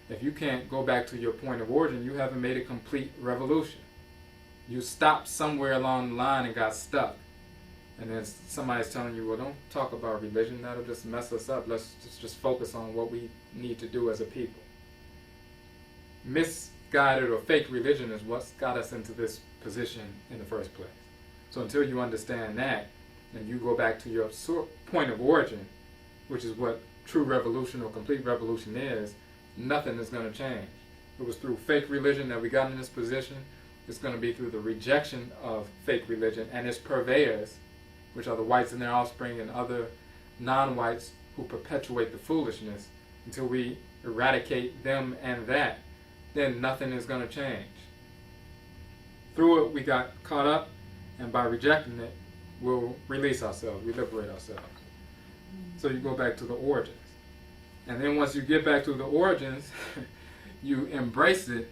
If you can't go back to your point of origin, you haven't made a complete revolution. You stopped somewhere along the line and got stuck. And then somebody's telling you, well, don't talk about religion, that'll just mess us up. Let's just focus on what we need to do as a people. Misguided or fake religion is what's got us into this position in the first place. So until you understand that, and you go back to your point of origin, which is what true revolution or complete revolution is, nothing is going to change. It was through fake religion that we got in this position. It's going to be through the rejection of fake religion and its purveyors, which are the whites and their offspring and other non-whites who perpetuate the foolishness, until we eradicate them and that, then nothing is going to change. Through it, we got caught up, and by rejecting it, we'll release ourselves, we liberate ourselves. So you go back to the origins. And then once you get back to the origins, you embrace it,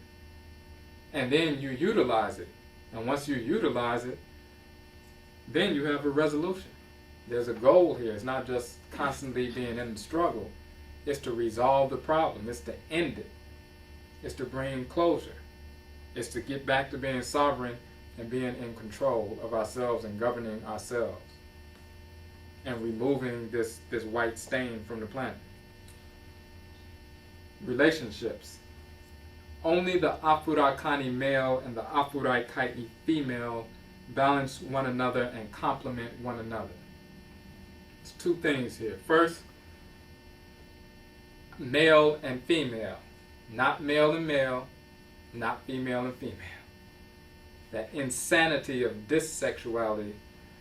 and then you utilize it. And once you utilize it, then you have a resolution. There's a goal here. It's not just constantly being in the struggle. It's to resolve the problem. It's to end it. It's to bring closure. It's to get back to being sovereign and being in control of ourselves and governing ourselves and removing this white stain from the planet. Relationships. Only the Afurakani male and the Afuraitkaitnit female balance one another and complement one another. There's two things here. First, male and female. Not male and male, not female and female. That insanity of dissexuality,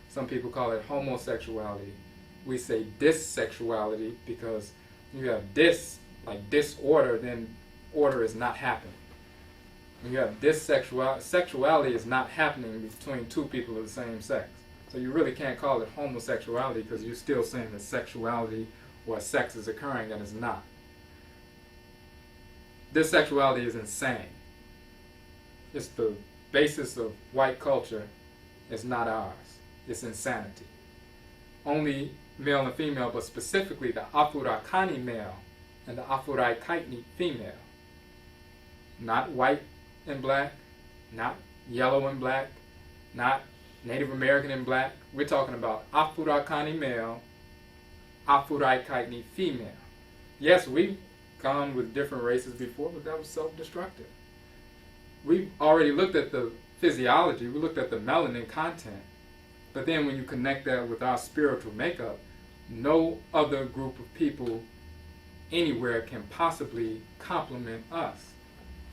some people call it homosexuality. We say dissexuality because you have dis, like disorder, then order is not happening. When you have dissexuality, sexuality is not happening between two people of the same sex. So you really can't call it homosexuality because you're still saying that sexuality or sex is occurring, and it's not. This sexuality is insane. It's the basis of white culture. It's not ours. It's insanity. Only male and female, but specifically the Afurakani male and the Afuraitkaitnit female. Not white and black, not yellow and black, not Native American and black. We're talking about Afurakani male, Afuraitkaitnit female. Yes, we've gone with different races before, but that was self-destructive. We've already looked at the physiology, we looked at the melanin content, but then when you connect that with our spiritual makeup, no other group of people anywhere can possibly complement us.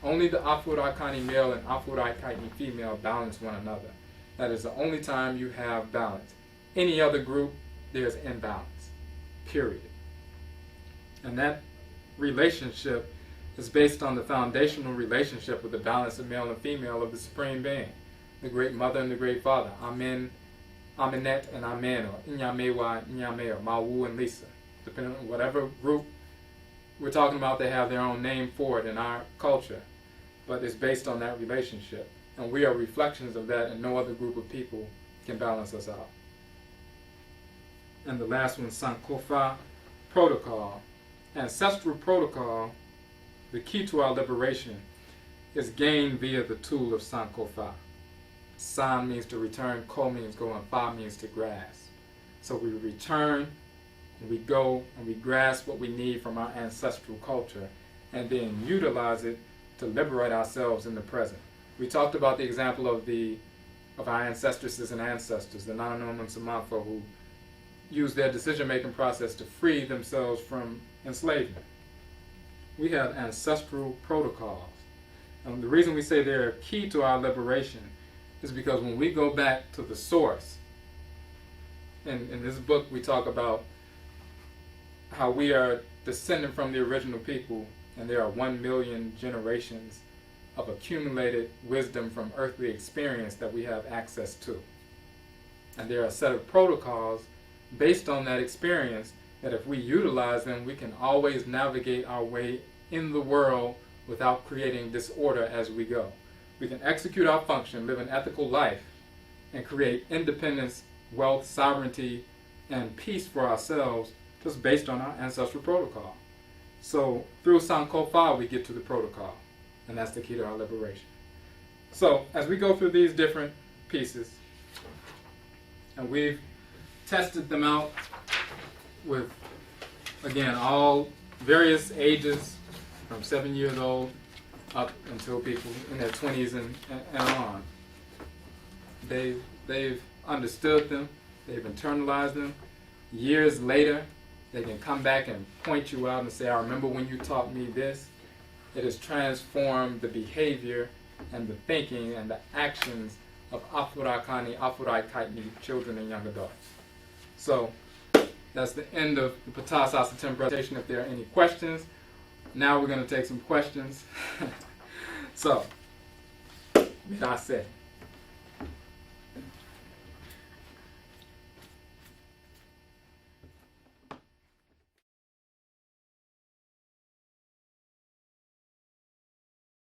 Only the Afurakani male and Afuraitkaitnit female balance one another. That is the only time you have balance. Any other group, there's imbalance. Period. And that relationship is based on the foundational relationship with the balance of male and female of the Supreme Being, the Great Mother and the Great Father, Amen, Amenet, and Amen, or Inyamewa, Inyameo, Mawu, and Lisa. Depending on whatever group we're talking about, they have their own name for it in our culture, but it's based on that relationship. And we are reflections of that, and no other group of people can balance us out. And the last one, Sankofa Protocol. Ancestral protocol, the key to our liberation, is gained via the tool of Sankofa. San means to return, Ko means go, and Fa means to grasp. So we return, and we go, and we grasp what we need from our ancestral culture, and then utilize it to liberate ourselves in the present. We talked about the example of our ancestresses and ancestors, the Nananom and Samanfo, who used their decision-making process to free themselves from enslavement. We have ancestral protocols. And the reason we say they're key to our liberation is because when we go back to the source, in this book we talk about how we are descended from the original people, and there are 1 million generations of accumulated wisdom from earthly experience that we have access to. And there are a set of protocols based on that experience that if we utilize them, we can always navigate our way in the world without creating disorder as we go. We can execute our function, live an ethical life, and create independence, wealth, sovereignty, and peace for ourselves just based on our ancestral protocol. So through Sankofa, we get to the protocol, and that's the key to our liberation. So as we go through these different pieces, and we've tested them out with, again, all various ages, from 7 years old up until people in their 20s and on. They've understood them, they've internalized them. Years later, they can come back and point you out and say, I remember when you taught me this. It has transformed the behavior and the thinking and the actions of Afurakani, Afuraitkaitnit children and young adults. So that's the end of the PTAH Sasetem presentation. If there are any questions, now we're going to take some questions. So, Midase.